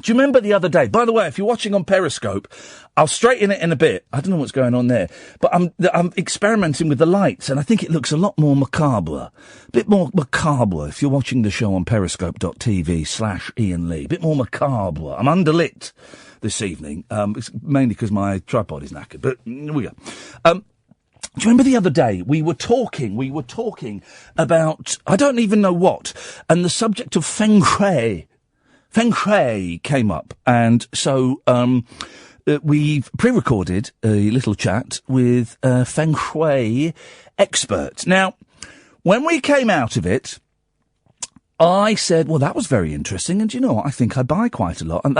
Do you remember the other day? By the way, if you're watching on Periscope, I'll straighten it in a bit. I don't know what's going on there. But I'm experimenting with the lights, and I think it looks a lot more macabre. A bit more macabre if you're watching the show on periscope.tv/Iain Lee. A bit more macabre. I'm underlit this evening. It's mainly because my tripod is knackered. But here we go. Do you remember the other day we were talking about, I don't even know what, and the subject of Feng Shui. Feng Shui came up, and so we've pre-recorded a little chat with a Feng Shui expert. Now, when we came out of it, I said, well, that was very interesting, and you know what, I think I buy quite a lot. And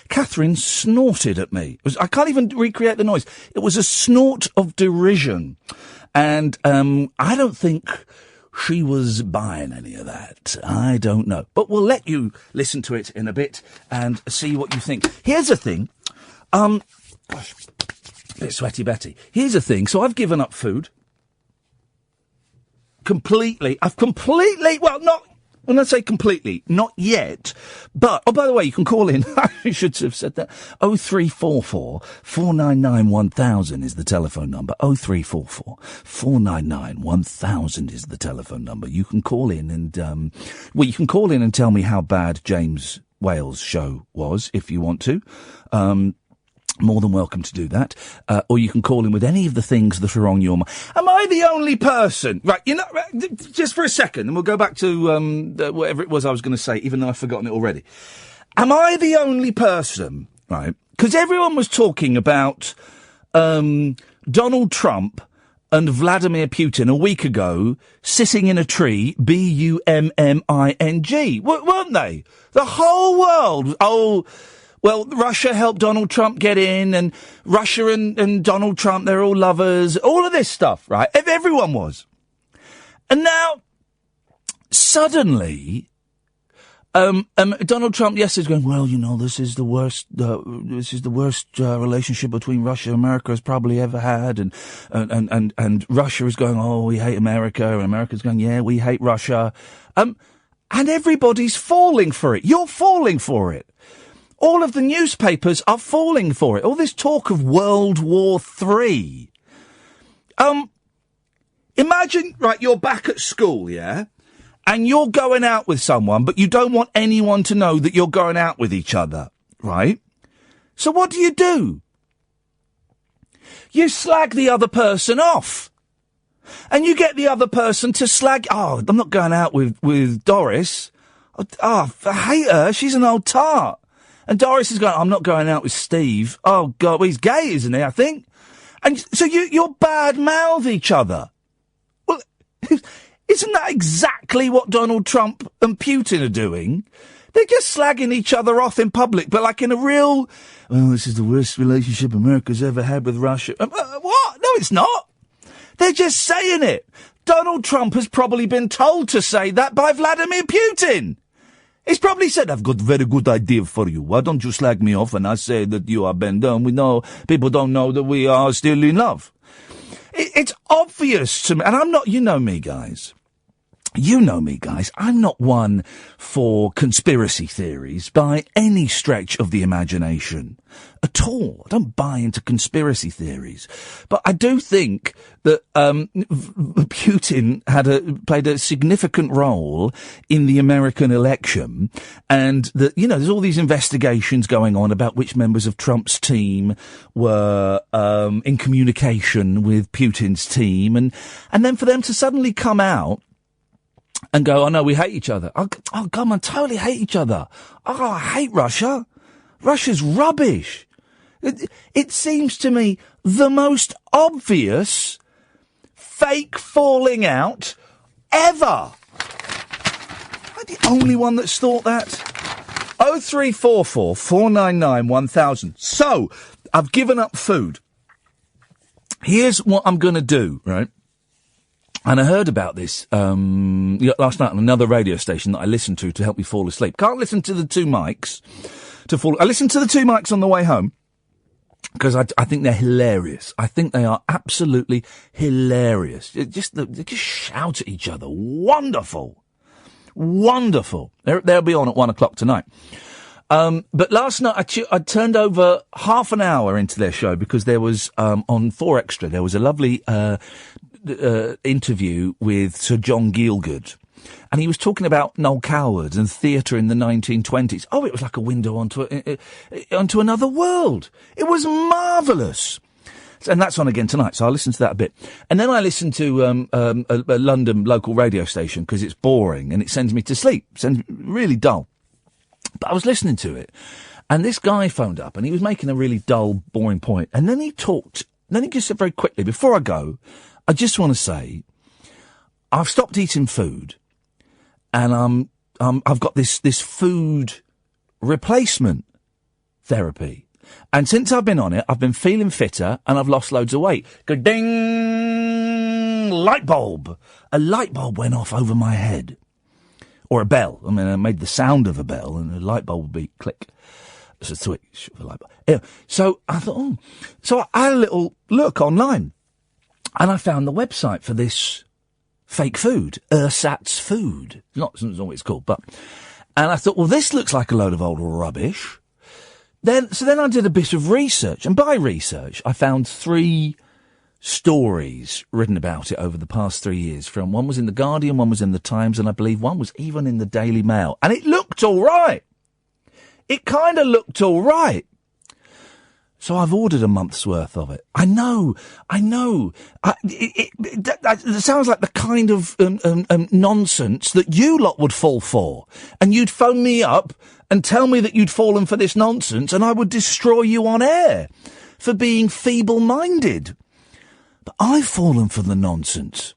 Catherine snorted at me. I can't even recreate the noise. It was a snort of derision. And I don't think she was buying any of that. I don't know. But we'll let you listen to it in a bit and see what you think. Here's the thing. Gosh, bit sweaty Betty. Here's the thing. So I've given up food. Completely. Well, not, when I say completely, not yet. But, oh, by the way, you can call in. I should have said that. 0344 499 1000 is the telephone number. 0344 499 1000 is the telephone number. You can call in and, you can call in and tell me how bad James Wales' show was, if you want to. More than welcome to do that. Or you can call in with any of the things that are on your mind. Am I the only person? Right, you know, just for a second, and we'll go back to whatever it was I was going to say, even though I've forgotten it already. Am I the only person, right? Because everyone was talking about Donald Trump and Vladimir Putin a week ago sitting in a tree, BUMMING, weren't they? The whole world, well, Russia helped Donald Trump get in, and Russia and Donald Trump, they're all lovers, all of this stuff, right? Everyone was. And now, suddenly, Donald Trump yesterday's going, well, you know, this is the worst relationship between Russia and America has probably ever had, and Russia is going, oh, we hate America, and America's going, yeah, we hate Russia. And everybody's falling for it. You're falling for it. All of the newspapers are falling for it. All this talk of World War III. Imagine, right, you're back at school, yeah? And you're going out with someone, but you don't want anyone to know that you're going out with each other, right? So what do? You slag the other person off. And you get the other person to slag, oh, I'm not going out with Doris. Oh, I hate her. She's an old tart. And Doris is going, I'm not going out with Steve. Oh, God, well, he's gay, isn't he, I think? And so you're bad-mouth each other. Well, isn't that exactly what Donald Trump and Putin are doing? They're just slagging each other off in public, but like in a real, well, this is the worst relationship America's ever had with Russia. What? No, it's not. They're just saying it. Donald Trump has probably been told to say that by Vladimir Putin. He's probably said, I've got a very good idea for you. Why don't you slag me off and I say that you are bent down? We know, people don't know that we are still in love. It's obvious to me, and I'm not, you know me, guys. You know me, guys. I'm not one for conspiracy theories by any stretch of the imagination at all. I don't buy into conspiracy theories. But I do think that Putin played a significant role in the American election, and that, you know, there's all these investigations going on about which members of Trump's team were in communication with Putin's team, and then for them to suddenly come out and go, oh no, we hate each other. Oh, come on, totally hate each other. Oh, I hate Russia. Russia's rubbish. It seems to me the most obvious fake falling out ever. I'm the only one that's thought that. 0344 499 1000. So, I've given up food. Here's what I'm going to do, right? And I heard about this last night on another radio station that I listened to help me fall asleep. Can't listen to the two mics to fall. I listened to the two mics on the way home because I think they're hilarious. I think they are absolutely hilarious. They just shout at each other. Wonderful. Wonderful. They'll be on at 1:00 tonight. But last night I turned over half an hour into their show because there was, on 4 Extra, there was a lovely interview with Sir John Gielgud. And he was talking about Noel Coward and theatre in the 1920s. Oh, it was like a window onto another world. It was marvellous. And that's on again tonight, so I'll listen to that a bit. And then I listen to a London local radio station because it's boring and it sends me to sleep. Really dull. But I was listening to it, and this guy phoned up, and he was making a really dull, boring point. And then he just said very quickly, before I go, I just want to say, I've stopped eating food, and I've got this food replacement therapy. And since I've been on it, I've been feeling fitter and I've lost loads of weight. Go ding! Light bulb! A light bulb went off over my head. Or a bell. I mean, I made the sound of a bell and a light bulb would be click. It's a switch of a light bulb. Yeah. So I thought, So I had a little look online and I found the website for this fake food. Ersatz Food. Not what it's called, but. And I thought, well, this looks like a load of old rubbish. So then I did a bit of research, and by research, I found 3 stories written about it over the past 3 years. One was in The Guardian, one was in The Times, and I believe one was even in the Daily Mail. And it looked all right. It kind of looked all right. So I've ordered a month's worth of it. I know. It sounds like the kind of nonsense that you lot would fall for. And you'd phone me up and tell me that you'd fallen for this nonsense, and I would destroy you on air for being feeble-minded. But I've fallen for the nonsense.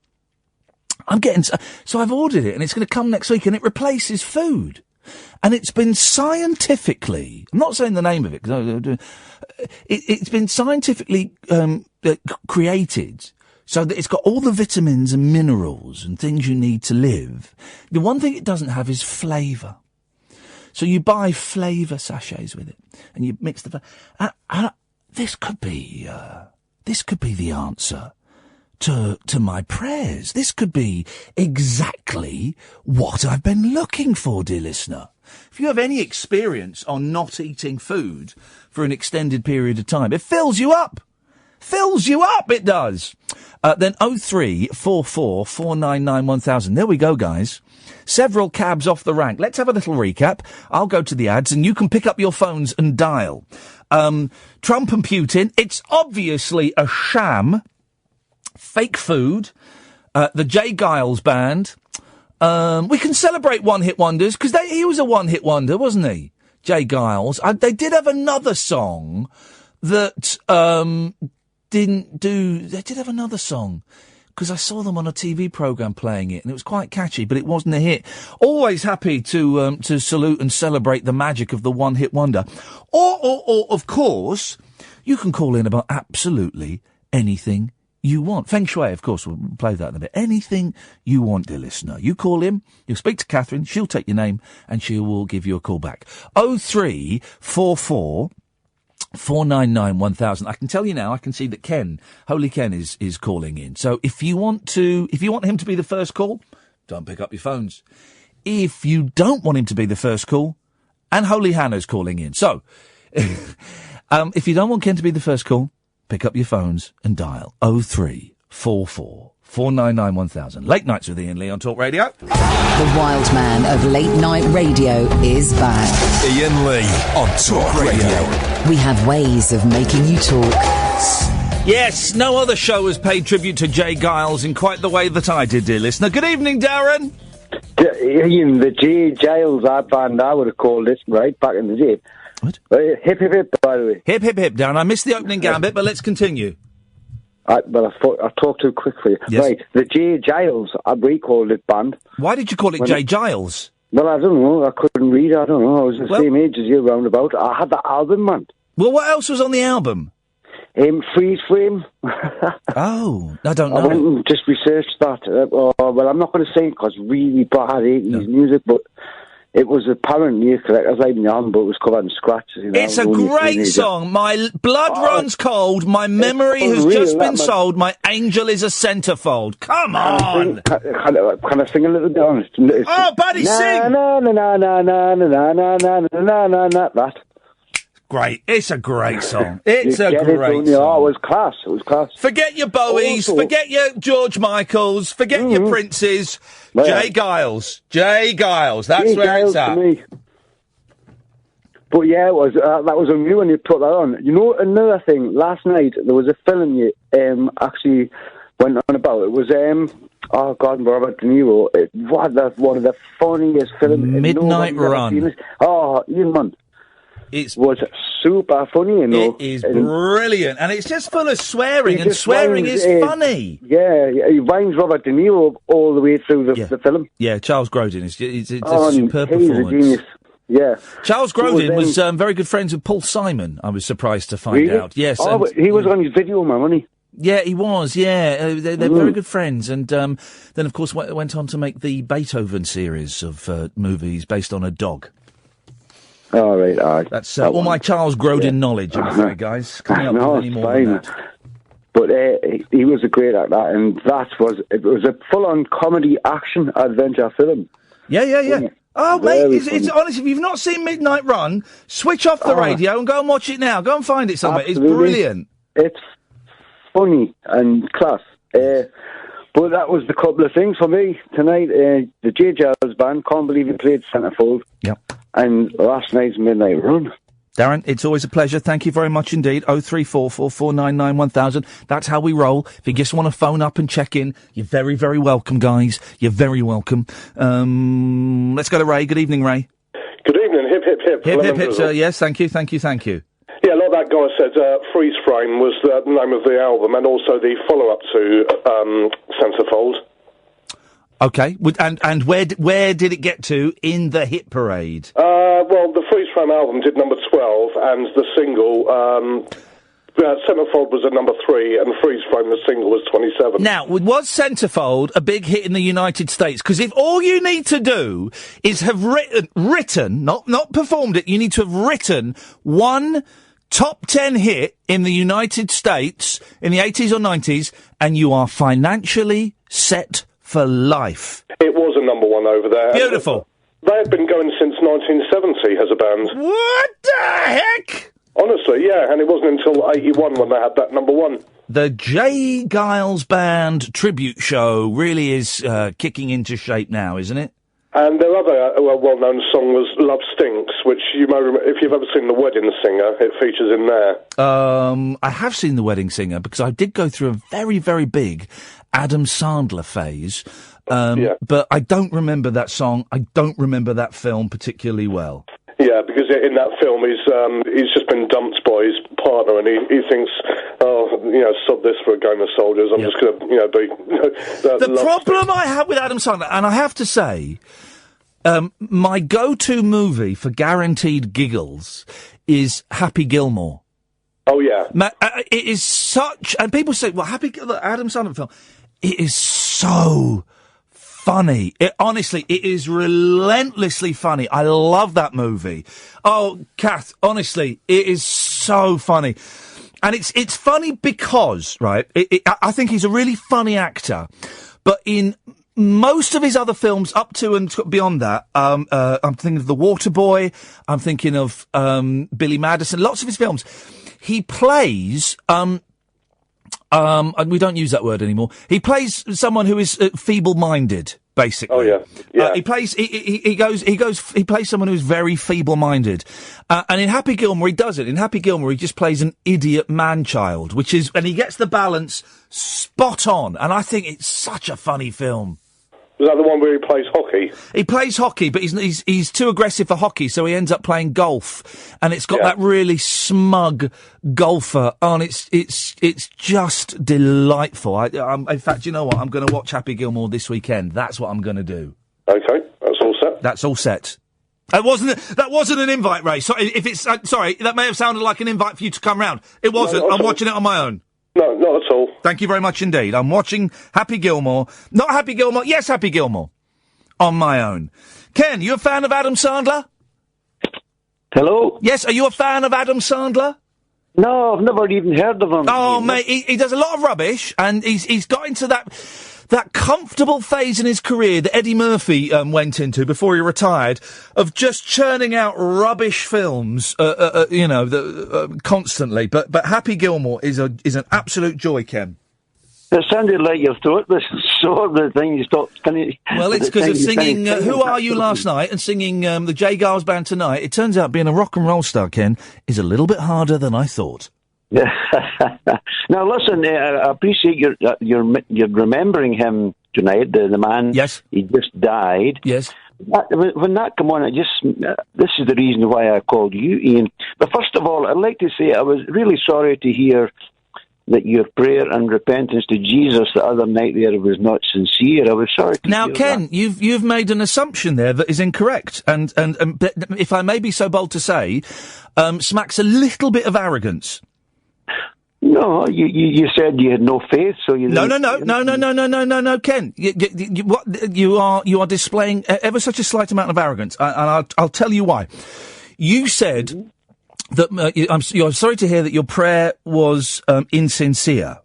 So I've ordered it, and it's going to come next week, and it replaces food. And it's been scientifically, I'm not saying the name of it, because it's been scientifically created so that it's got all the vitamins and minerals and things you need to live. The one thing it doesn't have is flavour. So you buy flavour sachets with it, and you mix the this could be the answer to my prayers. This could be exactly what I've been looking for, dear listener. If you have any experience on not eating food for an extended period of time, it fills you up. It does. Then 0344 499 1000. There we go, guys. Several cabs off the rank. Let's have a little recap. I'll go to the ads and you can pick up your phones and dial. Trump and Putin. It's obviously a sham. Fake food. The J. Giles band. We can celebrate one-hit wonders because he was a one-hit wonder, wasn't he? J. Giles. They did have another song that didn't do. They did have another song because I saw them on a TV programme playing it, and it was quite catchy, but it wasn't a hit. Always happy to salute and celebrate the magic of the one-hit wonder. Or of course, you can call in about absolutely anything you want. Feng Shui, of course, we'll play that in a bit. Anything you want, dear listener. You call in, you'll speak to Catherine, she'll take your name, and she will give you a call back. 0344 499 1000. I can tell you now, I can see that Ken, Holy Ken, is calling in. So if you want him to be the first call, don't pick up your phones. If you don't want him to be the first call, and Holy Hannah's calling in. So, if you don't want Ken to be the first call, pick up your phones and dial 0344 499 1000. Late Nights with Iain Lee on Talk Radio. The wild man of late night radio is back. Iain Lee on Talk Radio. We have ways of making you talk. Yes, no other show has paid tribute to J. Giles in quite the way that I did, dear listener. Good evening, Darren. Iain, the J. Giles band, I would have called this, right, back in the day. What? Hip, hip, hip, by the way. Hip, hip, hip, Darren. I missed the opening gambit, but let's continue. Well, I talked too quick for you. Yes. Right, the J. Giles, we called it band. Why did you call it J. Giles? Well, I don't know. I couldn't read. I don't know. I was the same age as you, roundabout. I had the album, man. Well, what else was on the album? Freeze Frame. Oh, I don't know. I went and just researched that. Well, I'm not going to say it because really bad 80s music, but it was apparently a collector's item, but it was covered in scratches. You know, it's a great song. My blood runs cold. My memory has just been sold. My angel is a centrefold. Come on. Can I sing a little bit on it? Oh, buddy, sing. Na na na na na na na na na na na na. That. Great. It's a great song. It's a great song. Oh, it was class. It was class. Forget your Bowies. Forget your George Michaels. Forget your Princes. Yeah. Jay Giles. That's where it's at. But yeah, it was, that was unreal when you put that on. You know, another thing, last night there was a film you actually went on about. It was, Robert De Niro. One of the funniest films. Midnight Run. Oh, Iain, man. It was super funny, you know. It is brilliant, and it's just full of swearing, and swearing is funny. Yeah, he rhymes Robert De Niro all the way through the film. Yeah, Charles Grodin it's a superb performance. He's a genius. Yeah. Charles Grodin was very good friends with Paul Simon, I was surprised to find out. Yes. Oh, he was on his video, man, wasn't he? Yeah, he was, yeah. They're very good friends. And then, of course, went on to make the Beethoven series of movies based on a dog. All right. That's all my Charles Grodin knowledge, I'm afraid, guys. Can't help with any more than that. But he was a great actor, and it was a full-on comedy action adventure film. Yeah. Oh, mate, it's honest. If you've not seen Midnight Run, switch off the radio and go and watch it now. Go and find it somewhere. Absolutely. It's brilliant. It's funny and class. But that was the couple of things for me tonight. The J. Giles Band, can't believe he played centrefold. Yep. And last night's Midnight Run. Darren, it's always a pleasure. Thank you very much indeed. 03444991000. That's how we roll. If you just want to phone up and check in, you're very, very welcome, guys. You're very welcome. Let's go to Ray. Good evening, Ray. Good evening. Hip, hip, hip. Hip, hip, hip, sir. Yes, thank you. Yeah, like that guy said, Freeze Frame was the name of the album, and also the follow-up to Centrefold. Okay, and where did it get to in the hit parade? Well, the Freeze Frame album did number 12, and the single, Centrefold was at number 3, and Freeze Frame, the single, was 27. Now, was Centrefold a big hit in the United States? Because if all you need to do is have written, not performed it, you need to have written one top 10 hit in the United States in the 80s or 90s, and you are financially set for life. It was a number 1 over there. Beautiful. They had been going since 1970 as a band. What the heck? Honestly, yeah, and it wasn't until 81 when they had that number 1. The J. Giles Band tribute show really is kicking into shape now, isn't it? And their other well-known song was Love Stinks, which you may remember, if you've ever seen The Wedding Singer, it features in there. I have seen The Wedding Singer because I did go through a very, very big Adam Sandler phase. But I don't remember that song. I don't remember that film particularly well. Yeah, because in that film he's just been dumped by his partner, and he thinks, sod this for a game of soldiers. I'm just going to, be. The problem I have with Adam Sandler, and I have to say, my go-to movie for guaranteed giggles is Happy Gilmore. Oh yeah, it is such, and people say, well, Adam Sandler film. It is so funny. Honestly, it is relentlessly funny. I love that movie. Oh, Kath, honestly, it is so funny. And it's funny because, right, I think he's a really funny actor, but in most of his other films, up to and beyond that, I'm thinking of The Waterboy, I'm thinking of Billy Madison, lots of his films, he plays... we don't use that word anymore. He plays someone who is feeble-minded, basically. Oh yeah. He plays someone who's very feeble-minded, and in Happy Gilmore he does it. In Happy Gilmore he just plays an idiot man-child, and he gets the balance spot on. And I think it's such a funny film. Is that the one where he plays hockey? He plays hockey, but he's too aggressive for hockey, so he ends up playing golf, and it's got that really smug golfer. And it's just delightful. In fact, you know what? I'm going to watch Happy Gilmore this weekend. That's what I'm going to do. Okay, that's all set. That's all set. That wasn't an invite, Ray. Sorry, sorry, that may have sounded like an invite for you to come round. It wasn't. I'm watching it on my own. No, not at all. Thank you very much indeed. I'm watching Happy Gilmore. Not Happy Gilmore. Yes, Happy Gilmore. on my own. Ken, you a fan of Adam Sandler? Hello? Yes, are you a fan of Adam Sandler? No, I've never even heard of him. Oh, mate, he does a lot of rubbish, and he's got into that comfortable phase in his career that Eddie Murphy went into before he retired, of just churning out rubbish films, constantly. But Happy Gilmore is an absolute joy, Ken. It sounded like your throat was sore the thing you stopped. Well, it's because of singing Who Are You last night and singing the J. Giles Band tonight. It turns out being a rock and roll star, Ken, is a little bit harder than I thought. Now, listen, I appreciate you're remembering him tonight, the man. Yes. He just died. Yes. When that come on, this is the reason why I called you, Ian. But first of all, I'd like to say I was really sorry to hear that your prayer and repentance to Jesus the other night there was not sincere. I was sorry to now, hear Ken, that. you've made an assumption there that is incorrect, and if I may be so bold to say, smacks a little bit of arrogance. No, you said you had no faith, so you. No, Ken. You are displaying ever such a slight amount of arrogance, and I'll tell you why. You said that you're sorry to hear that your prayer was insincere.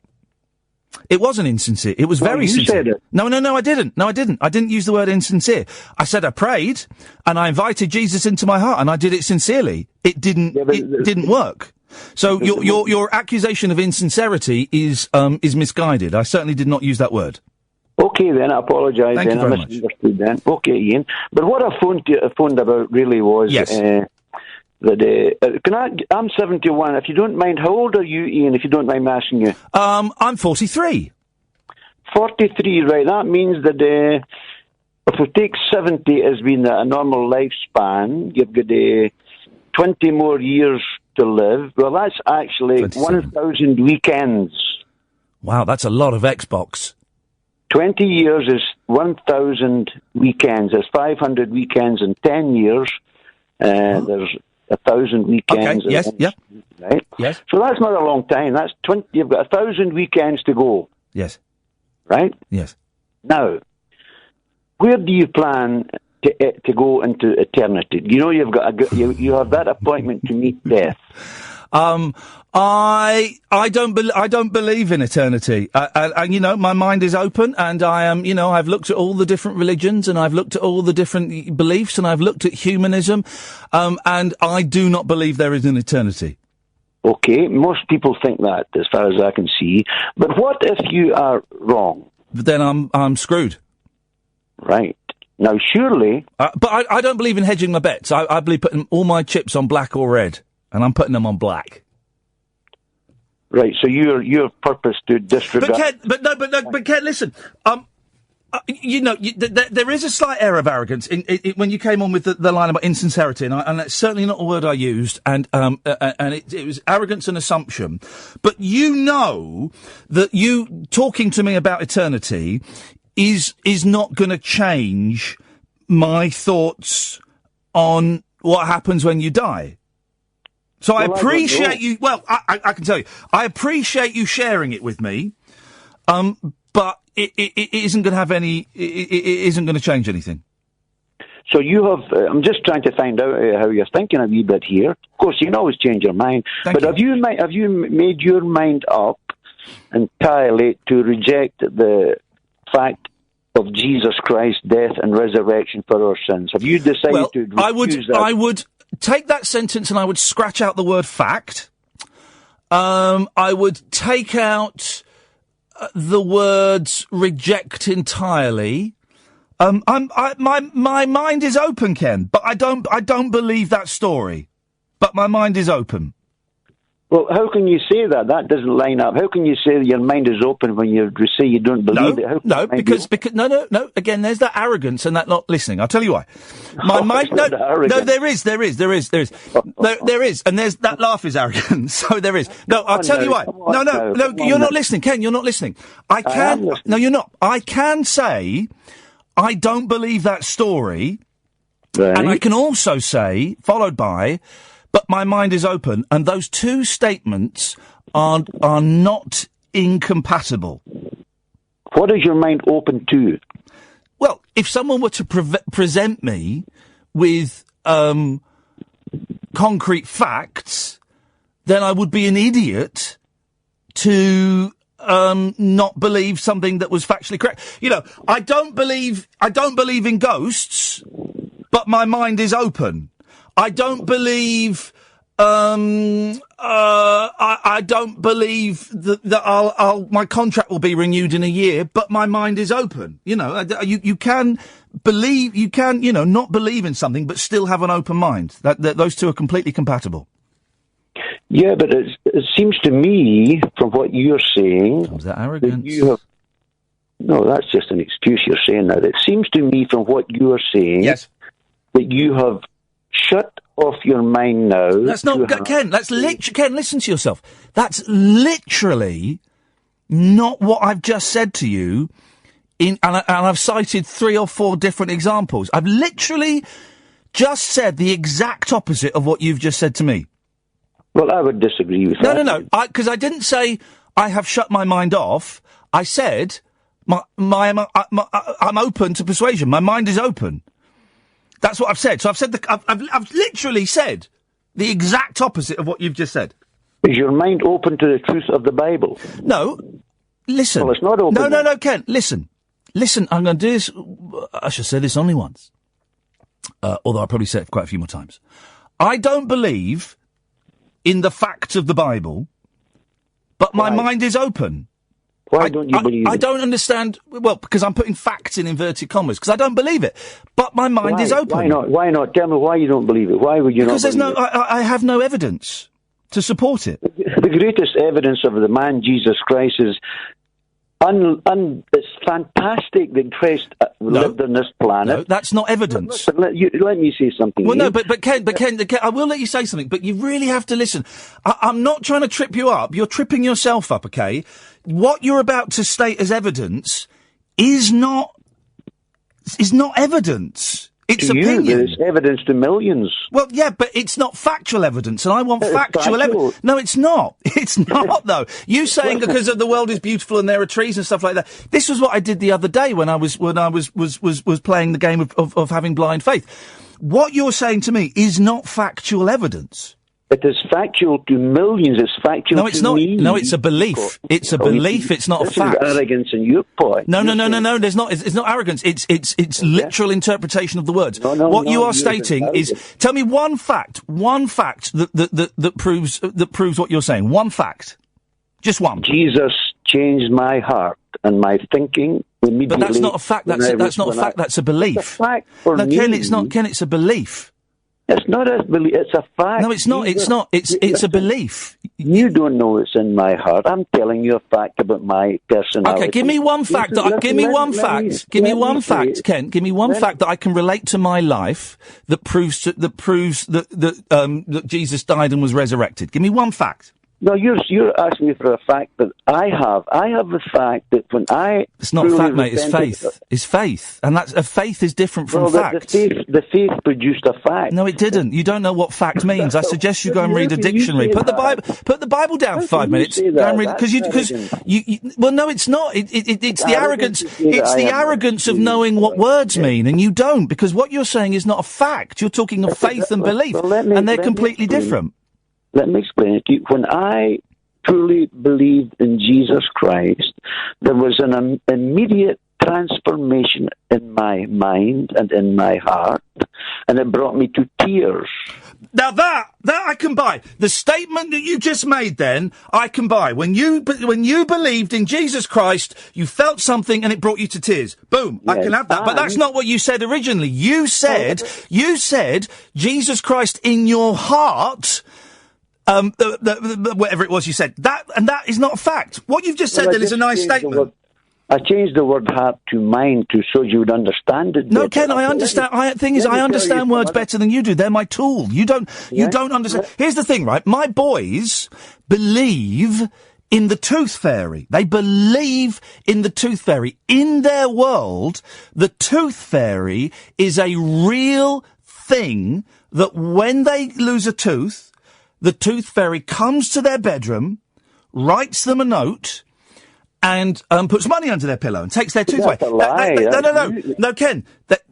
It wasn't insincere. It was very sincere. Said it. No, I didn't. I didn't use the word insincere. I said I prayed and I invited Jesus into my heart and I did it sincerely. It didn't. It didn't work. So your accusation of insincerity is misguided. I certainly did not use that word. Okay, then I apologise. Thank you very much. Misunderstood then. Okay, Ian. But what I phoned about really was yes. I'm 71. If you don't mind, how old are you, Ian? If you don't mind me asking you. I'm 43. 43, right? That means that if we take 70 as being a normal lifespan, you've got 20 more years to live. Well, that's actually 1,000 weekends. Wow, that's a lot of Xbox. 20 years is 1,000 weekends. There's 500 weekends in 10 years. There's 1,000 weekends. Okay, yes, yeah. Right? Yes. So that's not a long time. That's 20. You've got 1,000 weekends to go. Yes. Right? Yes. Now, where do you plan to go into eternity? You know you have that appointment to meet death. I don't believe in eternity. My mind is open, and I am. I've looked at all the different religions, and I've looked at all the different beliefs, and I've looked at humanism, and I do not believe there is an eternity. Okay, most people think that, as far as I can see. But what if you are wrong? Then I'm screwed. Right. Now, surely... But I don't believe in hedging my bets. I believe putting all my chips on black or red, and I'm putting them on black. Right, so your purpose to disregard... But Ken, listen. There is a slight air of arrogance when you came on with the line about insincerity, and that's certainly not a word I used, and it was arrogance and assumption. But you know that you talking to me about eternity is not going to change my thoughts on what happens when you die. So I appreciate you. Well, I can tell you, I appreciate you sharing it with me. But it isn't going to have any. It isn't going to change anything. So you have. I'm just trying to find out how you're thinking a wee bit here. Of course, you can always change your mind. But have you made your mind up entirely to reject the fact of Jesus Christ's death and resurrection for our sins? Have you decided to refuse that? I would take that sentence and I would scratch out the word fact. I would take out the words reject entirely. My mind is open, Ken, but I don't believe that story. But my mind is open. Well, how can you say that? That doesn't line up. How can you say that your mind is open when you say you don't believe it? No, because no. Again, there's that arrogance and that not listening. I'll tell you why. My mind. No, there is, and there's that laugh is arrogant. So there is. No, I'll tell you why. No, you're not listening, Ken. You're not listening. No, you're not. I can say I don't believe that story, right. And I can also say, followed by, but my mind is open, and those two statements are not incompatible. What is your mind open to? Well, if someone were to present me with concrete facts, then I would be an idiot to not believe something that was factually correct. You know, I don't believe in ghosts, but my mind is open. I don't believe. I don't believe that my contract will be renewed in a year, but my mind is open. You know, you can believe, not believe in something, but still have an open mind. That those two are completely compatible. Yeah, but it seems to me, from what you're saying, comes that arrogance. No, that's just an excuse you're saying that. It seems to me, from what you're saying, yes, that you have shut off your mind now. That's not, Ken, Ken, listen to yourself. That's literally not what I've just said to you, and I've cited 3 or 4 different examples. I've literally just said the exact opposite of what you've just said to me. Well, I would disagree with that. No, because I didn't say I have shut my mind off. I said I'm open to persuasion. My mind is open. That's what I've said. So I've literally said the exact opposite of what you've just said. Is your mind open to the truth of the Bible? No. Listen. Well, it's not open. No, Ken. Listen. I'm going to do this. I should say this only once. Although I'll probably say it quite a few more times. I don't believe in the facts of the Bible, but my mind is open. Why don't you believe it? I don't understand. Well, because I'm putting facts in inverted commas, because I don't believe it. But my mind is open. Why not? Why not? Tell me why you don't believe it. Why would you not believe it? Because I have no evidence to support it. The greatest evidence of the man Jesus Christ is it's fantastic that Christ lived on this planet. No, that's not evidence. Let me say something. Well, no, but Ken, I will let you say something, but you really have to listen. I'm not trying to trip you up. You're tripping yourself up, okay? What you're about to state as evidence is not evidence. It's opinion. It's evidence to millions. Well, yeah, but it's not factual evidence, and I want factual evidence. No, it's not. It's not, though. You saying because the world is beautiful and there are trees and stuff like that. This was what I did the other day when I was playing the game of having blind faith. What you're saying to me is not factual evidence. It is factual to millions. It's factual to me. No, it's not. No, it's a belief. It's a belief. It's not a fact. Arrogance in your point. No. There's not. It's not arrogance. It's literal interpretation of the words. What you are stating is, tell me one fact that proves what you're saying. One fact. Just one. Jesus changed my heart and my thinking immediately. But that's not a fact. That's not a fact. That's a belief. It's a fact for me. Ken, it's not. Ken, it's a belief. It's not a belief, it's a fact. No, it's not, it's a belief. You don't know it's in my heart. I'm telling you a fact about my personality. Okay, give me one fact Ken, give me one fact that I can relate to my life that proves that Jesus died and was resurrected. Give me one fact. No, you're asking me for a fact that I have. I have the fact that when I... It's not fact, mate, it's faith. It's faith. And a faith is different from fact. The faith produced a fact. No, it didn't. You don't know what fact means. I suggest you go and read a dictionary. Put the Bible down for 5 minutes. Go and read it. Well, no, it's not. It's the arrogance. It's the arrogance of knowing what words mean, and you don't, because what you're saying is not a fact. You're talking of faith and belief, and they're completely different. Let me explain it to you. When I truly believed in Jesus Christ, there was an immediate transformation in my mind and in my heart, and it brought me to tears. Now that I can buy. The statement that you just made then, I can buy. When you believed in Jesus Christ, you felt something and it brought you to tears. Boom. Yes, I can have that. But that's not what you said originally. You said Jesus Christ in your heart... whatever it was you said. That is not a fact. What you've just said then is a nice statement. I changed the word heart to mind so you would understand it. No, Ken, I understand. I understand words better than you do. They're my tool. You don't understand. Here's the thing, right? My boys believe in the tooth fairy. They believe in the tooth fairy. In their world, the tooth fairy is a real thing that when they lose a tooth, the tooth fairy comes to their bedroom, writes them a note, and puts money under their pillow and takes their tooth away. That's a lie. No, Ken.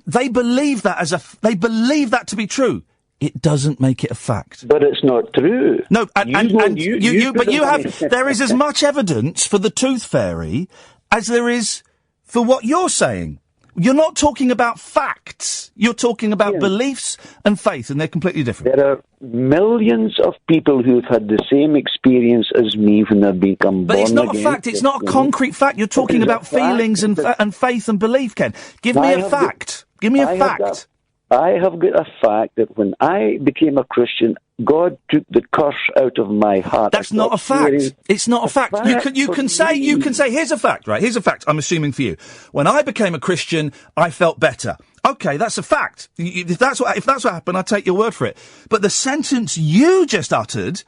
They believe that they believe that to be true. It doesn't make it a fact. But it's not true. No, there is as much evidence for the tooth fairy as there is for what you're saying. You're not talking about facts. You're talking about beliefs and faith, and they're completely different. There are millions of people who've had the same experience as me when they've become born again. But it's not a fact. It's not a concrete fact. You're talking about feelings and faith and belief, Ken. Give me a fact. Give me a fact. I have got a fact that when I became a Christian, God took the curse out of my heart. That's not a fact. It's not a fact. You can say, here's a fact, right? Here's a fact, I'm assuming for you. When I became a Christian, I felt better. Okay, that's a fact. If that's what happened, I take your word for it. But the sentence you just uttered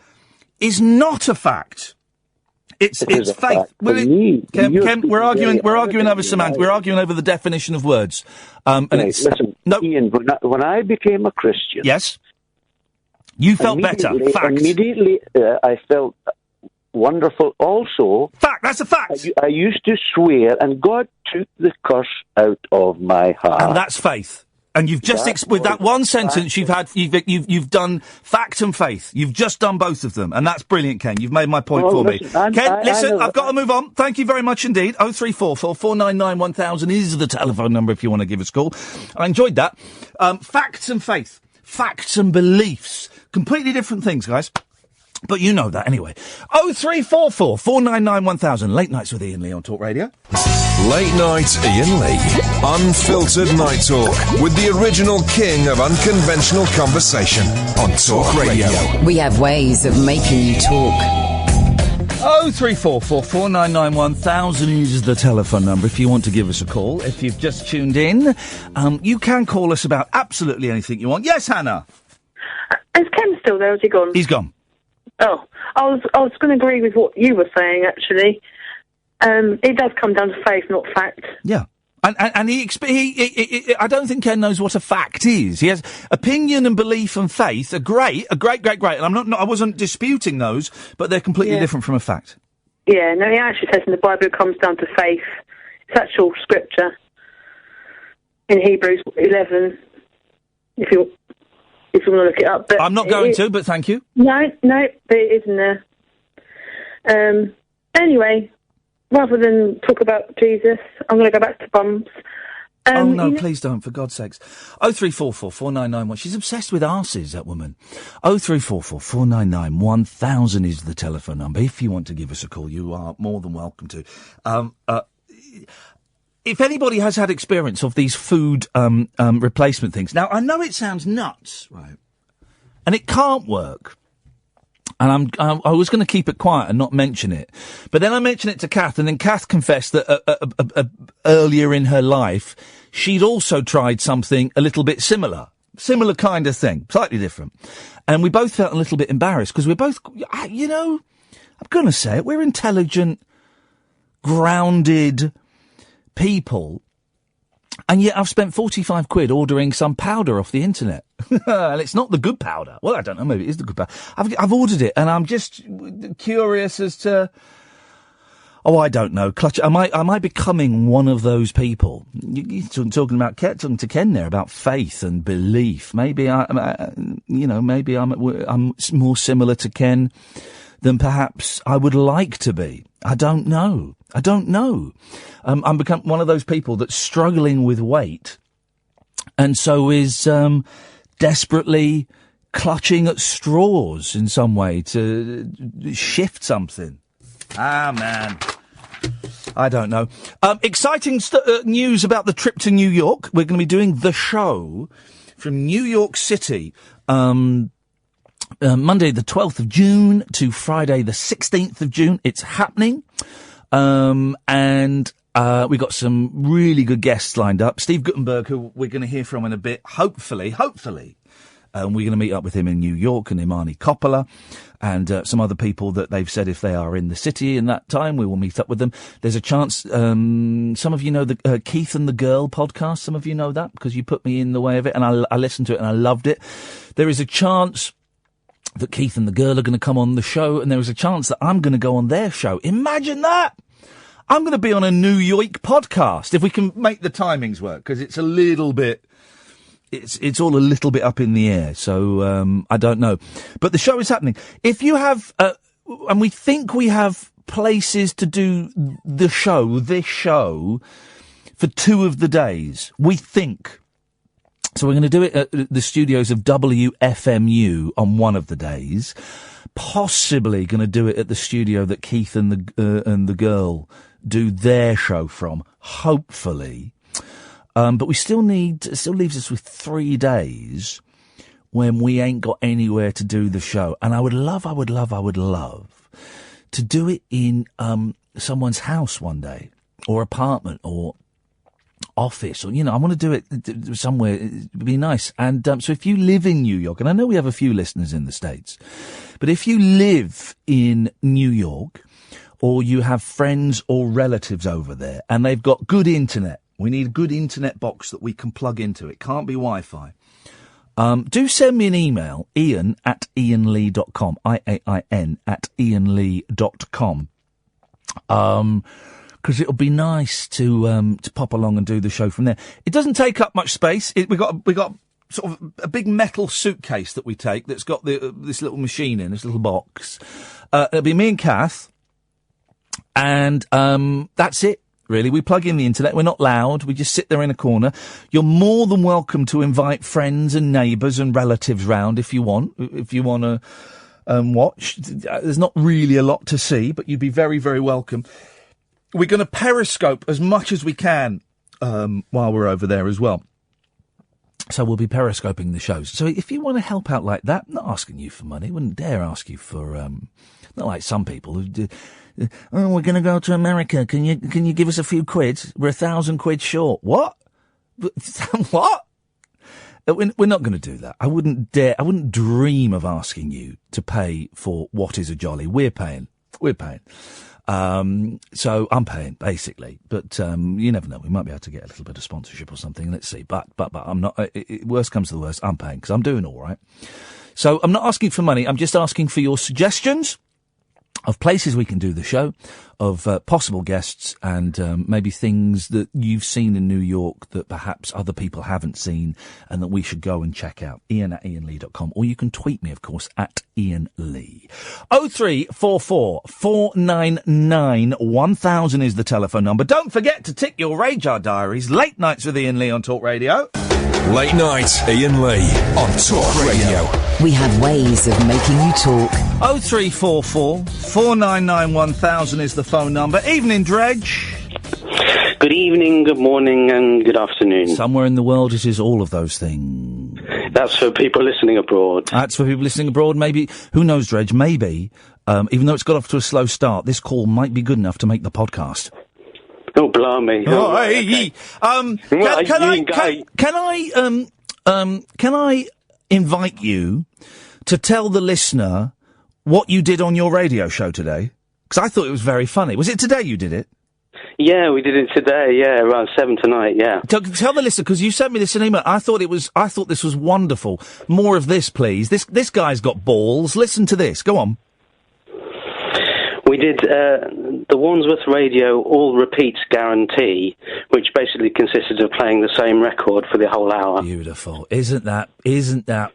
is not a fact. It's faith. Ken, we're arguing over semantics. We're arguing over the definition of words. Listen, Ian, when I became a Christian, yes, you felt better. Fact. Immediately, I felt wonderful. Also, fact. That's a fact. I used to swear, and God took the curse out of my heart. And that's faith. And you've just with that one sentence, you've done fact and faith. You've just done both of them, and that's brilliant, Ken. You've made my point for me. Ken, listen, I've got to move on. Thank you very much indeed. 0344 499 1000 is the telephone number if you want to give us a call. I enjoyed that. Facts and faith, facts and beliefs, completely different things, guys. But you know that anyway. 0344 499 1000. Late nights with Iain Lee on Talk Radio. Late night Iain Lee. Unfiltered night talk with the original king of unconventional conversation on Talk Radio. We have ways of making you talk. 0344 499 1000 is the telephone number if you want to give us a call. If you've just tuned in, you can call us about absolutely anything you want. Yes, Hannah? Is Ken still there? Has he gone? He's gone. Oh, I was going to agree with what you were saying, actually. It does come down to faith, not fact. Yeah. And he I don't think Ken knows what a fact is. He has opinion and belief and faith are great. And I wasn't disputing those, but they're completely different from a fact. Yeah, no, he actually says in the Bible it comes down to faith. It's actual scripture in Hebrews 11, if you want to look it up. But I'm not going to, but thank you. No, but it isn't there. Anyway, rather than talk about Jesus, I'm going to go back to bums. Oh, no, please don't, for God's sakes. 0344 499 She's obsessed with arses, that woman. 0344 499 1000 is the telephone number. If you want to give us a call, you are more than welcome to. If anybody has had experience of these food replacement things, now I know it sounds nuts, right? And it can't work. And I was going to keep it quiet and not mention it, but then I mentioned it to Kath, and then Kath confessed that earlier in her life she'd also tried something a little bit similar kind of thing, slightly different, and we both felt a little bit embarrassed because we're both, I'm going to say it, we're intelligent, grounded people, and yet I've spent 45 quid ordering some powder off the internet. And it's not the good powder. Well, I don't know, maybe it is the good powder. I've ordered it, and I'm just curious as to, I don't know. Am I becoming one of those people? You're talking to Ken there about faith and belief. Maybe I'm more similar to Ken than perhaps I would like to be. I don't know. I'm become one of those people that's struggling with weight, and so is desperately clutching at straws in some way to shift something. Man. I don't know. Exciting news about the trip to New York. We're going to be doing the show from New York City Monday the 12th of June to Friday the 16th of June. It's happening. And we got some really good guests lined up. Steve Guttenburg, who we're going to hear from in a bit, hopefully. We're going to meet up with him in New York, and Imani Coppola, and some other people that they've said if they are in the city in that time, we will meet up with them. There's a chance, some of you know the Keith and the Girl podcast. Some of you know that because you put me in the way of it, and I listened to it and I loved it. There is a chance that Keith and the Girl are going to come on the show, and there is a chance that I'm going to go on their show. Imagine that! I'm going to be on a New York podcast, if we can make the timings work, because it's a little bit... It's all a little bit up in the air, so I don't know. But the show is happening. If you have... and we think we have places to do this show, for 2 of the days. We think. So we're going to do it at the studios of WFMU on one of the days. Possibly going to do it at the studio that Keith and the girl do their show from. Hopefully. But it still leaves us with 3 days when we ain't got anywhere to do the show. And I would love to do it in someone's house one day, or apartment, or office, or, I want to do it somewhere. It'd be nice. And so if you live in New York, and I know we have a few listeners in the States, but if you live in New York, or you have friends or relatives over there, and they've got good internet, we need a good internet box that we can plug into. It can't be Wi-Fi. Do send me an email, Iain at iainlee.com, IAIN at iainlee.com. Because it'll be nice to pop along and do the show from there. It doesn't take up much space. We got sort of a big metal suitcase that we take that's got this little machine in, this little box. It'll be me and Kath, and that's it. Really, we plug in the internet. We're not loud. We just sit there in a corner. You're more than welcome to invite friends and neighbours and relatives round if you want. If you want to watch, there's not really a lot to see, but you'd be very, very welcome. We're going to Periscope as much as we can while we're over there as well. So we'll be Periscoping the shows. So if you want to help out like that, not asking you for money, wouldn't dare ask you for, not like some people who do. Oh, we're going to go to America. Can you give us a few quid? We're 1,000 quid short. What? What? We're not going to do that. I wouldn't dream of asking you to pay for what is a jolly. We're paying. So I'm paying, basically. But you never know. We might be able to get a little bit of sponsorship or something. Let's see. But I'm not. Worst comes to the worst, I'm paying because I'm doing all right. So I'm not asking for money. I'm just asking for your suggestions of places we can do the show, of possible guests, and maybe things that you've seen in New York that perhaps other people haven't seen and that we should go and check out. Iain at iainlee.com, or you can tweet me, of course, at Iain Lee. 0344 499 1000 is the telephone number. Don't forget to tick your radar diaries. Late Nights with Iain Lee on Talk Radio. Late Night, Iain Lee on Talk Radio. We have ways of making you talk. 0344 499 1000 is the phone number. Evening, Dredge. Good evening, good morning, and good afternoon. Somewhere in the world it is all of those things. That's for people listening abroad. That's for people listening abroad. Maybe, who knows, Dredge, maybe, even though it's got off to a slow start, this call might be good enough to make the podcast. Oh, blimey. Oh, hey. Okay. Can I invite you to tell the listener what you did on your radio show today? Because I thought it was very funny. Was it today you did it? Yeah, we did it today, around 7 tonight, yeah. Tell the listener, because you sent me this in email. I thought this was wonderful. More of this, please. This guy's got balls. Listen to this. Go on. We did the Wandsworth Radio all repeats guarantee, which basically consisted of playing the same record for the whole hour. Beautiful. Isn't that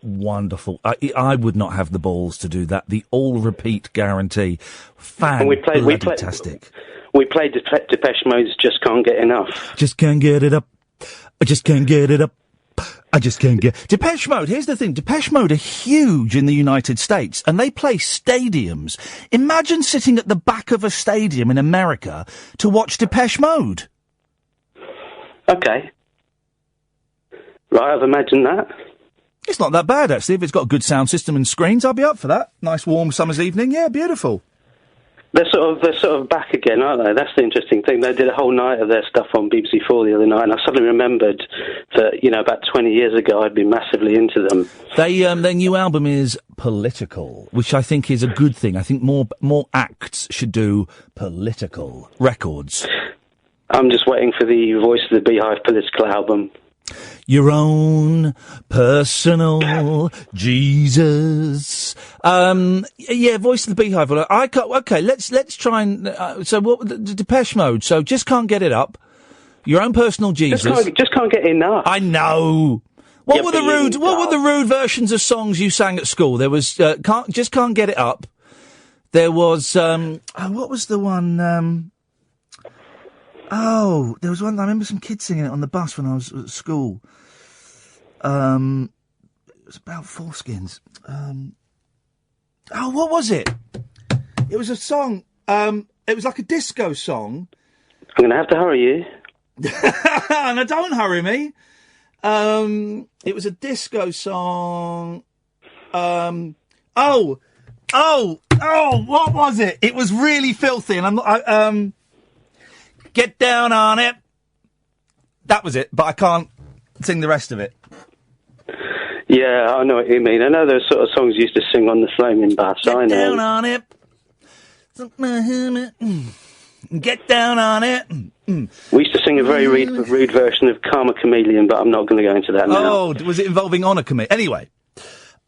wonderful? I would not have the balls to do that. The all repeat guarantee. Fantastic. We played Depeche Mode's Just Can't Get Enough. Just can't get it up. I just can't get it up. I just can't get... Depeche Mode, here's the thing. Depeche Mode are huge in the United States, and they play stadiums. Imagine sitting at the back of a stadium in America to watch Depeche Mode. Okay. Right, I've imagined that. It's not that bad, actually. If it's got a good sound system and screens, I'll be up for that. Nice warm summer's evening. Yeah, beautiful. They're sort of back again, aren't they? That's the interesting thing. They did a whole night of their stuff on BBC4 the other night, and I suddenly remembered that, about 20 years ago I'd been massively into them. Their new album is political, which I think is a good thing. I think more acts should do political records. I'm just waiting for the Voice of the Beehive political album. your own personal Jesus. Yeah, Voice of the Beehive. I can't, okay, let's try and, so what, the Depeche Mode, so Just Can't Get It Up. Your own personal Jesus. Just can't get enough. I know. What were the rude versions of songs you sang at school? There was, Just Can't Get It Up. There was, what was the one, there was one, I remember some kids singing it on the bus when I was at school. It was about foreskins. What was it? It was a song, it was like a disco song. I'm going to have to hurry you. No, don't hurry me. It was a disco song. What was it? It was really filthy, and Get Down on It. That was it, but I can't sing the rest of it. Yeah, I know what you mean. I know those sort of songs you used to sing on the flaming bus. Get down on it. Get down on it. We used to sing a very rude version of Karma Chameleon, but I'm not going to go into that now. Oh, was it involving Honour Committee? Anyway.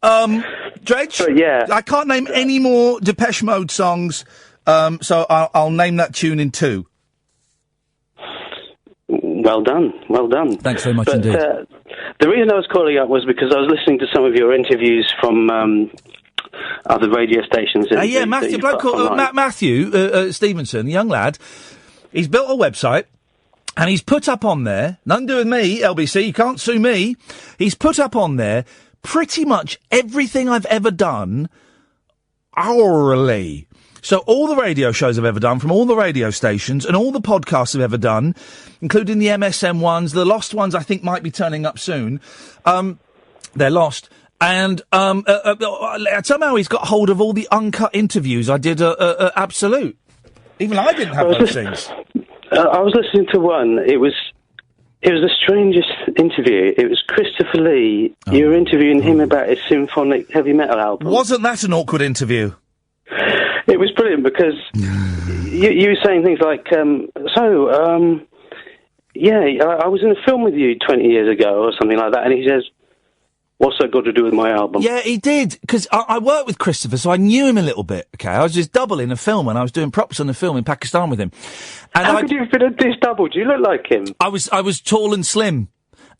Dredge, yeah. I can't name any more Depeche Mode songs, so I'll name that tune in 2. Well done. Thanks very much indeed. The reason I was calling up was because I was listening to some of your interviews from other radio stations. Matthew Stevenson, a young lad, he's built a website. And he's put up on there, nothing to do with me, LBC, you can't sue me. He's put up on there pretty much everything I've ever done hourly. So all the radio shows I've ever done from all the radio stations and all the podcasts I've ever done, including the MSM ones, the lost ones I think might be turning up soon. They're lost. And somehow he's got hold of all the uncut interviews I did at Absolute. Even I didn't have those things. I was listening to one. It was the strangest interview. It was Christopher Lee. You were interviewing him about his symphonic heavy metal album. Wasn't that an awkward interview? It was brilliant because you were saying things like, I was in a film with you 20 years ago or something like that, and he says, what's that got to do with my album? Yeah, he did, because I worked with Christopher, so I knew him a little bit, okay? I was just double in a film when I was doing props on a film in Pakistan with him. And how could you have been this double? Do you look like him? I was tall and slim,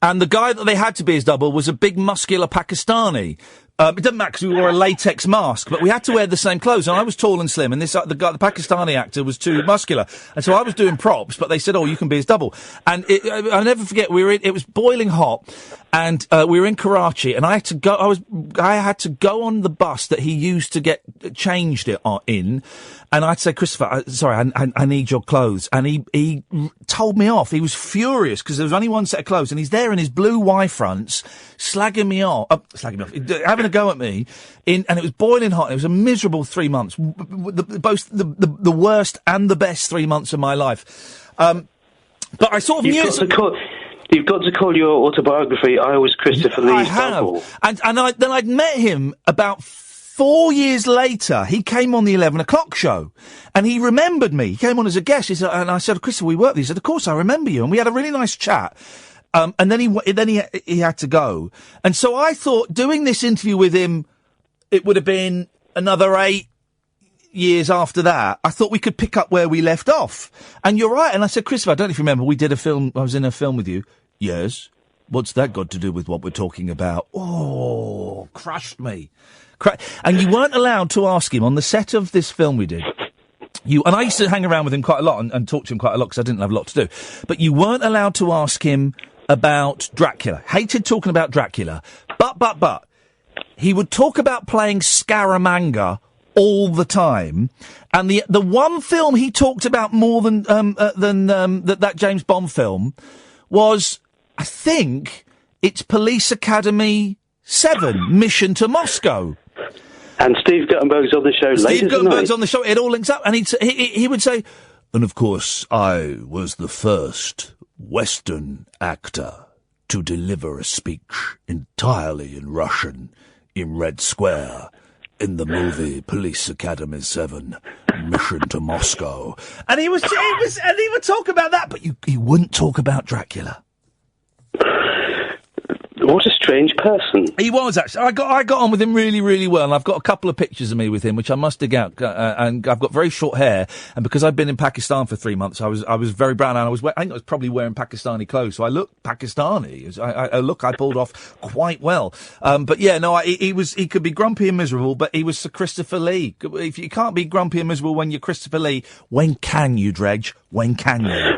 and the guy that they had to be his double was a big, muscular Pakistani. It doesn't matter because we wore a latex mask, but we had to wear the same clothes, and I was tall and slim, and this the Pakistani actor was too muscular, and so I was doing props, but they said, "Oh, you can be his double." And I'll never forget, it was boiling hot, and we were in Karachi, and I had to go on the bus that he used to get changed it in, and I'd say, "Christopher, I need your clothes," and he told me off. He was furious because there was only one set of clothes, and he's there in his blue Y-fronts, slagging me off, having a go at me, and it was boiling hot. It was a miserable 3 months, both the worst and the best 3 months of my life. But I sort of knew. You've got to call your autobiography "I Was Christopher Lee's Double." And then I'd met him about 4 years later. He came on the 11 o'clock show, and he remembered me. He came on as a guest. And I said, "Christopher, we worked with you." He said, "Of course, I remember you." And we had a really nice chat. And then he had to go. And so I thought doing this interview with him, it would have been another 8 years after that. I thought we could pick up where we left off. And you're right. And I said, "Christopher, I don't know if you remember, we did a film. I was in a film with you." "Yes. What's that got to do with what we're talking about?" Oh, crushed me. And you weren't allowed to ask him on the set of this film we did. And I used to hang around with him quite a lot and talk to him quite a lot because I didn't have a lot to do. But you weren't allowed to ask him about Dracula. Hated talking about Dracula. But he would talk about playing Scaramanga all the time. And the one film he talked about more than that James Bond film was, I think, it's Police Academy 7, Mission to Moscow. And Steve Guttenberg's on the show later Steve Guttenberg's on the show. It all links up. And he would say, "And of course, I was the first Western actor to deliver a speech entirely in Russian in Red Square in the movie Police Academy 7, Mission to Moscow." And he would talk about that, but he wouldn't talk about Dracula. What a strange person. He was, actually. I got on with him really, really well, and I've got a couple of pictures of me with him, which I must dig out, and I've got very short hair, and because I've been in Pakistan for 3 months, I was very brown, and I think I was probably wearing Pakistani clothes, so I looked Pakistani. I pulled off quite well. But yeah, no, he could be grumpy and miserable, but he was Sir Christopher Lee. If you can't be grumpy and miserable when you're Christopher Lee, when can you, Dredge? When can you?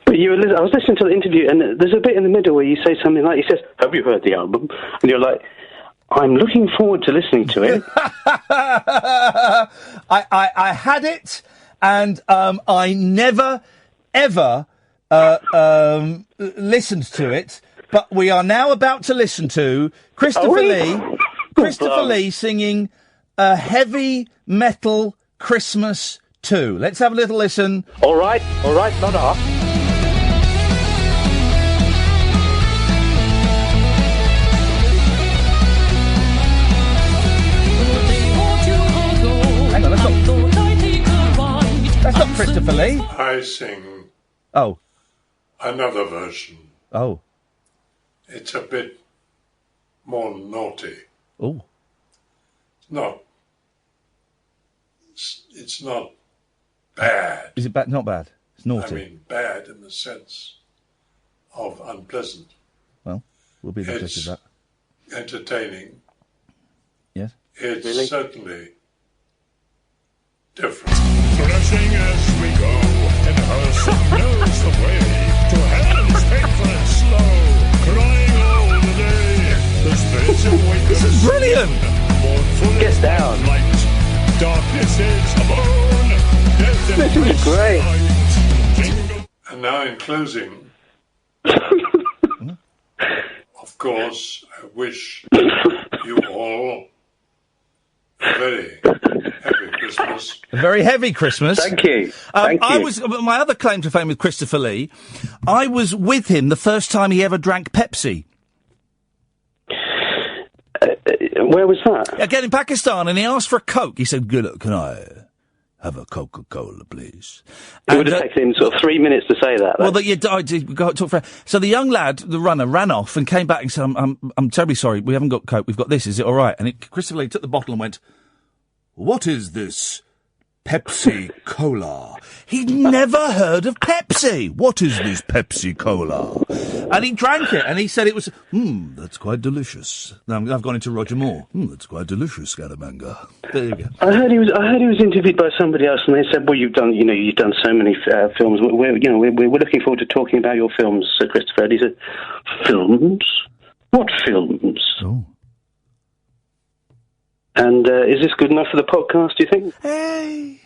But I was listening to the interview, and there's a bit in the middle where you say something like, he says, "Have you heard the album?" And you're like, "I'm looking forward to listening to it." I had it, and I never, ever listened to it, but we are now about to listen to Christopher Lee singing a heavy metal Christmas 2. Let's have a little listen. All right, not off. Hang on, that's not Christopher Lee. I sing another version. Oh. It's a bit more naughty. Oh. It's not bad. Is it bad? Not bad. It's naughty. I mean, bad in the sense of unpleasant. Well, we'll be the judge of that. Entertaining. Yes. It's certainly different. Thrashing as we go, and her son knows the way to hell's painful and slow, crying all the day. The spirits awake. This is brilliant. Gets down. Light. Darkness is a bone. This is great. And now in closing, of course, I wish you all a very happy Christmas. A very heavy Christmas. Thank you. My other claim to fame with Christopher Lee, I was with him the first time he ever drank Pepsi. Where was that? Again, in Pakistan, and he asked for a Coke. He said, "Good, can I have a Coca-Cola, please?" It would have taken him sort of 3 minutes to say that. Well, so the young lad, the runner, ran off and came back and said, I'm terribly sorry, we haven't got Coke, we've got this, is it all right? And Christopher Lee took the bottle and went, "What is this? Pepsi Cola." He'd never heard of Pepsi. "What is this Pepsi Cola?" And he drank it, and he said it was, that's quite delicious. Now I've gone into Roger Moore. That's quite delicious, Scaramanga. There you go. I heard he was interviewed by somebody else, and they said, "Well, you've done so many films. We're looking forward to talking about your films, Sir Christopher." And he said, "Films? What films?" Oh. And is this good enough for the podcast, do you think? Hey.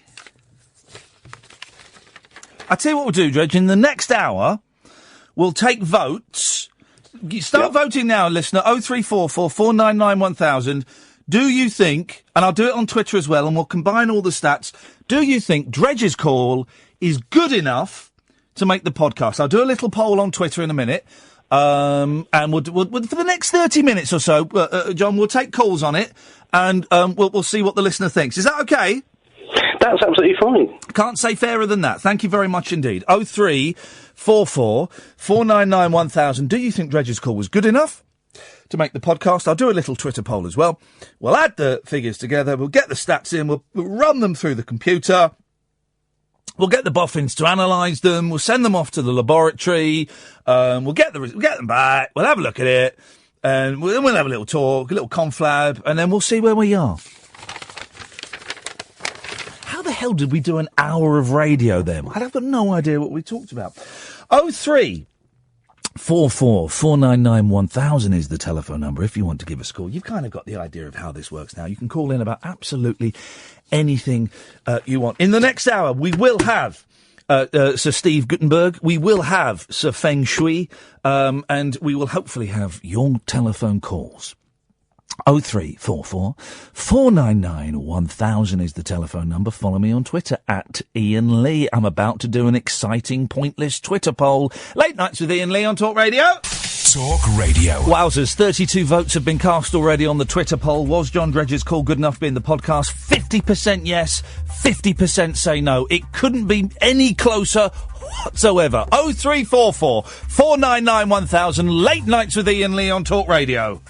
I'll tell you what we'll do, Dredge. In the next hour, we'll take votes. Start voting now, listener. 0344 499 1000. Do you think, and I'll do it on Twitter as well, and we'll combine all the stats, do you think Dredge's call is good enough to make the podcast? I'll do a little poll on Twitter in a minute. And we'll for the next 30 minutes or so, John, we'll take calls on it, and we'll see what the listener thinks. Is that okay? That's absolutely fine. Can't say fairer than that. Thank you very much indeed. 0344 499 1000. Do you think Dredge's call was good enough to make the podcast? I'll do a little Twitter poll as well. We'll add the figures together. We'll get the stats in. We'll run them through the computer. We'll get the boffins to analyse them. We'll send them off to the laboratory. We'll get them back. We'll have a look at it. And we'll have a little talk, a little conflab, and then we'll see where we are. How the hell did we do an hour of radio then? I've got no idea what we talked about. 0344 499 1000 is the telephone number if you want to give us a call. You've kind of got the idea of how this works now. You can call in about absolutely anything you want. In the next hour, we will have Sir Steve Guttenburg. We will have Sir Feng Shui. And we will hopefully have your telephone calls. 0344 499 1000 is the telephone number. Follow me on Twitter at Iain Lee. I'm about to do an exciting, pointless Twitter poll. Late Nights with Iain Lee on Talk Radio. Talk Radio. Wowzers, 32 votes have been cast already on the Twitter poll. Was John Dredge's call good enough to be in the podcast? 50% yes, 50% say no. It couldn't be any closer whatsoever. 0344 499 1000. Late Nights with Iain Lee on Talk Radio.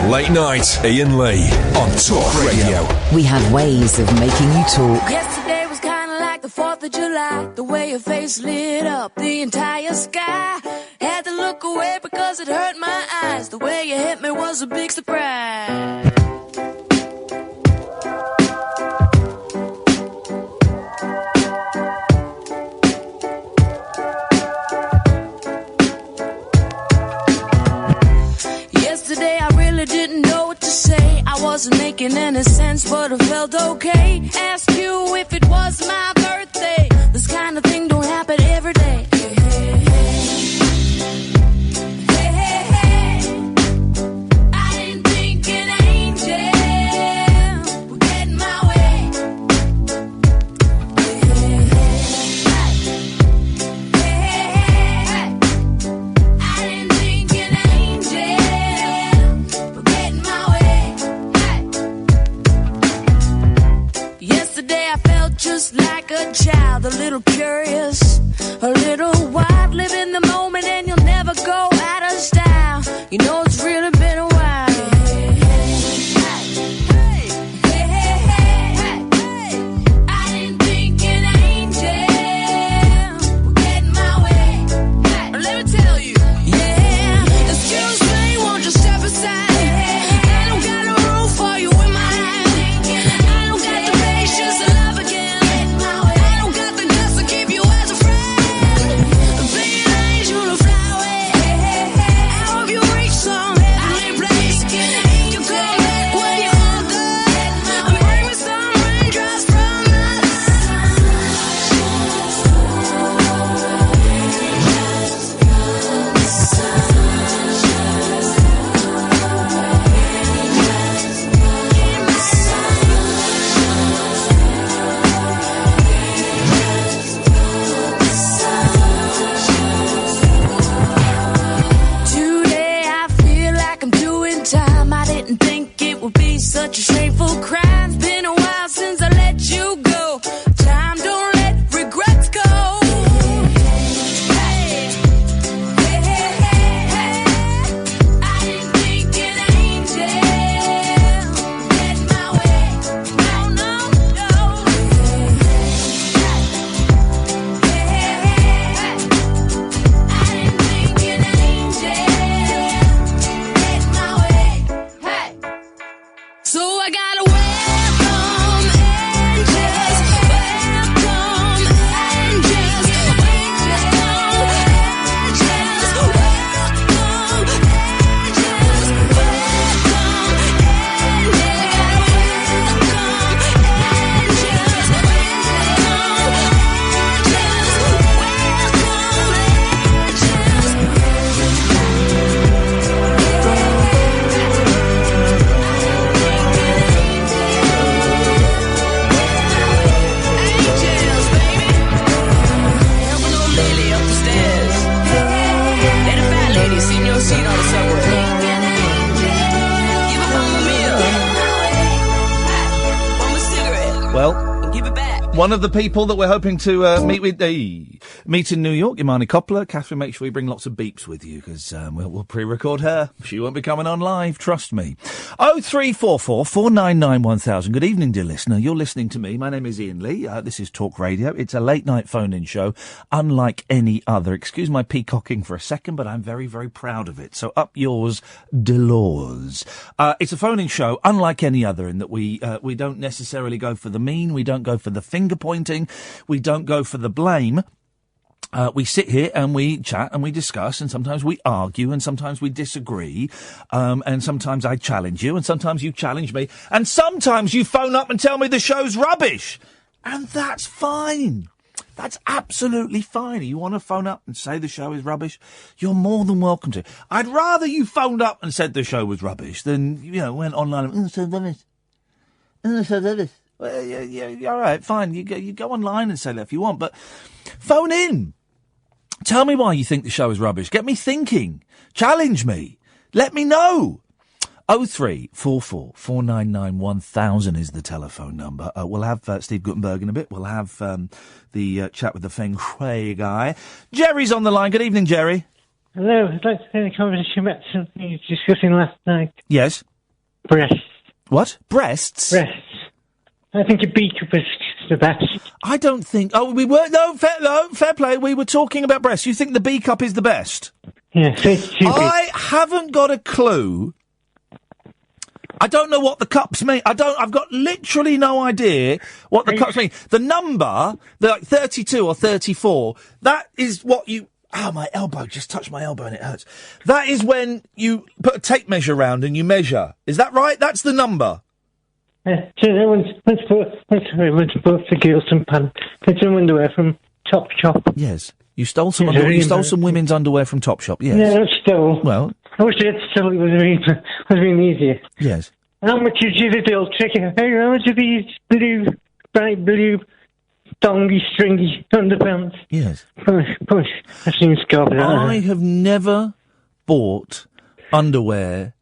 Late Night, Iain Lee on Talk Radio. We have ways of making you talk. Yesterday was kind of like the 4th of July. The way your face lit up the entire sky. Had to look away because it hurt my eyes. The way you hit me was a big surprise. Yesterday I really didn't know what to say. I wasn't making any sense, but it felt okay. Asked you if it was my birthday. This kind of thing don't happen every day. Just like a child, a little curious, a little wild, live in the moment and you'll never go out of style. You know it's really been a while. Such a shameful crime. It's been a while since I let you go. Time don't let regrets go. Hey, hey, hey, hey, hey. I didn't think an angel get my way. No, no, no. Hey, hey, hey, hey. I didn't think an angel get my way. Hey. So I gotta welcome angels, welcome angels, welcome angels, welcome angels, Well, give it back. One of the people that we're hoping to meet in New York, Imani Coppola. Catherine, make sure you bring lots of beeps with you, because we'll pre-record her. She won't be coming on live, trust me. 0344 499 1000. Good evening, dear listener. You're listening to me. My name is Iain Lee. This is Talk Radio. It's a late-night phone-in show, unlike any other. Excuse my peacocking for a second, but I'm very, very proud of it. So up yours, Delors. It's a phone-in show, unlike any other, in that we don't necessarily go for the mean, we don't go for the finger-pointing, we don't go for the blame. We sit here and we chat and we discuss, and sometimes we argue, and sometimes we disagree, and sometimes I challenge you, and sometimes you challenge me, and sometimes you phone up and tell me the show's rubbish. And that's fine. That's absolutely fine. You want to phone up and say the show is rubbish? You're more than welcome to. I'd rather you phoned up and said the show was rubbish than, went online and said rubbish. Well, yeah, all right, fine. You go online and say that if you want, but phone in. Tell me why you think the show is rubbish. Get me thinking. Challenge me. Let me know. 0344 499 1000 is the telephone number. We'll have Steve Guttenburg in a bit. We'll have the chat with the Feng Shui guy. Jerry's on the line. Good evening, Jerry. Hello. I'd like to say the conversation about something you were discussing last night. Yes. Breasts. What? Breasts? Breasts. I think a B cup is the best. I don't think... Oh, we were... No, fair play. We were talking about breasts. You think the B cup is the best? Yeah, I haven't got a clue. I don't know what the cups mean. I've got literally no idea what the cups mean. The number, the 32 or 34, that is what you... Oh, my elbow. Just touched my elbow and it hurts. That is when you put a tape measure around and you measure. Is that right? That's the number. So once both the girls some pants, put some underwear from Topshop. Yes. You stole some some women's underwear from Topshop, yes. Yeah, not stole. Well... I wish I had stole it. Was really easier. Yes. How much is the little trick? How much are these bright blue, dongy, stringy underpants? Yes. Push. I've seen scarves. I have never bought underwear.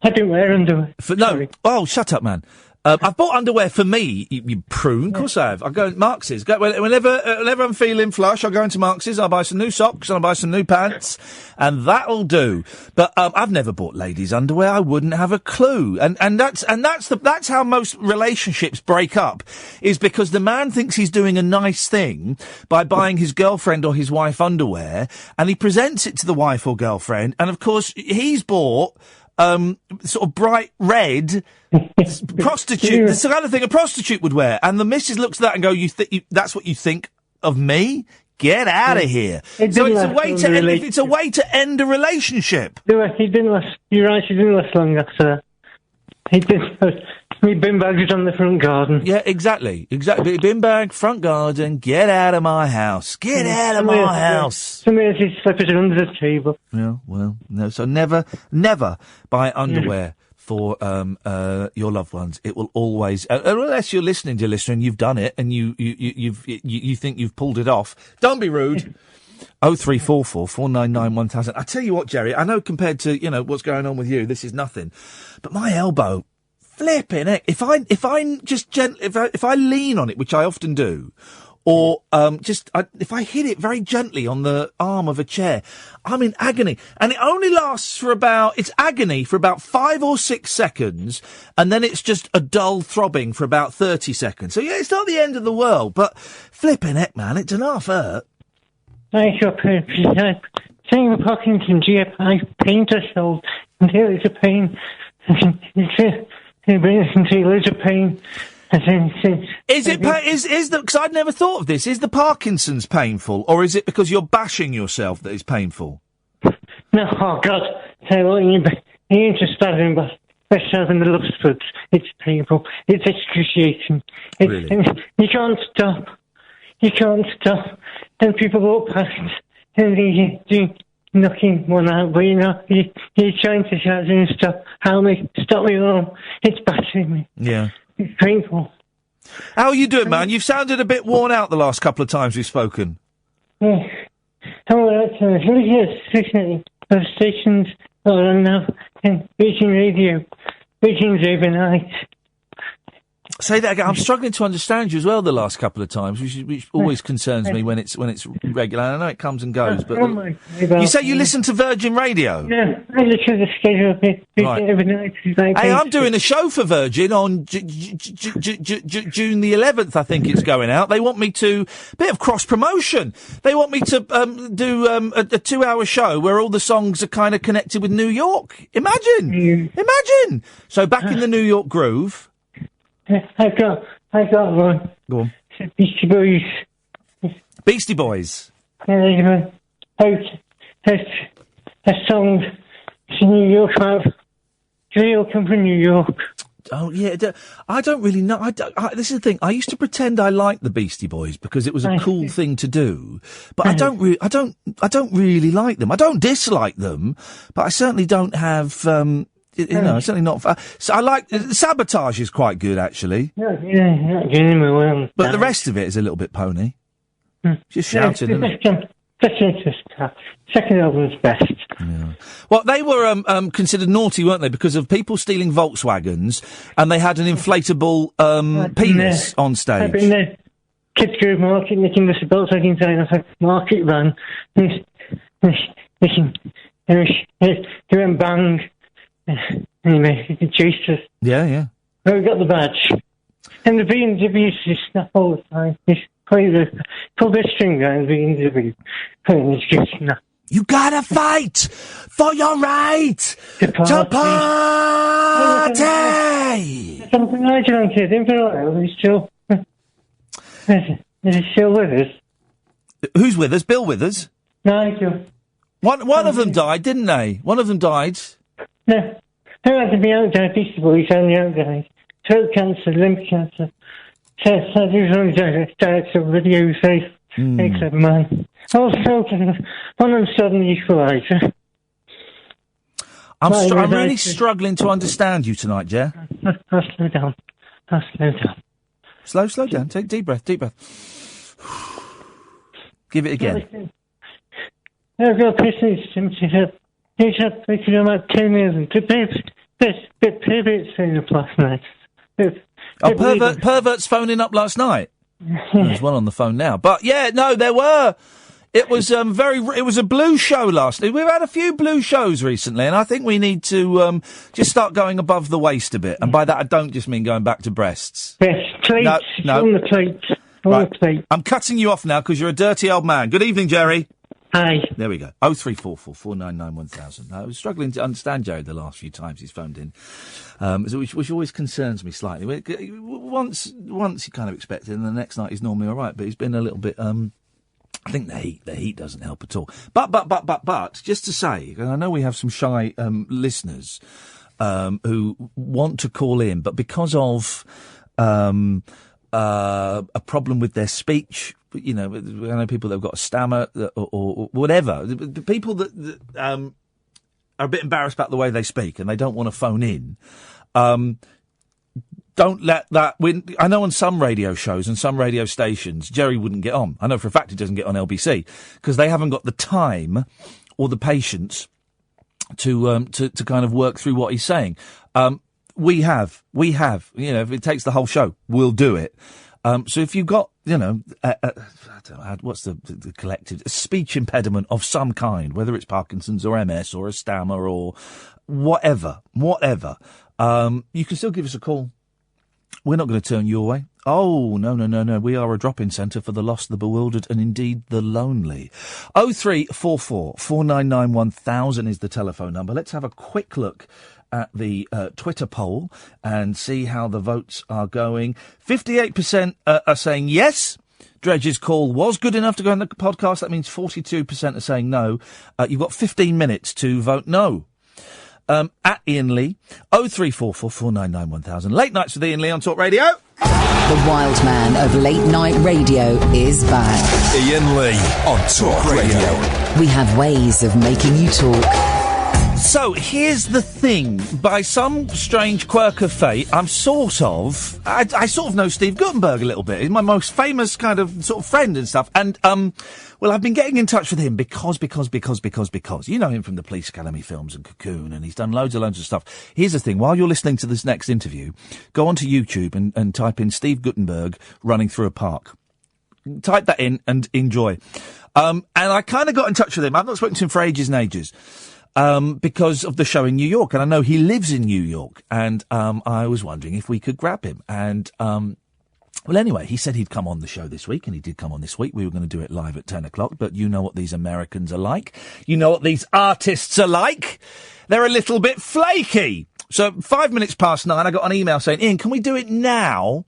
I don't wear underwear. Oh, shut up, man. I've bought underwear for me, you prune. Of course I have. I go to Marx's. Whenever I'm feeling flush, I'll go into Marx's, I'll buy some new socks and I'll buy some new pants, and that'll do. But I've never bought ladies' underwear. I wouldn't have a clue. And that's how most relationships break up, is because the man thinks he's doing a nice thing by buying his girlfriend or his wife underwear, and he presents it to the wife or girlfriend, and of course he's bought sort of bright red prostitute, the kind of thing a prostitute would wear. And the missus looks at that and go, that's what you think of me? Get out of here. So it's a way to end a relationship. He didn't last, you're right, he didn't last long after that. He didn't. My bin bag was on the front garden. Yeah, exactly. Bin bag, front garden, get out of my house. Get out of my house. Somebody else slipped it under the table. Yeah, well, no. So never buy underwear for your loved ones. It will always, unless you're listening, dear listener, and you've done it, and you think you've pulled it off. Don't be rude. 0344 499 1000. I tell you what, Jerry, I know compared to, what's going on with you, this is nothing. But my elbow, flipping heck. If I lean on it, which I often do, or if I hit it very gently on the arm of a chair, I'm in agony. And it only lasts it's agony for about 5 or 6 seconds, and then it's just a dull throbbing for about 30 seconds. So yeah, it's not the end of the world, but flipping heck, man, it doesn't half hurt. I got saying the Parkinson's, I paint ourselves until it's a pain. It brings until loads of pain. Because I'd never thought of this. Is the Parkinson's painful, or is it because you're bashing yourself that it's painful? No, oh God. You ain't just spazzing, but especially having the love spuds. It's painful. It's excruciating. Really? You can't stop. Then people walk past and they do knocking one out, but you're trying to shout and stop. Help me, stop me home. It's battering me. Yeah. It's painful. How are you doing, man? You've sounded a bit worn out the last couple of times we've spoken. Yeah. The stations are on now in Beijing Radio. Beijing's overnight. Say that again. I'm struggling to understand you as well the last couple of times, which always concerns me when it's regular. I know it comes and goes, but you say you listen to Virgin Radio. Yeah, I listen to the schedule of it overnight. Hey, I'm doing a show for Virgin on June the 11th. I think it's going out. They want me to bit of cross promotion. They want me to do a 2-hour show where all the songs are kind of connected with New York. Imagine. So back in the New York groove. I got one. Go on. Beastie Boys. Beastie Boys. A song to New York about. They all come from New York. Oh yeah, I don't really know. This is the thing. I used to pretend I liked the Beastie Boys because it was a cool thing to do, but I don't really like them. I don't dislike them, but I certainly don't have. Certainly not. So I like Sabotage is quite good actually. But the rest of it is a little bit pony. Just shouting. Second album's best. Yeah. Well, they were considered naughty, weren't they, because of people stealing Volkswagens, and they had an inflatable penis on stage. I've been there. Kids Groove Market, nicking the Volkswagen sign off a market van. He went bang. Anyway, he chased us. Yeah. Oh, we got the badge. And the B&W just snap all the time. He's pull the string down, B&W. And it's just snap. You gotta fight for your right to party! Something I don't kid him for a while. He's still... Is he still with us? Who's with us? Bill with us? Nigel. One of them died, didn't they? One of them died. No. Who had to be out there? Beastie Boys only out there. Throat cancer, lymph cancer. So he was only died of video safe. Excellent man. Also, one of them suddenly equaliser. I'm really struggling to understand you tonight, Jer. I'll slow down. Slow down. Take deep breath. Give it again. I've got business symptoms. He's had picking them up 10 years and perverts phoning up last night. Perverts phoning up last night? There's one on the phone now. But yeah, no, there were. It was it was a blue show last night. We've had a few blue shows recently, and I think we need to just start going above the waist a bit. And by that, I don't just mean going back to breasts. Plates. No. On the plates. Right. I'm cutting you off now because you're a dirty old man. Good evening, Jerry. Hi. There we go. 0344 499 1000. I was struggling to understand Jerry the last few times he's phoned in, which always concerns me slightly. Once you kind of expect it, and the next night he's normally all right, but he's been a little bit. I think the heat doesn't help at all. But just to say, and I know we have some shy listeners who want to call in, but because of a problem with their speech. I know people that have got a stammer or whatever. People that are a bit embarrassed about the way they speak and they don't want to phone in. Don't let that win. I know on some radio shows and some radio stations, Jerry wouldn't get on. I know for a fact he doesn't get on LBC because they haven't got the time or the patience to kind of work through what he's saying. We have. If it takes the whole show, we'll do it. So if you've got, I don't know, what's the collective speech impediment of some kind, whether it's Parkinson's or MS or a stammer or whatever, you can still give us a call. We're not going to turn you away. Oh, no. We are a drop-in centre for the lost, the bewildered, and indeed the lonely. 0344 499 1000 is the telephone number. Let's have a quick look at the Twitter poll and see how the votes are going. 58% are saying yes. Dredge's call was good enough to go on the podcast. That means 42% are saying no. You've got 15 minutes to vote no. At Iain Lee, 0344 499 1000. Late Nights with Iain Lee on Talk Radio. The wild man of late night radio is back. Iain Lee on Talk Radio. We have ways of making you talk. So, here's the thing. By some strange quirk of fate, I sort of know Steve Guttenburg a little bit. He's my most famous kind of sort of friend and stuff. And, well, I've been getting in touch with him because. You know him from the Police Academy films and Cocoon, and he's done loads of stuff. Here's the thing. While you're listening to this next interview, go onto YouTube and type in Steve Guttenburg running through a park. Type that in and enjoy. And I kind of got in touch with him. I've not spoken to him for ages and ages. Because of the show in New York, and I know he lives in New York, and I was wondering if we could grab him. And well, anyway, he said he'd come on the show this week, and he did come on this week. We were going to do it live at 10 o'clock, but you know what these Americans are like. You know what these artists are like. They're a little bit flaky. So 9:05, I got an email saying, Iain, can we do it now?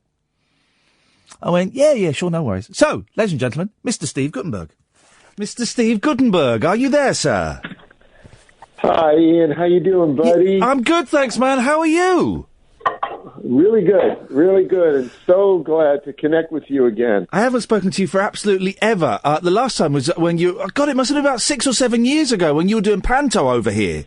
I went, yeah, sure, no worries. So, ladies and gentlemen, Mr. Steve Guttenburg. Mr. Steve Guttenburg, are you there, sir? Hi, Iain. How you doing, buddy? I'm good, thanks, man. How are you? Really good, and so glad to connect with you again. I haven't spoken to you for absolutely ever. The last time was when you... God, it must have been about 6 or 7 years ago when you were doing Panto over here.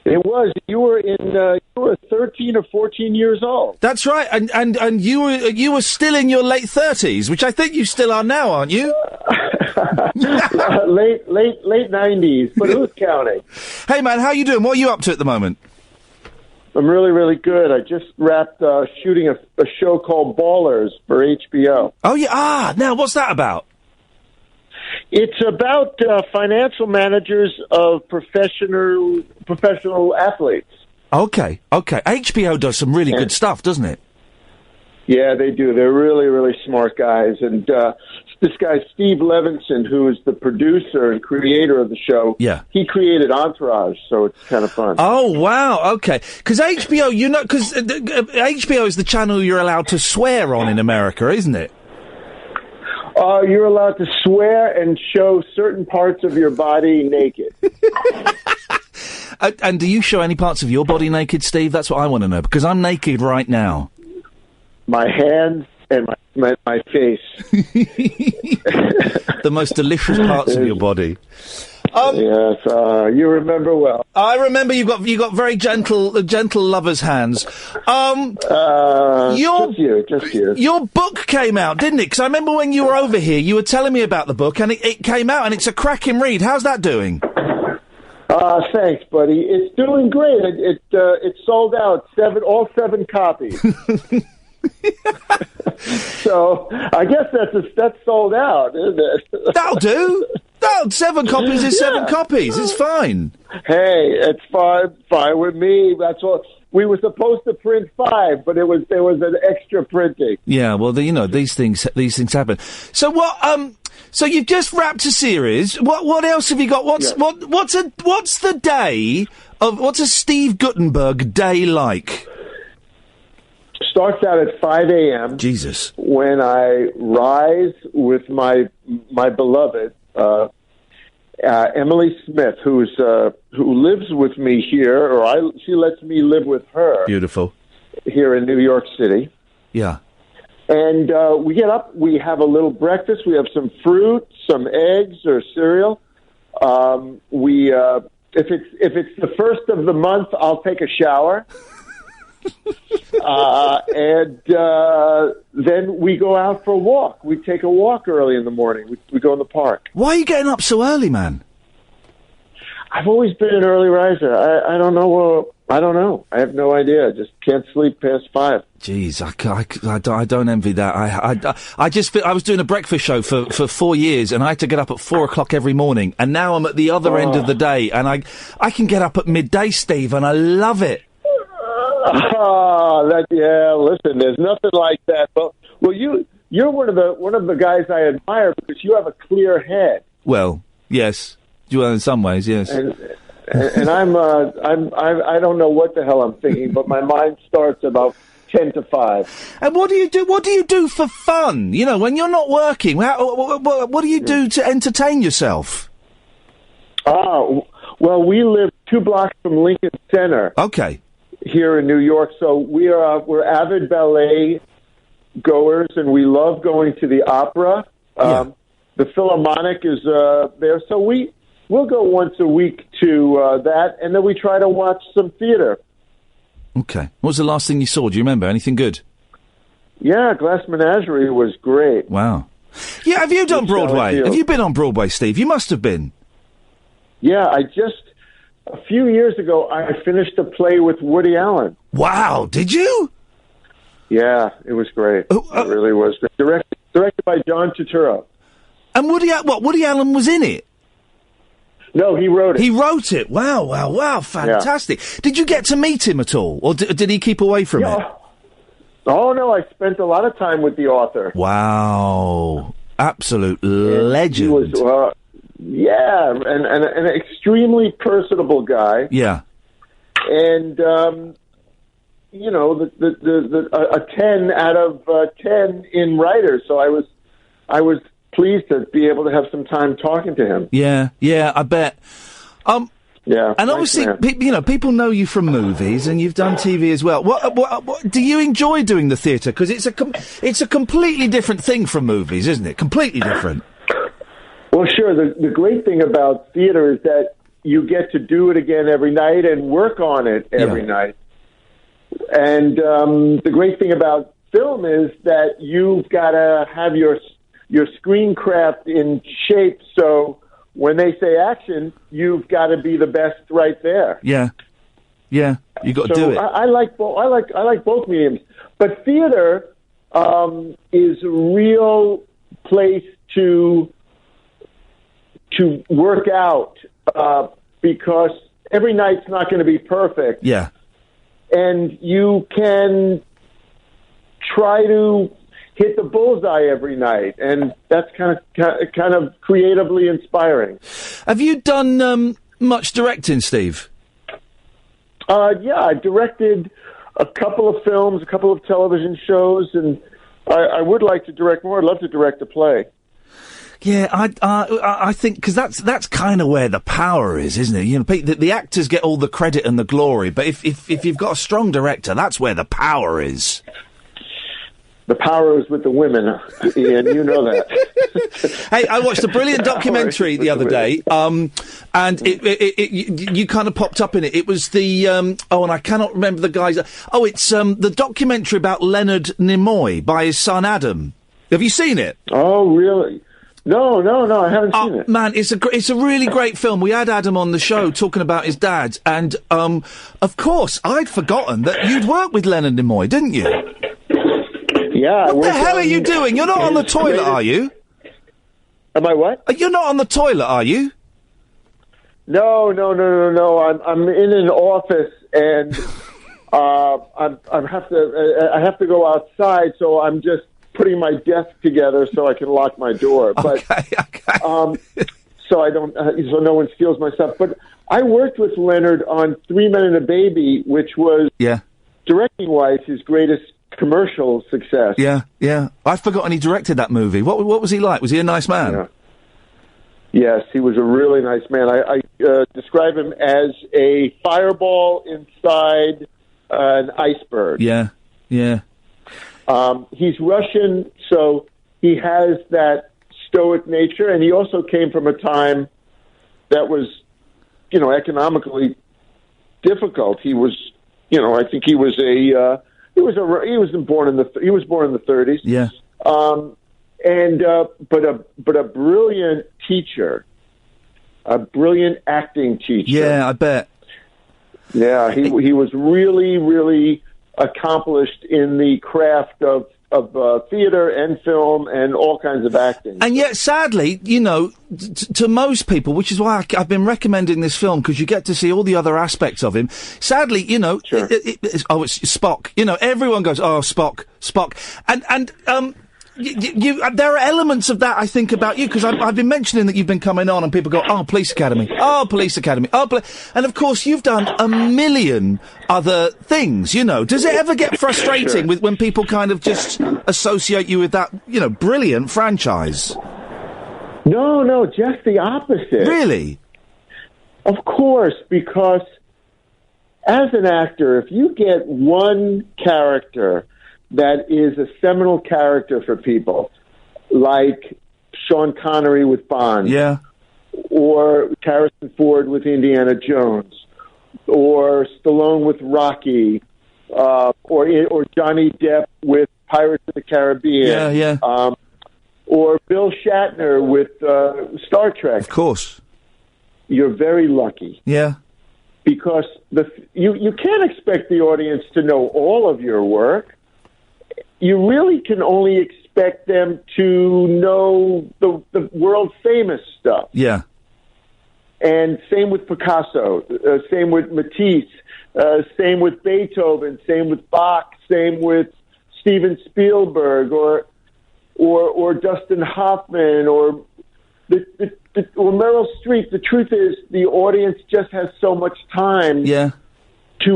It was. You were 13 or 14 years old. That's right, and you were still in your late 30s, which I think you still are now, aren't you? late 90s, but who's counting? Hey, man, how you doing? What are you up to at the moment? I'm really, really good. I just wrapped shooting a show called Ballers for HBO. Oh, yeah. Now, what's that about? It's about financial managers of professional athletes. Okay. HBO does some really good stuff, doesn't it? Yeah, they do. They're really, really smart guys. And this guy, Steve Levinson, who is the producer and creator of the show, he created Entourage, so it's kind of fun. Oh, wow, okay. Because HBO, because HBO is the channel you're allowed to swear on in America, isn't it? You're allowed to swear and show certain parts of your body naked. And do you show any parts of your body naked, Steve? That's what I want to know, because I'm naked right now. My hands and my face. The most delicious parts of your body. Yes, you remember well. I remember you got very gentle lover's hands. Just you. Your book came out, didn't it? Because I remember when you were over here, you were telling me about the book, and it came out, and it's a cracking read. How's that doing? Thanks, buddy. It's doing great. It sold out all seven copies. So I guess that's sold out, isn't it? That'll do. 7 copies is 7 copies. It's fine. Hey, it's fine with me. That's what we were supposed to print 5, but there was an extra printing. Yeah, well, these things happen. So what? So you've just wrapped a series. What else have you got? What's the day of? What's a Steve Guttenburg day like? Starts out at 5 a.m. Jesus. When I rise with my beloved Emily Smith, who lives with me here, she lets me live with her. Beautiful. Here in New York City. Yeah. And we get up, we have a little breakfast, we have some fruit, some eggs or cereal. If it's the first of the month, I'll take a shower. And then we go out for a walk. We take a walk early in the morning. We go in the park. Why are you getting up so early, man? I've always been an early riser. I don't know. I don't know. I have no idea. I just can't sleep past 5. Jeez, I don't envy that. I just I was doing a breakfast show for 4 years, and I had to get up at 4 o'clock every morning. And now I'm at the other end of the day, and I can get up at midday, Steve, and I love it. Listen, there's nothing like that. But you're one of the guys I admire because you have a clear head. Well, yes. Well, in some ways, yes. And I don't know what the hell I'm thinking, but my mind starts about 10 to 5. And what do you do? What do you do for fun? When you're not working, what do you do to entertain yourself? Well, we live 2 blocks from Lincoln Center. Okay. Here in New York, so we're avid ballet goers, and we love going to the opera. The Philharmonic is there, so we'll go once a week to that, and then we try to watch some theater. Okay. What was the last thing you saw? Do you remember? Anything good? Yeah, Glass Menagerie was great. Wow. Yeah, have you done Broadway? Have you been on Broadway, Steve? You must have been. Yeah, a few years ago, I finished a play with Woody Allen. Wow, did you? Yeah, it was great. It really was great. Directed by John Turturro. And Woody Allen was in it? No, he wrote it. He wrote it. Wow, fantastic. Yeah. Did you get to meet him at all, or did he keep away from it? Oh, no, I spent a lot of time with the author. Wow. Absolute legend. He was, and an extremely personable guy. Yeah. And, a 10 out of 10 in writers. So I was pleased to be able to have some time talking to him. Yeah, I bet. Yeah. And obviously, people know you from movies, and you've done TV as well. What do you enjoy doing the theatre? Because it's a completely different thing from movies, isn't it? Completely different. Well, sure. The great thing about theater is that you get to do it again every night and work on it every night. And the great thing about film is that you've got to have your screen craft in shape. So when they say action, you've got to be the best right there. Yeah, you got to do it. I like both mediums, but theater is a real place to work out because every night's not going to be perfect. Yeah, and you can try to hit the bullseye every night, and that's kind of creatively inspiring. Have you done much directing, Steve? Yeah, I directed a couple of films, a couple of television shows, and I would like to direct more. I'd love to direct a play. Yeah, I think because that's kind of where the power is, isn't it? You know, the actors get all the credit and the glory, but if you've got a strong director, that's where the power is. The power is with the women, Ian. You know that. Hey, I watched a brilliant documentary the other day, and you kind of popped up in it. It was the and I cannot remember the guy's. It's the documentary about Leonard Nimoy by his son Adam. Have you seen it? Oh, really? No, I haven't seen it. Man, it's a really great film. We had Adam on the show talking about his dad, and of course, I'd forgotten that you'd worked with Leonard Nimoy, didn't you? Yeah. What the hell are you doing? You're not on the toilet, are you? Am I what? You're not on the toilet, are you? No. I'm in an office, and I have to go outside, so I'm just putting my desk together so I can lock my door. But okay. So I don't, so no one steals my stuff. But I worked with Leonard on 3 Men and a Baby, which was directing-wise his greatest commercial success. Yeah. I'd forgotten he directed that movie. What was he like? Was he a nice man? Yeah. Yes, he was a really nice man. I describe him as a fireball inside an iceberg. Yeah. He's Russian, so he has that stoic nature, and he also came from a time that was, economically difficult. He was, I think he was born in the 30s. Yeah. But a brilliant teacher, a brilliant acting teacher. Yeah, I bet. Yeah, he was really, really accomplished in the craft of theater and film and all kinds of acting. And yet, sadly, to most people, which is why I've been recommending this film, because you get to see all the other aspects of him. Sadly, Sure. it's Spock. Everyone goes, oh, Spock. And there are elements of that, I think, about you, because I've been mentioning that you've been coming on and people go, oh, Police Academy, and of course you've done a million other things, Does it ever get frustrating with when people kind of just associate you with that, brilliant franchise? No, just the opposite. Really? Of course, because as an actor, if you get one character that is a seminal character for people, like Sean Connery with Bond, or Harrison Ford with Indiana Jones, or Stallone with Rocky, or Johnny Depp with Pirates of the Caribbean, or Bill Shatner with Star Trek. Of course, you're very lucky. Yeah, because you can't expect the audience to know all of your work. You really can only expect them to know the world-famous stuff. Yeah. And same with Picasso, same with Matisse, same with Beethoven, same with Bach, same with Steven Spielberg, or Dustin Hoffman, or Meryl Streep. The truth is, the audience just has so much time to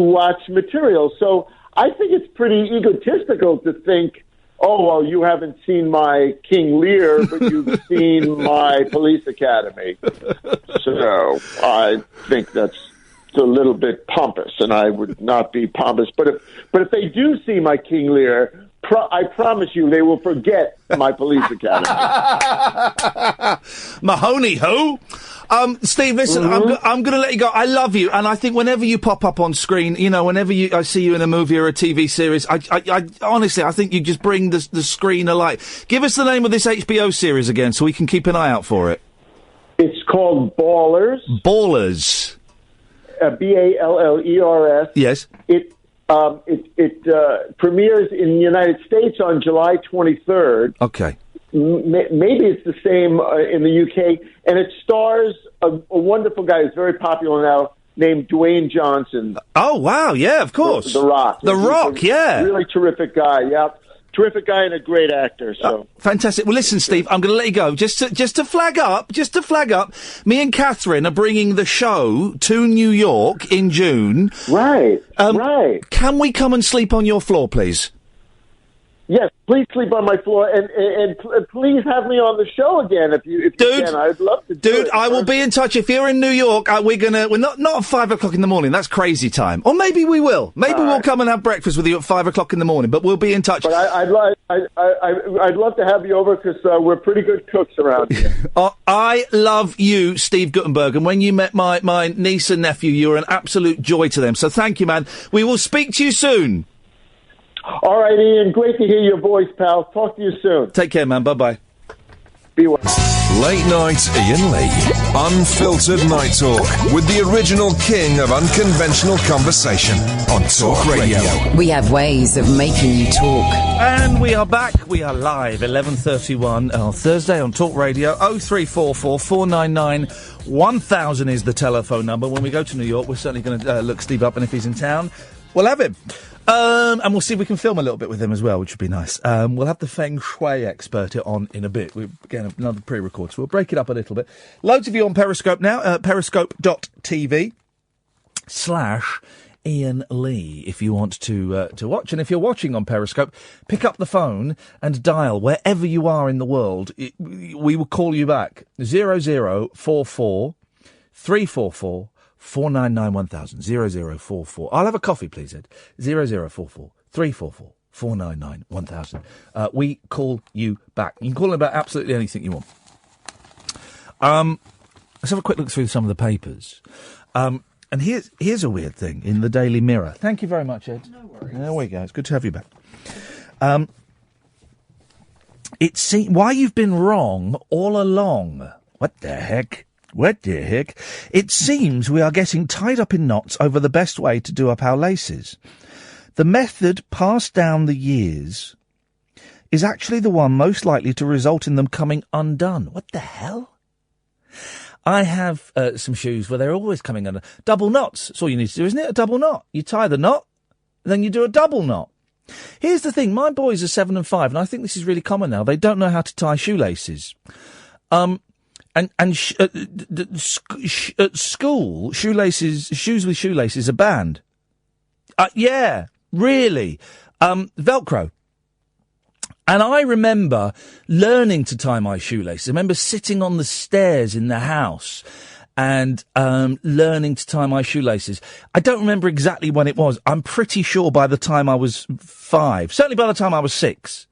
watch material. So I think it's pretty egotistical to think, oh, well, you haven't seen my King Lear, but you've seen my Police Academy. So I think that's a little bit pompous, and I would not be pompous. But if they do see my King Lear, I promise you they will forget my Police Academy. Mahoney, who? Steve, listen, I'm going to let you go. I love you, and I think whenever you pop up on screen, whenever I see you in a movie or a TV series, I honestly, I think you just bring the screen alive. Give us the name of this HBO series again, so we can keep an eye out for it. It's called Ballers. Ballers. Ballers. Yes. It premieres in the United States on July 23rd. Okay. Maybe it's the same in the UK, and it stars a wonderful guy who's very popular now named Dwayne Johnson. Oh, wow, yeah, of course. The Rock. The Rock, yeah. Really terrific guy, yeah. Terrific guy and a great actor, so. Fantastic. Well, listen, Steve, I'm going to let you go. Just to flag up, me and Catherine are bringing the show to New York in June. Right, right. Can we come and sleep on your floor, please? Yes, please sleep on my floor, and please have me on the show again if you can. I'd love to do it. Dude, I will be in touch. If you're in New York, we're not at 5 o'clock in the morning. That's crazy time. Or maybe we will. Maybe we'll come and have breakfast with you at 5 o'clock in the morning, but we'll be in touch. But I'd love to have you over because we're pretty good cooks around here. I love you, Steve Guttenberg, and when you met my niece and nephew, you were an absolute joy to them. So thank you, man. We will speak to you soon. All right, Ian. Great to hear your voice, pal. Talk to you soon. Take care, man. Bye-bye. Be well. Late night Ian Lee. Unfiltered night talk with the original king of unconventional conversation on Talk Radio. We have ways of making you talk. And we are back. We are live, 11:31 on Thursday on Talk Radio. 0344 499 1000 is the telephone number. When we go to New York, we're certainly going to look Steve up, and if he's in town, we'll have him. And we'll see if we can film a little bit with him as well, which would be nice. We'll have the Feng Shui expert on in a bit. We're getting another pre-record, so we'll break it up a little bit. Loads of you on Periscope now, periscope.tv/Ian Lee, if you want to watch. And if you're watching on Periscope, pick up the phone and dial wherever you are in the world. We will call you back. 0044 344 499 1000 0044. I'll have a coffee, please, Ed. 0044 344 499 1000. We call you back. You can call about absolutely anything you want. Let's have a quick look through some of the papers. And here's a weird thing in the Daily Mirror. Thank you very much, Ed. No worries. There we go. It's good to have you back. Why you've been wrong all along. What the heck? What the heck? It seems we are getting tied up in knots over the best way to do up our laces. The method passed down the years is actually the one most likely to result in them coming undone. What the hell? I have some shoes where they're always coming undone. Double knots. That's all you need to do, isn't it? A double knot. You tie the knot, then you do a double knot. Here's the thing. My boys are 7 and 5, and I think this is really common now. They don't know how to tie shoelaces. At school, shoes with shoelaces are banned. Yeah, really. Velcro. And I remember learning to tie my shoelaces. I remember sitting on the stairs in the house and learning to tie my shoelaces. I don't remember exactly when it was. I'm pretty sure by the time I was 5, certainly by the time I was 6.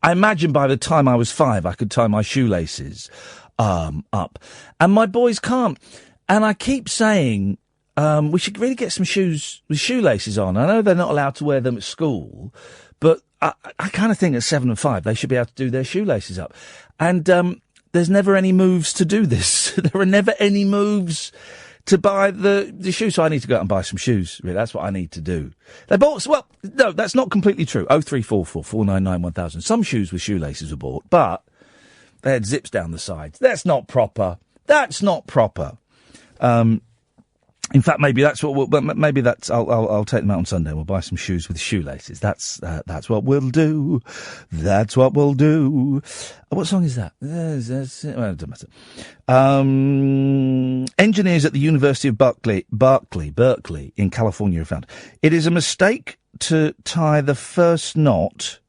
I imagine by the time I was 5, I could tie my shoelaces up. And my boys can't. And I keep saying, we should really get some shoes with shoelaces on. I know they're not allowed to wear them at school, but I kind of think at 7 and 5, they should be able to do their shoelaces up. And, there's never any moves to do this. There are never any moves to buy the shoes. So I need to go out and buy some shoes. Really, that's what I need to do. They bought, well, no, that's not completely true. 0344 499 1000. Some shoes with shoelaces were bought, but they had zips down the sides. That's not proper. That's not proper. In fact, maybe that's what I'll take them out on Sunday. We'll buy some shoes with shoelaces. That's what we'll do. That's what we'll do. What song is that? Well, it doesn't matter. Engineers at the University of Berkeley in California have found it is a mistake to tie the first knot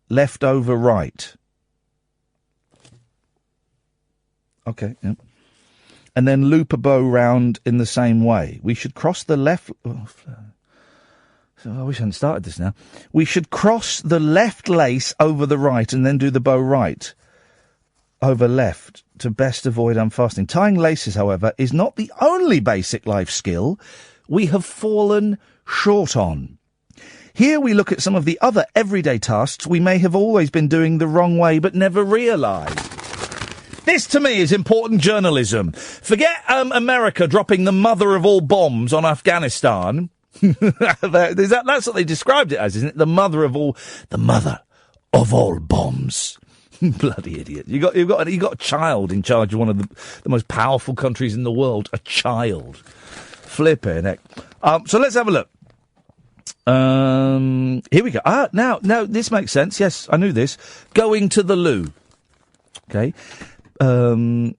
left over right. Okay, yeah. And then loop a bow round in the same way. We should cross the left... I wish I hadn't started this now. We should cross the left lace over the right and then do the bow right over left to best avoid unfastening. Tying laces, however, is not the only basic life skill we have fallen short on. Here we look at some of the other everyday tasks we may have always been doing the wrong way but never realised. This, to me, is important journalism. Forget America dropping the mother of all bombs on Afghanistan. That's what they described it as, isn't it? The mother of all bombs. Bloody idiot! You got a child in charge of one of the most powerful countries in the world. A child, flipping heck. So let's have a look. Here we go. Now this makes sense. Yes, I knew this. Going to the loo. Okay. The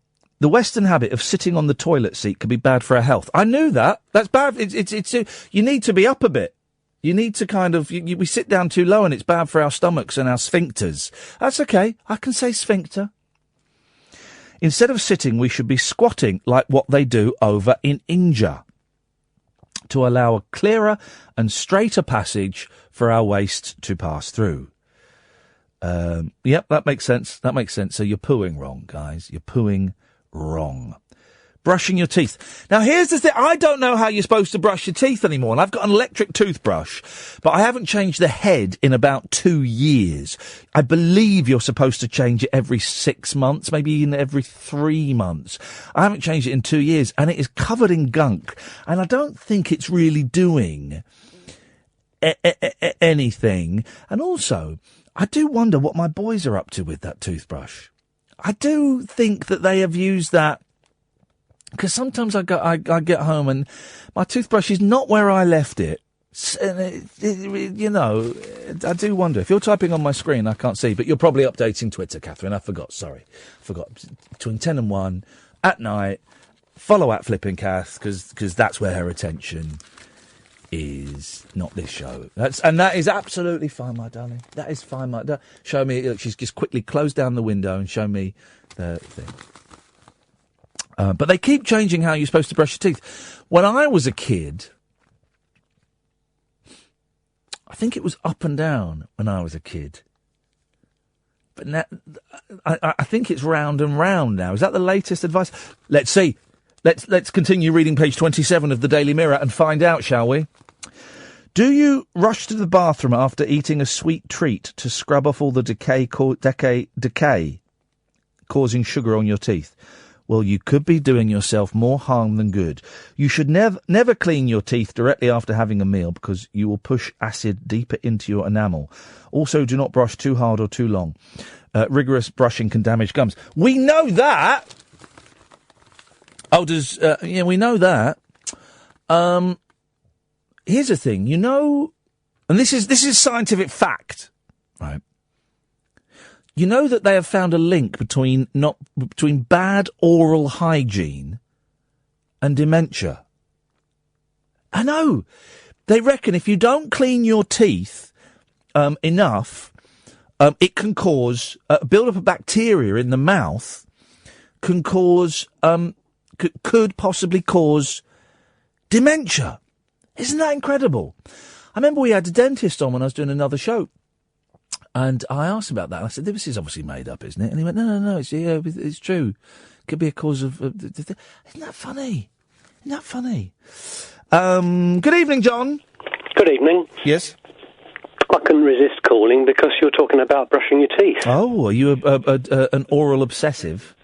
Western habit of sitting on the toilet seat can be bad for our health. I knew that. That's bad. It's you need to be up a bit. You need to kind of, we sit down too low and it's bad for our stomachs and our sphincters. That's okay. I can say sphincter. Instead of sitting, we should be squatting like what they do over in India to allow a clearer and straighter passage for our waste to pass through. Yep, that makes sense. That makes sense. So you're pooing wrong, guys. You're pooing wrong. Brushing your teeth. Now, here's the thing. I don't know how you're supposed to brush your teeth anymore. And I've got an electric toothbrush, but I haven't changed the head in about 2 years. I believe you're supposed to change it every 6 months, maybe even every 3 months. I haven't changed it in 2 years, and it is covered in gunk. And I don't think it's really doing anything. And also, I do wonder what my boys are up to with that toothbrush. I do think that they have used that. Because sometimes I get home and my toothbrush is not where I left it. You know, I do wonder. If you're typing on my screen, I can't see, but you're probably updating Twitter, Catherine. I forgot, sorry. Forgot. Between 10 and 1, at night, follow at Flipping Cath, because that's where her attention is, not this show. That is absolutely fine, my darling. That is fine, my darling. Show me, look, she's just quickly closed down the window and show me the thing. But they keep changing how you're supposed to brush your teeth. When I was a kid, I think it was up and down when I was a kid. But now, I think it's round and round now. Is that the latest advice? Let's see. Let's continue reading page 27 of the Daily Mirror and find out, shall we? Do you rush to the bathroom after eating a sweet treat to scrub off all the decay causing sugar on your teeth? Well, you could be doing yourself more harm than good. You should never clean your teeth directly after having a meal because you will push acid deeper into your enamel. Also, do not brush too hard or too long. Rigorous brushing can damage gums. We know that! Yeah, we know that. Here's the thing, you know, and this is scientific fact, right? You know that they have found a link between bad oral hygiene and dementia. I know. They reckon if you don't clean your teeth enough, it can cause build up of bacteria in the mouth. Can cause could possibly cause dementia. Isn't that incredible? I remember we had a dentist on when I was doing another show. And I asked him about that. I said, this is obviously made up, isn't it? And he went, no, it's true. Could be a cause of... Isn't that funny? Isn't that funny? Good evening, John. Good evening. Yes? I couldn't resist calling because you're talking about brushing your teeth. Oh, are you an oral obsessive?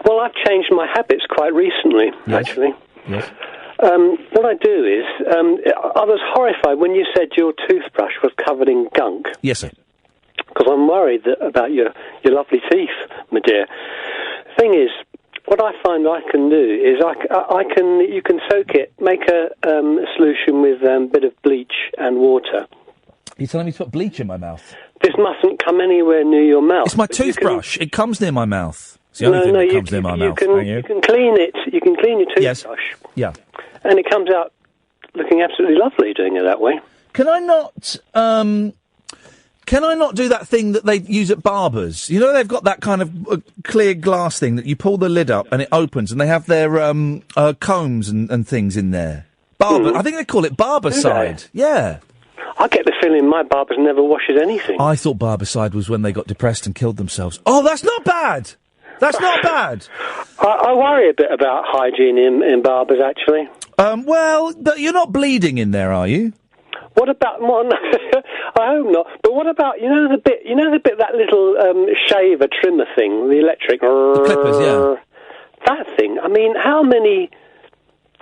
Well, I've changed my habits quite recently, actually. Yes. What I do is, I was horrified when you said your toothbrush was covered in gunk. Yes, sir. Because I'm worried about your lovely teeth, my dear. Thing is, what I find I can do is you can soak it, make a solution with a bit of bleach and water. You're telling me to put bleach in my mouth? This mustn't come anywhere near your mouth. It's my toothbrush. It comes near my mouth. It's the only thing that comes near my mouth. You can clean it. You can clean your toothbrush. Yes. Yeah. And it comes out looking absolutely lovely doing it that way. Can I not do that thing that they use at barbers? You know, they've got that kind of clear glass thing that you pull the lid up and it opens, and they have their combs and things in there. I think they call it Barbicide. Yeah. I get the feeling my barbers never washes anything. I thought Barbicide was when they got depressed and killed themselves. Oh, that's not bad! That's not bad! I worry a bit about hygiene in barbers, actually. Well, but you're not bleeding in there, are you? What about... I hope not. But what about the bit that little shaver trimmer thing, the electric The clippers, yeah. That thing. I mean, how many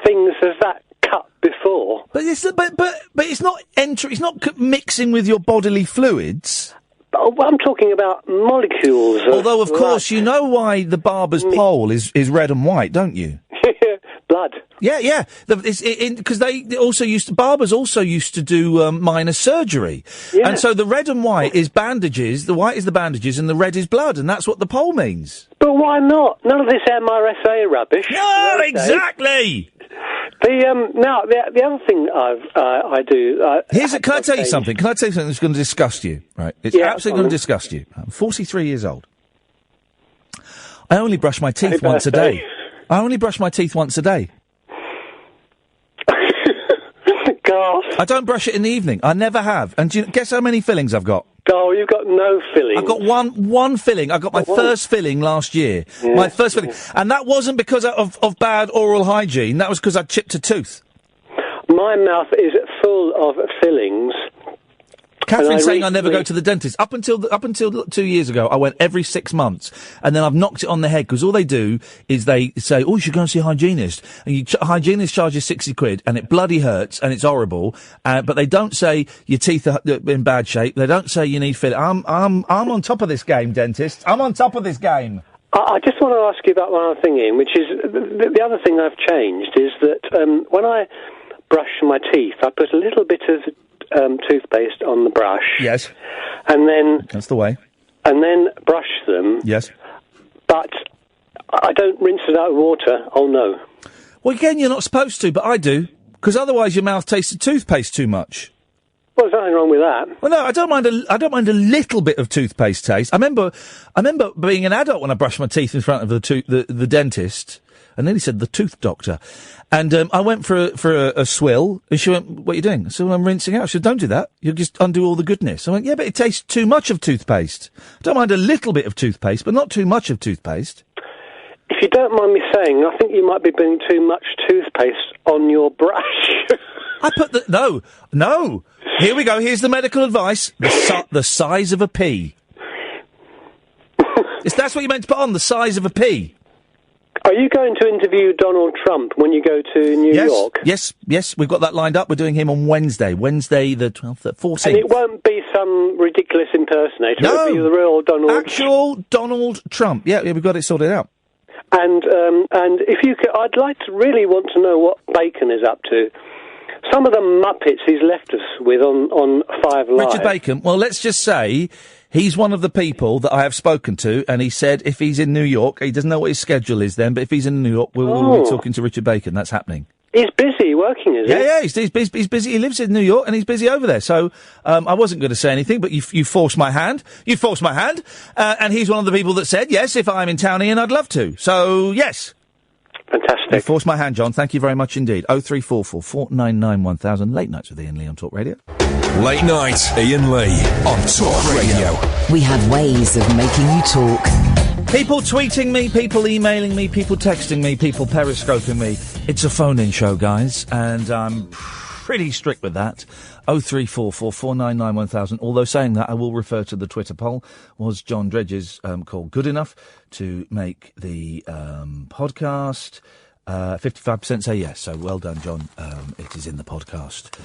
things has that cut before? But it's not It's not mixing with your bodily fluids. I'm talking about molecules. Although, of course, you know why the barber's pole is red and white, don't you? Blood. Yeah. Because barbers also used to do minor surgery. Yeah. And so the red and white is bandages, the white is the bandages, and the red is blood, and that's what the pole means. But why not? None of this MRSA rubbish. No, exactly! The other thing I do... Can I tell you something? Can I tell you something that's going to disgust you? Right? It's absolutely going to disgust you. I'm 43 years old. I only brush my teeth once a day. I only brush my teeth once a day. God. I don't brush it in the evening. I never have. And guess how many fillings I've got? Oh, you've got no filling. I've got one filling. I got my first filling last year. Yeah. My first filling. And that wasn't because of bad oral hygiene. That was because I chipped a tooth. My mouth is full of fillings. Catherine's saying I never go to the dentist. Up until 2 years ago, I went every 6 months, and then I've knocked it on the head because all they do is they say, "Oh, you should go and see a hygienist," and hygienist charges £60, and it bloody hurts and it's horrible. But they don't say your teeth are in bad shape. They don't say you need filling. I'm on top of this game, dentist. I'm on top of this game. I just want to ask you about one other thing, Ian, which is the other thing I've changed is that when I brush my teeth, I put a little bit of toothpaste on the brush. Yes. And then... That's the way. And then brush them. Yes. But I don't rinse it out with water. Oh, no. Well, again, you're not supposed to, but I do. Because otherwise your mouth tastes of toothpaste too much. Well, there's nothing wrong with that. Well, no, I don't mind a little bit of toothpaste taste. I remember being an adult when I brushed my teeth in front of the dentist. I nearly said the tooth doctor. And I went for a swill, and she went, "What are you doing?" I said, "Well, I'm rinsing out." She said, "Don't do that. You'll just undo all the goodness." I went, "Yeah, but it tastes too much of toothpaste. I don't mind a little bit of toothpaste, but not too much of toothpaste." If you don't mind me saying, I think you might be putting too much toothpaste on your brush. I put No. Here we go. Here's the medical advice. The size of a pea. That's what you meant to put on, the size of a pea. Are you going to interview Donald Trump when you go to New York? Yes, we've got that lined up. We're doing him on Wednesday the 12th, 14th. And it won't be some ridiculous impersonator. No. It'll be the real Donald... Actual Donald Trump. Yeah, we've got it sorted out. And if you could, I'd like to really want to know what Bacon is up to. Some of the Muppets he's left us with on 5 Live. Richard Bacon, well, let's just say he's one of the people that I have spoken to, and he said if he's in New York, he doesn't know what his schedule is then, but if he's in New York, we'll be talking to Richard Bacon. That's happening. He's busy working, is he? Yeah, he's busy. He lives in New York, and he's busy over there. So I wasn't going to say anything, but you forced my hand. You forced my hand. And he's one of the people that said, yes, if I'm in town, Ian, I'd love to. So, yes. Fantastic. You forced my hand, John. Thank you very much indeed. 0344 499 1000. Late Nights with Ian Lee on Talk Radio. Late Night, Ian Lee on Talk Radio. We have ways of making you talk. People tweeting me, people emailing me, people texting me, people periscoping me. It's a phone-in show, guys, and I'm pretty strict with that. 0344 499 1000. Although saying that, I will refer to the Twitter poll. Was John Dredge's call good enough to make the podcast? 55% say yes, so well done, John. It is in the podcast.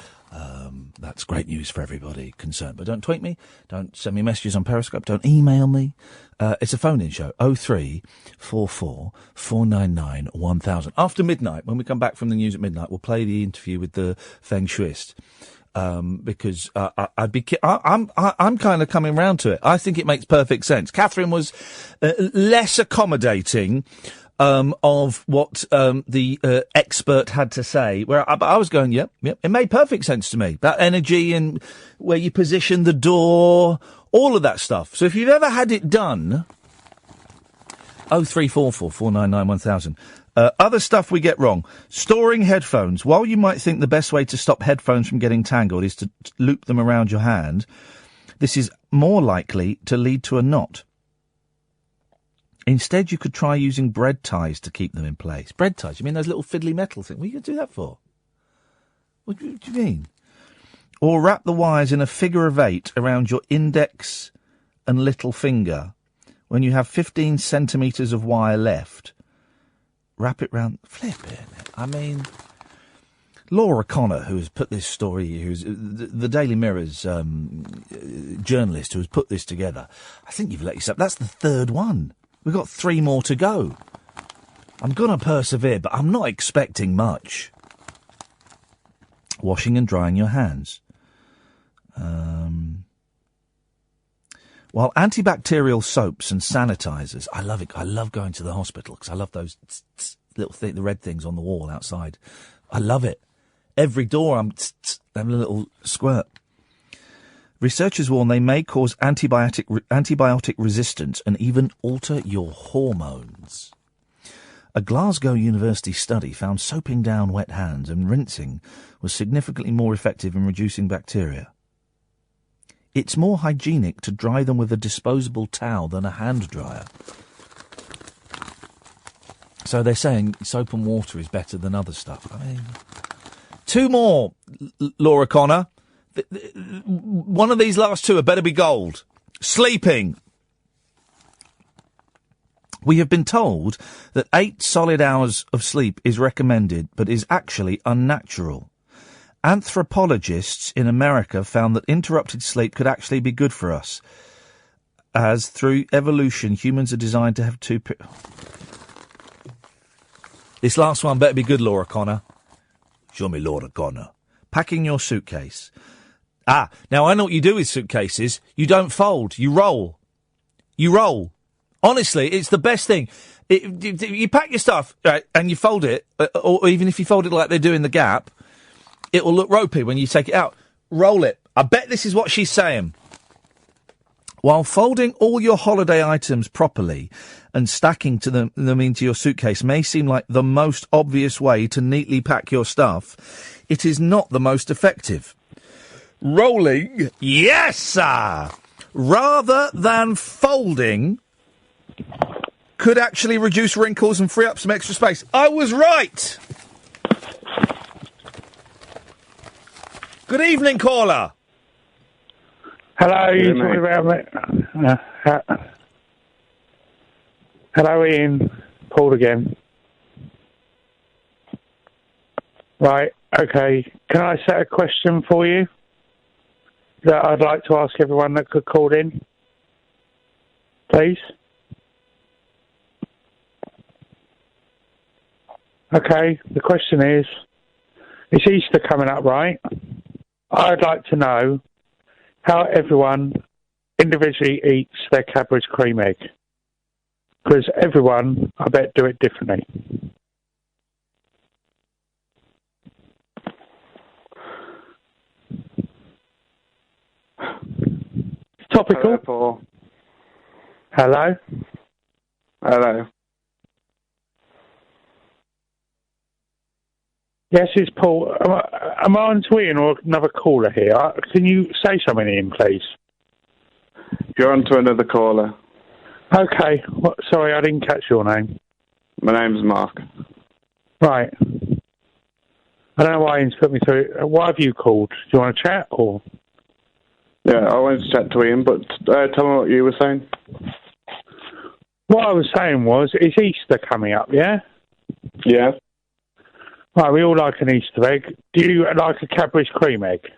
That's great news for everybody concerned. But don't tweet me, don't send me messages on Periscope, don't email me. It's a phone-in show, 0344 499 1000. After midnight, when we come back from the news at midnight, we'll play the interview with the Feng Shuist. Because I'm kind of coming round to it. I think it makes perfect sense. Catherine was less accommodating of what the expert had to say. Where I was going, yep, it made perfect sense to me. That energy and where you position the door, all of that stuff. So if you've ever had it done, 0344 499 1000. Other stuff we get wrong. Storing headphones. While you might think the best way to stop headphones from getting tangled is to loop them around your hand, this is more likely to lead to a knot. Instead, you could try using bread ties to keep them in place. Bread ties? You mean those little fiddly metal things? What are you going to do that for? What do you mean? Or wrap the wires in a figure of 8 around your index and little finger. When you have 15 centimetres of wire left, wrap it round... Flipping it. I mean... Laura Connor, who has put this story, who's the Daily Mirror's journalist who has put this together, I think you've let yourself... That's the third one. We've got 3 more to go. I'm going to persevere, but I'm not expecting much. Washing and drying your hands. While antibacterial soaps and sanitizers, I love it. I love going to the hospital because I love those little the red things on the wall outside. I love it. Every door I'm having a little squirt. Researchers warn they may cause antibiotic resistance and even alter your hormones. A Glasgow University study found soaping down wet hands and rinsing was significantly more effective in reducing bacteria. It's more hygienic to dry them with a disposable towel than a hand dryer. So they're saying soap and water is better than other stuff. I mean, 2 more, Laura Connor. One of these last 2 had better be gold. Sleeping. We have been told that 8 solid hours of sleep is recommended, but is actually unnatural. Anthropologists in America found that interrupted sleep could actually be good for us, as through evolution humans are designed to have 2... This last one better be good, Laura Connor. Show me Laura Connor. Packing your suitcase. Now I know what you do with suitcases. You don't fold. You roll. You roll. Honestly, it's the best thing. You pack your stuff, right, and you fold it, or even if you fold it like they do in the Gap, it will look ropey when you take it out. Roll it. I bet this is what she's saying. While folding all your holiday items properly and stacking them into your suitcase may seem like the most obvious way to neatly pack your stuff, it is not the most effective. Rolling, yes, sir, rather than folding, could actually reduce wrinkles and free up some extra space. I was right! Good evening, caller. Hello, you talking about me? Hello, Ian. Paul again. Right, okay. Can I set a question for you that I'd like to ask everyone that could call in? Please? Okay, the question is, it's Easter coming up, right? I'd like to know how everyone individually eats their Cadbury's Creme Egg. Because everyone, I bet, do it differently. Topical. Hello, Paul. Hello? Hello. Yes, it's Paul. Am I on to Ian or another caller here? Can you say something, Ian, please? You're on to another caller. Okay. Sorry, I didn't catch your name. My name's Mark. Right. I don't know why Ian's put me through. Why have you called? Do you want to chat or...? Yeah, I wanted to chat to Ian, but tell me what you were saying. What I was saying was, it's Easter coming up, yeah? Yeah. Right, we all like an Easter egg. Do you like a Cadbury's Creme Egg?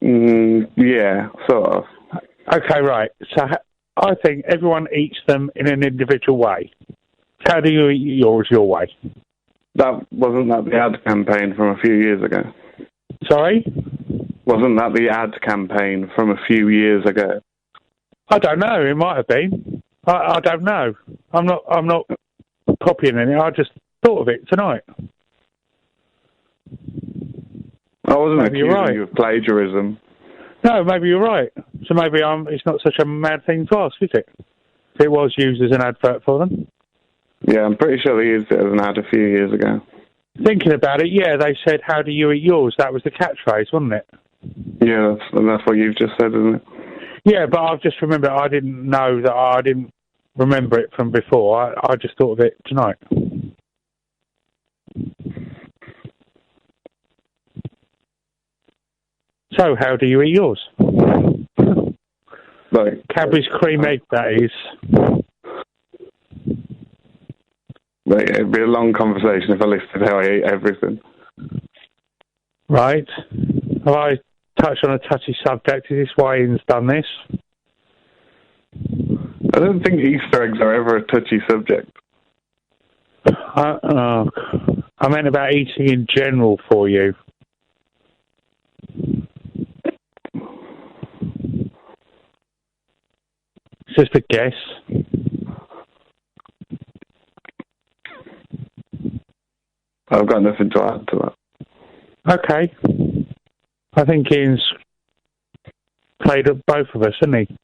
Yeah, sort of. Okay, right. So I think everyone eats them in an individual way. How do you eat yours your way? Wasn't that the ad campaign from a few years ago? Sorry? Wasn't that the ad campaign from a few years ago? I don't know. It might have been. I don't know. I'm not copying it. I just thought of it tonight. I wasn't maybe accusing you of plagiarism. No, maybe you're right. So maybe it's not such a mad thing to ask, is it? If it was used as an advert for them. Yeah, I'm pretty sure they used it as an ad a few years ago. Thinking about it, yeah, they said, how do you eat yours? That was the catchphrase, wasn't it? Yeah, that's what you've just said, isn't it? Yeah, but I've just remembered, I didn't know that, I didn't remember it from before. I just thought of it tonight. So, how do you eat yours? Like Cadbury's cream egg, that is. Like, it'd be a long conversation if I listed how I eat everything. Right. Have I touched on a touchy subject? Is this why Ian's done this? I don't think Easter eggs are ever a touchy subject. I meant about eating in general for you. It's just a guess. I've got nothing to add to that. Okay. I think Ian's played up both of us, hasn't he?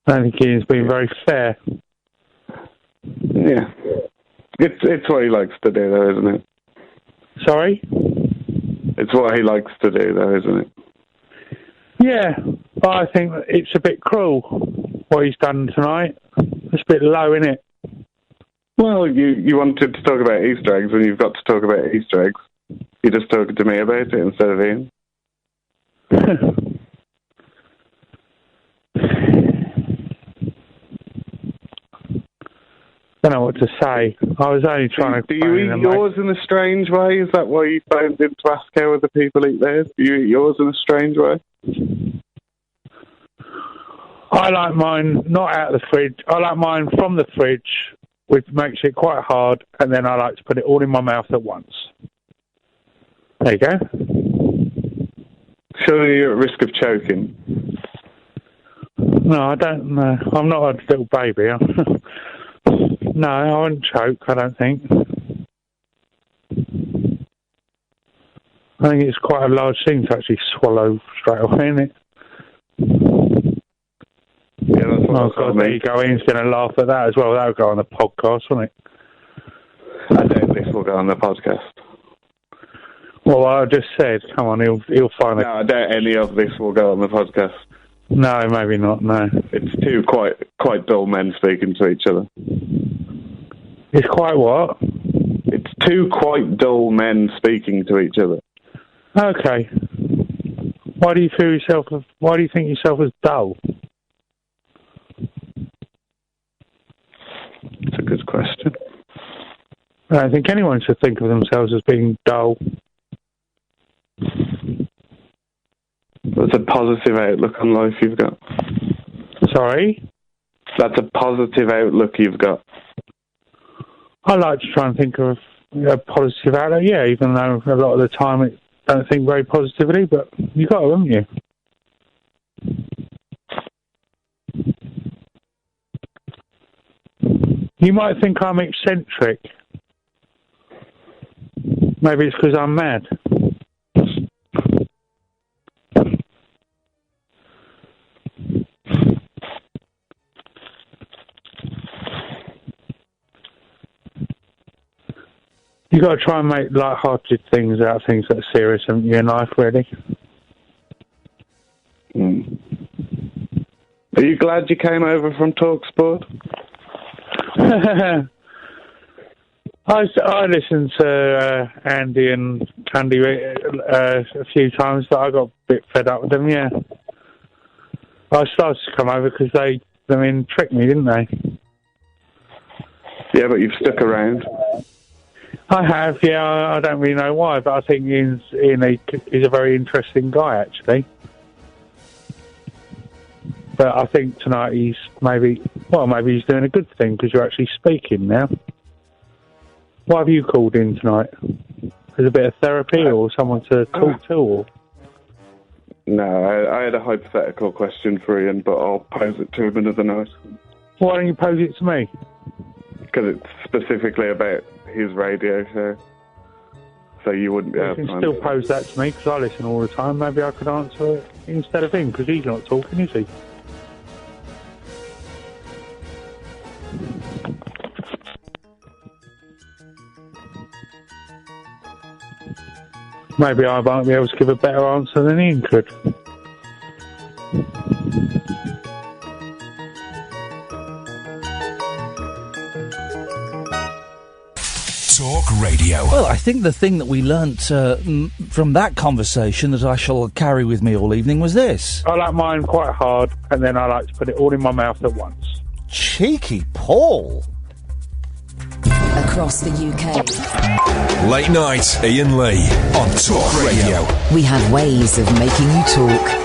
I don't think Ian's been very fair. Yeah. It's what he likes to do, though, isn't it? Sorry? It's what he likes to do, though, isn't it? Yeah, but I think it's a bit cruel what he's done tonight. It's a bit low, isn't it? Well, you wanted to talk about Easter eggs when you've got to talk about Easter eggs. You're just talking to me about it instead of Ian. I don't know what to say. I was only trying to... Do you eat yours in a strange way? Is that why you phoned in to ask how other people eat theirs? Do you eat yours in a strange way? I like mine not out of the fridge. I like mine from the fridge, which makes it quite hard, and then I like to put it all in my mouth at once. There you go. Surely you're at risk of choking. No, I don't know. I'm not a little baby. No, I wouldn't choke, I don't think. I think it's quite a large thing to actually swallow straight away, isn't it? Yeah, that's what oh, God, there you go. Ian's going to laugh at that as well. That'll go on the podcast, won't it? I doubt this will go on the podcast. Well, I just said, come on, he'll find it. No, I doubt any of this will go on the podcast. No, maybe not, no. It's two quite dull men speaking to each other. It's quite what? It's two quite dull men speaking to each other. Okay. Why do you think yourself as dull? That's a good question. I don't think anyone should think of themselves as being dull. That's a positive outlook on life you've got. Sorry? That's a positive outlook you've got. I like to try and think of a positive outlook, yeah, even though a lot of the time I don't think very positively, but you got to, haven't you? You might think I'm eccentric. Maybe it's because I'm mad. You got to try and make light-hearted things out of things that are serious, haven't you, in life, really? Mm. Are you glad you came over from TalkSport? I listened to Andy and Candy a few times, but I got a bit fed up with them, yeah. I started to come over because they tricked me, didn't they? Yeah, but you've stuck around. I have, yeah. I don't really know why, but I think Ian is a very interesting guy, actually. But I think tonight he's maybe he's doing a good thing because you're actually speaking now. Why have you called in tonight? Is a bit of therapy or someone to talk to? Or? No, I had a hypothetical question for Ian, but I'll pose it to him another night. Why don't you pose it to me? Because it's specifically about his radio show. So you wouldn't be able to... You can still pose that to me because I listen all the time. Maybe I could answer it instead of him because he's not talking, is he? Maybe I might be able to give a better answer than Ian could. Talk Radio. Well, I think the thing that we learnt from that conversation that I shall carry with me all evening was this. I like mine quite hard, and then I like to put it all in my mouth at once. Cheeky Paul. Across the UK. Late night, Iain Lee on Talk Radio. We have ways of making you talk.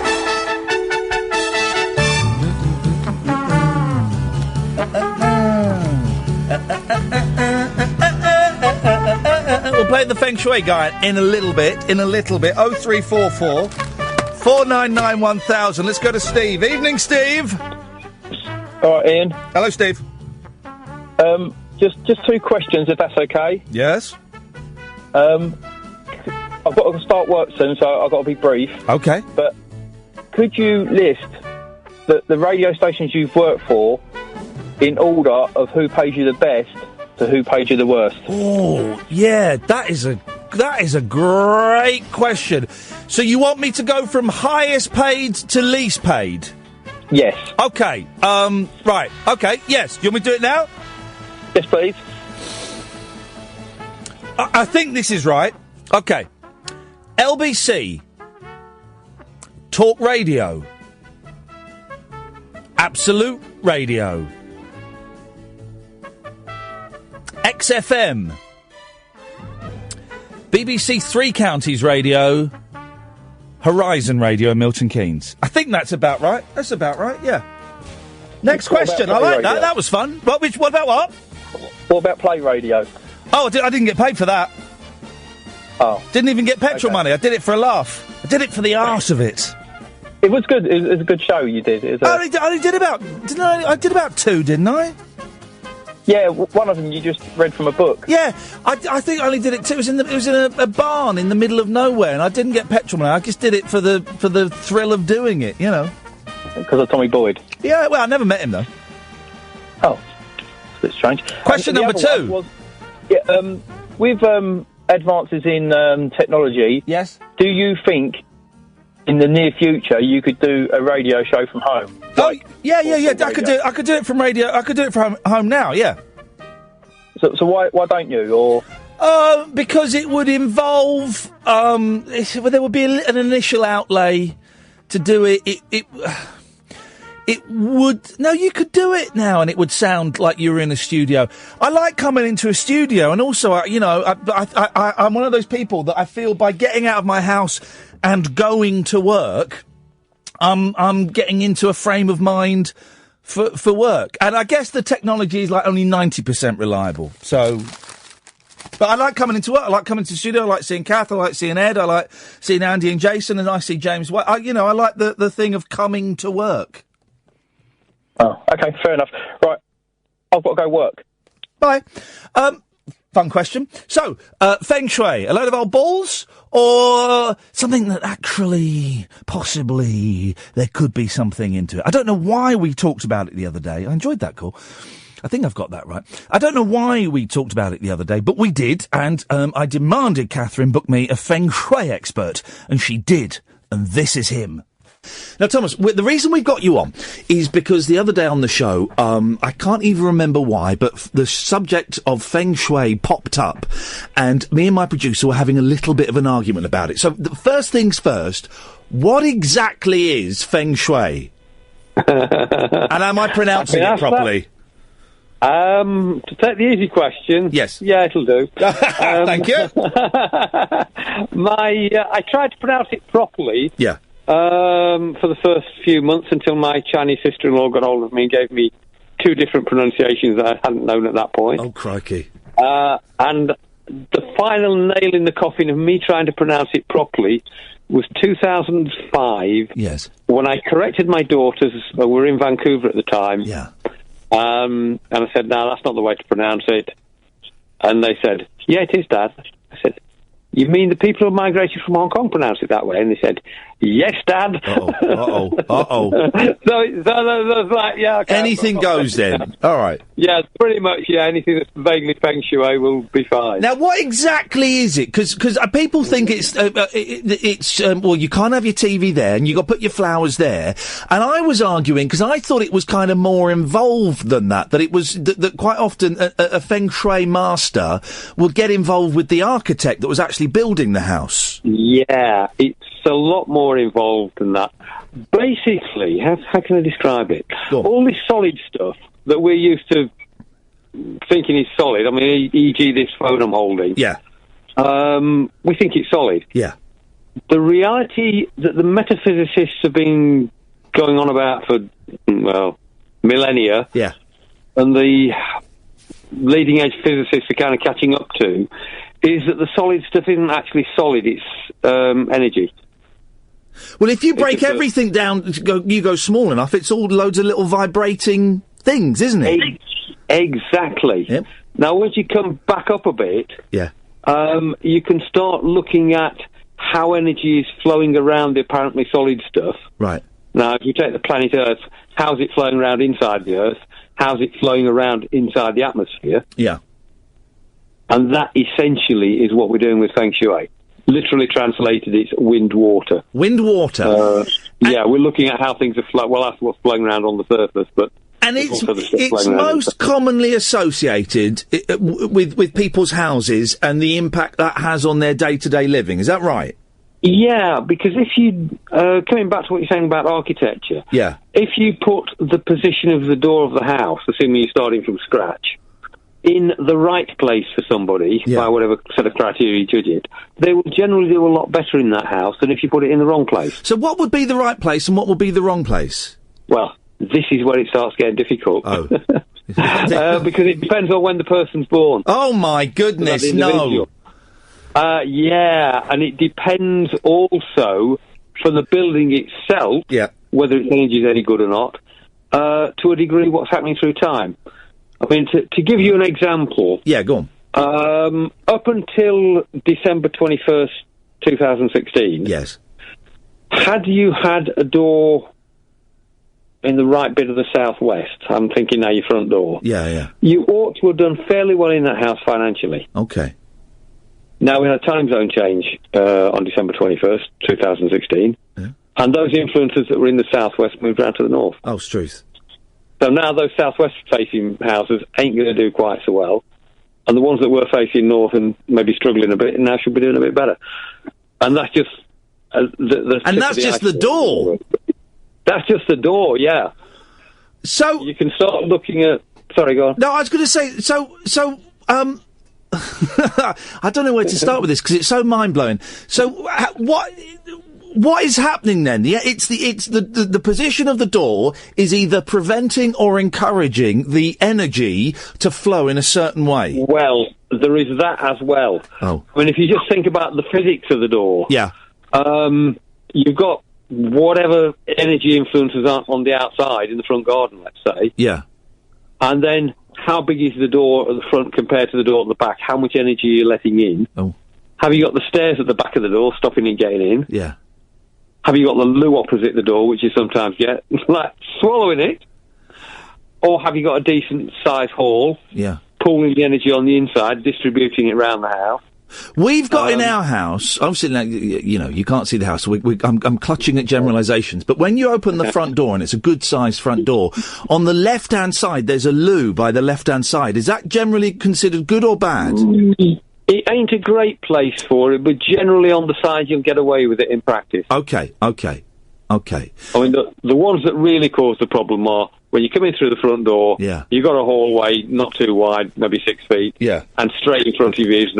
We'll play the Feng Shui guy in a little bit. 0344 499 1000. Let's go to Steve. Evening, Steve. All right, Ian. Hello, Steve. Just two questions, if that's okay. Yes. I've got to start work soon, so I've got to be brief. Okay. But could you list the radio stations you've worked for in order of who pays you the best to who pays you the worst? Oh, yeah, that is a great question. So you want me to go from highest paid to least paid? Yes. Okay. Right. Okay. Yes. You want me to do it now? Yes, please. I think this is right. Okay. LBC. Talk Radio. Absolute Radio. XFM. BBC Three Counties Radio. Horizon Radio in Milton Keynes. I think that's about right. That's about right, yeah. Next question. I like that. That was fun. What about what? What about Play Radio? Oh, I didn't get paid for that. Oh. Didn't even get petrol money. I did it for a laugh. I did it for the arse of it. It was good. It was a good show you did. I only did about... I did about two, didn't I? Yeah, one of them you just read from a book. Yeah, I think I only did it two. It was in a barn in the middle of nowhere, and I didn't get petrol money. I just did it for the thrill of doing it, you know. Because of Tommy Boyd? Yeah, well, I never met him, though. Oh, it's a bit strange. Question number two. With advances in technology, yes, do you think in the near future you could do a radio show from home? Yeah. I could do it from radio. I could do it from home now. Yeah. So why don't you? Or because it would involve there would be an initial outlay to do it. It would... No, you could do it now and it would sound like you were in a studio. I like coming into a studio, and also, I'm one of those people that I feel by getting out of my house and going to work, I'm getting into a frame of mind for work. And I guess the technology is like only 90% reliable. So... But I like coming into work. I like coming to the studio. I like seeing Kath. I like seeing Ed. I like seeing Andy and Jason. And I see James White. I like the thing of coming to work. Oh, okay, fair enough. Right, I've got to go work. Bye. Fun question. So, Feng Shui, a load of old balls, or something that actually, possibly, there could be something into it? I don't know why we talked about it the other day. I enjoyed that call. I think I've got that right. I don't know why we talked about it the other day, but we did, and I demanded Catherine book me a Feng Shui expert, and she did, and this is him. Now, Thomas, the reason we've got you on is because the other day on the show, I can't even remember why, but the subject of Feng Shui popped up, and me and my producer were having a little bit of an argument about it. So, the first things first, what exactly is Feng Shui? And am I pronouncing it properly? To take the easy question, yes, yeah, it'll do. Thank you. I tried to pronounce it properly. Yeah. For the first few months until my Chinese sister-in-law got hold of me and gave me two different pronunciations that I hadn't known at that point. Oh, crikey. And the final nail in the coffin of me trying to pronounce it properly was 2005. Yes. When I corrected my daughters, we were in Vancouver at the time. Yeah. And I said, no, that's not the way to pronounce it. And they said, yeah, it is, Dad. I said, you mean the people who migrated from Hong Kong pronounce it that way? And they said, Yes, Dad. Uh-oh. So there's like, yeah. Okay, Anything goes then. All right. Yeah, pretty much, yeah, anything that's vaguely Feng Shui will be fine. Now, what exactly is it? Because people think it's well, you can't have your TV there, and you got to put your flowers there. And I was arguing, because I thought it was kind of more involved than that, that it was, that quite often a Feng Shui master would get involved with the architect that was actually building the house. Yeah, it's a lot more involved than that. Basically, how can I describe it? All this solid stuff that we're used to thinking is solid, I mean, e.g. this phone I'm holding. Yeah. We think it's solid. Yeah. The reality that the metaphysicists have been going on about for, well, millennia. Yeah. And the leading edge physicists are kind of catching up to is that the solid stuff isn't actually solid, it's energy. Well, if you break everything down, you go small enough, it's all loads of little vibrating things, isn't it? Exactly. Yep. Now, once you come back up a bit, yeah, you can start looking at how energy is flowing around the apparently solid stuff. Right. Now, if you take the planet Earth, how's it flowing around inside the Earth? How's it flowing around inside the atmosphere? Yeah. And that essentially is what we're doing with Feng Shui. Literally translated, it's wind-water. Wind-water? Yeah, we're looking at how things are flowing. Well, that's what's flowing around on the surface, but... And it's most commonly associated with people's houses and the impact that has on their day-to-day living. Is that right? Yeah, because if you... coming back to what you're saying about architecture... Yeah. If you put the position of the door of the house, assuming you're starting from scratch, in the right place for somebody, by whatever set of criteria you judge it, they will generally do a lot better in that house than if you put it in the wrong place. So what would be the right place and what would be the wrong place? Well, this is where it starts getting difficult. Oh. Because it depends on when the person's born. Oh, my goodness, no. Yeah, and it depends also from the building itself, whether its energy is any good or not, to a degree what's happening through time. I mean, to give you an example... Yeah, go on. Up until December 21st, 2016... Yes. Had you had a door in the right bit of the southwest, I'm thinking now your front door... Yeah. You ought to have done fairly well in that house financially. Okay. Now, we had a time zone change on December 21st, 2016, and those influences that were in the southwest moved around to the north. Oh, it's truth. So now those southwest-facing houses ain't going to do quite so well, and the ones that were facing north and maybe struggling a bit now should be doing a bit better. And that's just... and that's just the door? That's just the door, yeah. So... You can start looking at... Sorry, go on. No, I was going to say, so I don't know where to start with this because it's so mind-blowing. So what is happening then? Yeah, it's the position of the door is either preventing or encouraging the energy to flow in a certain way. Well, there is that as well. Oh. I mean, if you just think about the physics of the door... Yeah. You've got whatever energy influences are on the outside in the front garden, let's say. Yeah. And then how big is the door at the front compared to the door at the back? How much energy are you letting in? Oh. Have you got the stairs at the back of the door stopping it getting in? Yeah. Have you got the loo opposite the door, which you sometimes get, like swallowing it? Or have you got a decent-sized hall, pulling the energy on the inside, distributing it around the house? We've got in our house, obviously, you know, you can't see the house, so I'm clutching at generalisations, but when you open the front door, and it's a good-sized front door, on the left-hand side, there's a loo by the left-hand side. Is that generally considered good or bad? It ain't a great place for it, but generally on the side you'll get away with it in practice. Okay. I mean, the ones that really cause the problem are when you come in through the front door, you've got a hallway, not too wide, maybe 6 feet, and straight in front of you is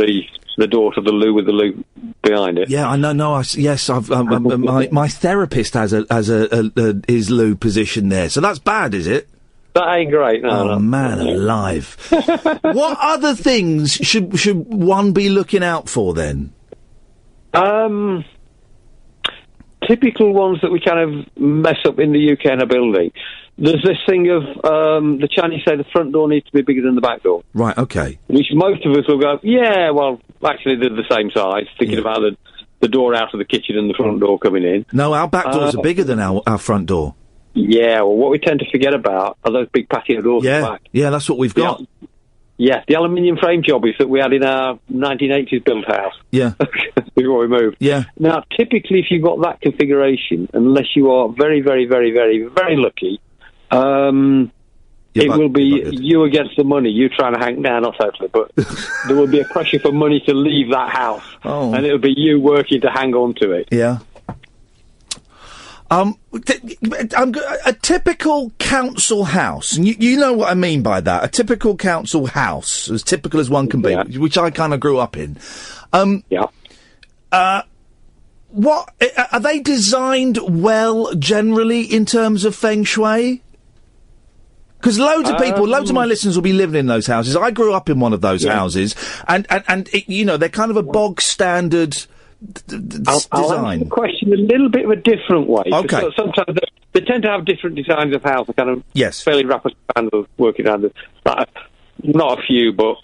the door to the loo with the loo behind it. Yeah, I know. My therapist has his loo position there, so that's bad, is it? That ain't great. No. Man alive! What other things should one be looking out for then? Typical ones that we kind of mess up in the UK in a building. There's this thing of the Chinese say the front door needs to be bigger than the back door. Right, okay. Which most of us will go, yeah, well, actually they're the same size, thinking about the door out of the kitchen and the front door coming in. No, our back doors are bigger than our front door. Yeah, well, what we tend to forget about are those big patio doors at the back. Yeah, that's what we've got. Yeah, the aluminium frame jobbies that we had in our 1980s built house. Yeah. Before we moved. Yeah. Now, typically, if you've got that configuration, unless you are very, very, very, very, very lucky, it will be you against the money, you trying to hang down, not totally, but there will be a pressure for money to leave that house. Oh. And it'll be you working to hang on to it. Yeah. A typical council house, and you know what I mean by that. A typical council house, as typical as one can be, which I kind of grew up in. What are they designed well generally in terms of feng shui? Because loads of people, loads of my listeners will be living in those houses. I grew up in one of those houses, and it, you know, they're kind of a bog standard I'll answer the question a little bit of a different way. Okay. So sometimes they tend to have different designs of house. Kind of fairly rapid span of working on it. Not a few, but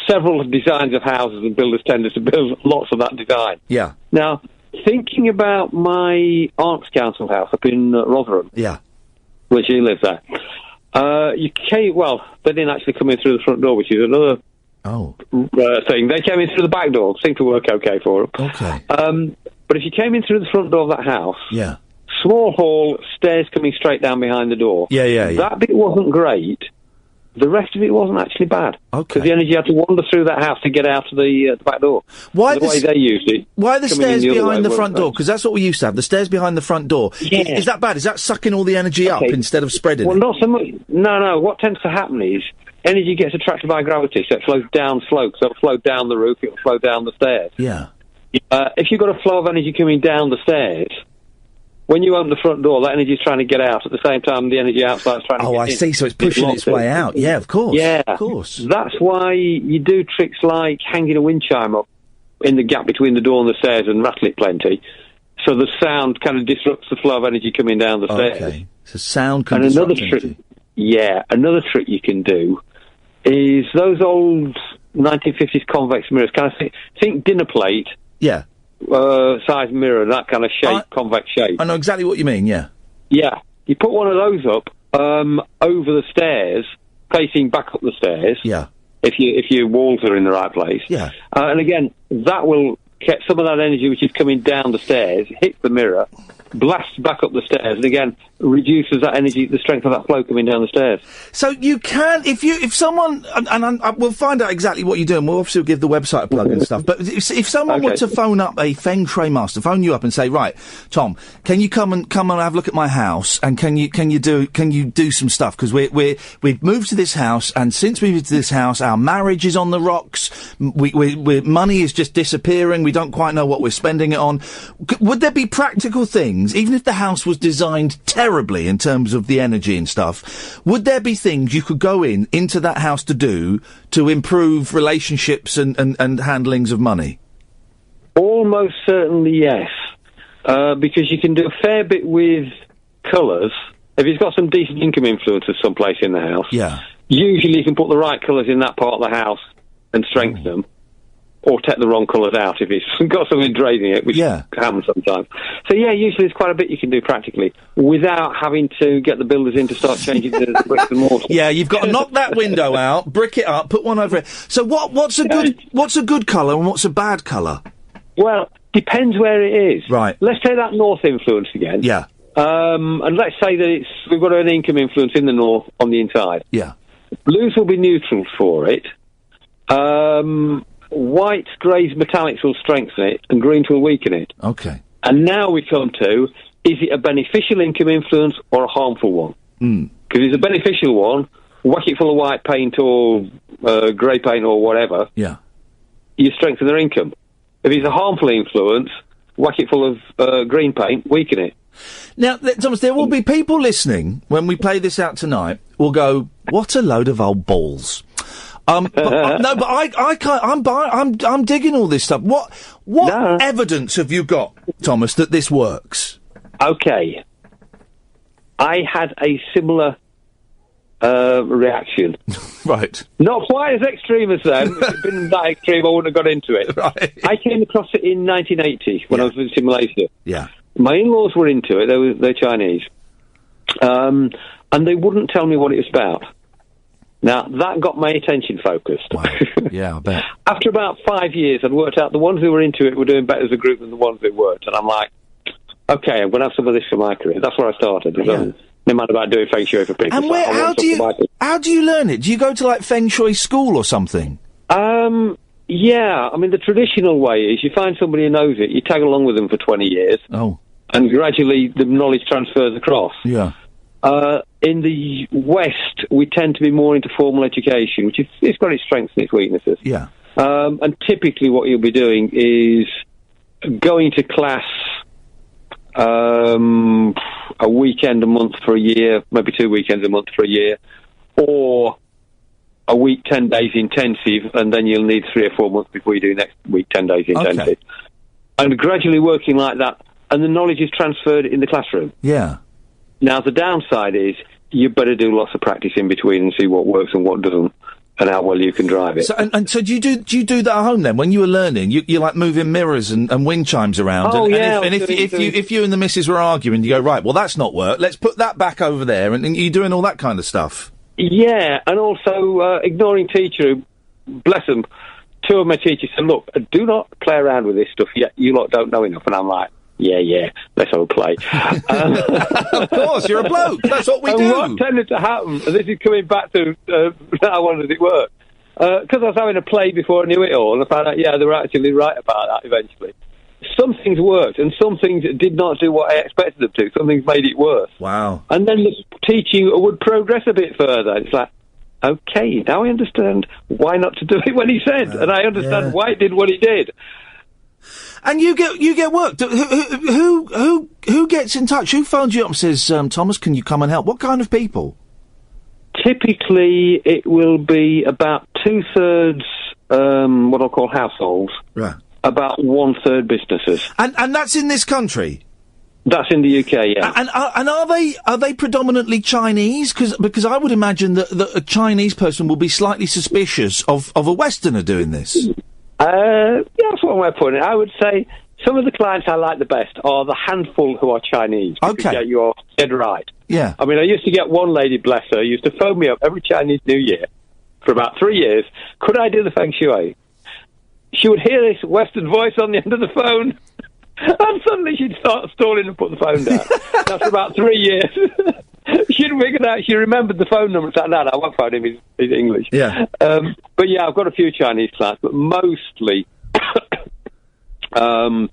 several designs of houses, and builders tend to build lots of that design. Yeah. Now, thinking about my aunt's council house up in Rotherham. Yeah. Where she lives there. They didn't actually come in through the front door, which is another thing. They came in through the back door. Seemed to work okay for them. Okay. But if you came in through the front door of that house, yeah, small hall, stairs coming straight down behind the door. Yeah. That bit wasn't great. The rest of it wasn't actually bad. Okay. Because the energy had to wander through that house to get out of the back door. Why the way they used it. Why the coming in stairs other behind way the front wasn't door? Because that's what we used to have. The stairs behind the front door. Yeah. Is that bad? Is that sucking all the energy up instead of spreading Well, it? not so much. No. What tends to happen is energy gets attracted by gravity, so it flows down slopes. So it'll flow down the roof, it'll flow down the stairs. Yeah. If you've got a flow of energy coming down the stairs, when you open the front door, that energy is trying to get out. At the same time, the energy outside is trying to get in. Oh, I see. So it's pushing its way out. Yeah, of course. Yeah. Of course. That's why you do tricks like hanging a wind chime up in the gap between the door and the stairs and rattle it plenty. So the sound kind of disrupts the flow of energy coming down the stairs. Okay. So sound can And another disrupt trick, energy. another trick you can do is those old 1950s convex mirrors. Kind of think dinner plate. Yeah. Size mirror, that kind of shape, convex shape. I know exactly what you mean, yeah. Yeah. You put one of those up over the stairs, facing back up the stairs. Yeah. If your walls are in the right place. Yeah. And again, that will get some of that energy which is coming down the stairs, hits the mirror, blasts back up the stairs, and again reduces that energy, the strength of that flow coming down the stairs. So you can, if someone, and we'll find out exactly what you're doing. We'll obviously give the website a plug and stuff. But if someone were to phone up a Feng Shui master, phone you up and say, right, Tom, can you come and have a look at my house, and can you do some stuff, because we've moved to this house, and since we moved to this house, our marriage is on the rocks. Money is just disappearing. We don't quite know what we're spending it on. Would there be practical things, even if the house was designed terribly in terms of the energy and stuff, would there be things you could go into that house to do to improve relationships and handlings of money? Almost certainly yes, because you can do a fair bit with colours. If it's got some decent income influences someplace in the house, usually you can put the right colours in that part of the house and strengthen them. Or take the wrong colours out if it's got something draining it, which happens sometimes. So usually there's quite a bit you can do practically without having to get the builders in to start changing the bricks and mortar. Yeah, you've got to knock that window out, brick it up, put one over it. So what's a good colour and what's a bad colour? Well, depends where it is. Right. Let's take that north influence again. Yeah. And let's say that we've got an income influence in the north on the inside. Yeah. Blues will be neutral for it. Whites, greys, metallics will strengthen it, and greens will weaken it. Okay. And now we come to, is it a beneficial income influence or a harmful one? Because it's a beneficial one, whack it full of white paint or grey paint or whatever, you strengthen their income. If it's a harmful influence, whack it full of green paint, weaken it. Now, Thomas, there will be people listening when we play this out tonight will go, what a load of old balls. But I can't. I'm digging all this stuff. What evidence have you got, Thomas, that this works? Okay, I had a similar reaction. Right. Not quite as extreme as them. If it'd been that extreme, I wouldn't have got into it. Right. I came across it in 1980 when I was visiting Malaysia. Yeah. My in-laws were into it. They're Chinese. And they wouldn't tell me what it was about. Now, that got my attention focused. Wow. Yeah, I bet. After about 5 years, I'd worked out the ones who were into it were doing better as a group than the ones that weren't. And I'm like, okay, I'm going to have some of this for my career. That's where I started. No matter about doing Feng Shui for people. And how do you learn it? Do you go to, like, Feng Shui school or something? Yeah. I mean, the traditional way is you find somebody who knows it, you tag along with them for 20 years. Oh. And gradually the knowledge transfers across. Yeah. In the West, we tend to be more into formal education, which it's got its strengths and its weaknesses. Yeah. And typically what you'll be doing is going to class a weekend a month for a year, maybe 2 weekends a month for a year, or a week, 10 days intensive, and then you'll need 3 or 4 months before you do next week, 10 days intensive. Okay. And gradually working like that, and the knowledge is transferred in the classroom. Yeah. Now, the downside is you better do lots of practice in between and see what works and what doesn't, and how well you can drive it. So, and so do you do that at home then? When you were learning, you like moving mirrors and wind chimes around. Oh, yeah. And if you and the missus were arguing, you go, right, well, that's not worked. Let's put that back over there, and you're doing all that kind of stuff. Yeah, and also ignoring teacher who, bless them, 2 of my teachers said, look, do not play around with this stuff yet. You lot don't know enough. And I'm like, yeah, let's all play. Of course, you're a bloke. That's what we do. What tended to happen, and this is coming back to how does it work? Because I was having a play before I knew it all, and I found out, they were actually right about that eventually. Some things worked, and some things did not do what I expected them to. Some things made it worse. Wow. And then the teaching would progress a bit further. It's like, okay, now I understand why not to do it when he said, and I understand why he did what he did. And you get work. Who gets in touch? Who phones you up and says, Thomas, can you come and help? What kind of people? Typically, it will be about 2/3 what I'll call households. Right. About 1/3 businesses. And that's in this country? That's in the UK, yeah. And are they predominantly Chinese? Because I would imagine that a Chinese person will be slightly suspicious of a Westerner doing this. That's one way of putting it. I would say some of the clients I like the best are the handful who are Chinese. Okay. Yeah, you're dead right. Yeah. I mean, I used to get one lady, bless her, used to phone me up every Chinese New Year for about 3 years. Could I do the Feng Shui? She would hear this Western voice on the end of the phone, and suddenly she'd start stalling and put the phone down. That's for about 3 years. She'd figured out, she remembered the phone number and said, no, I won't phone him, he's English. Yeah. But yeah, I've got a few Chinese clients, but mostly, I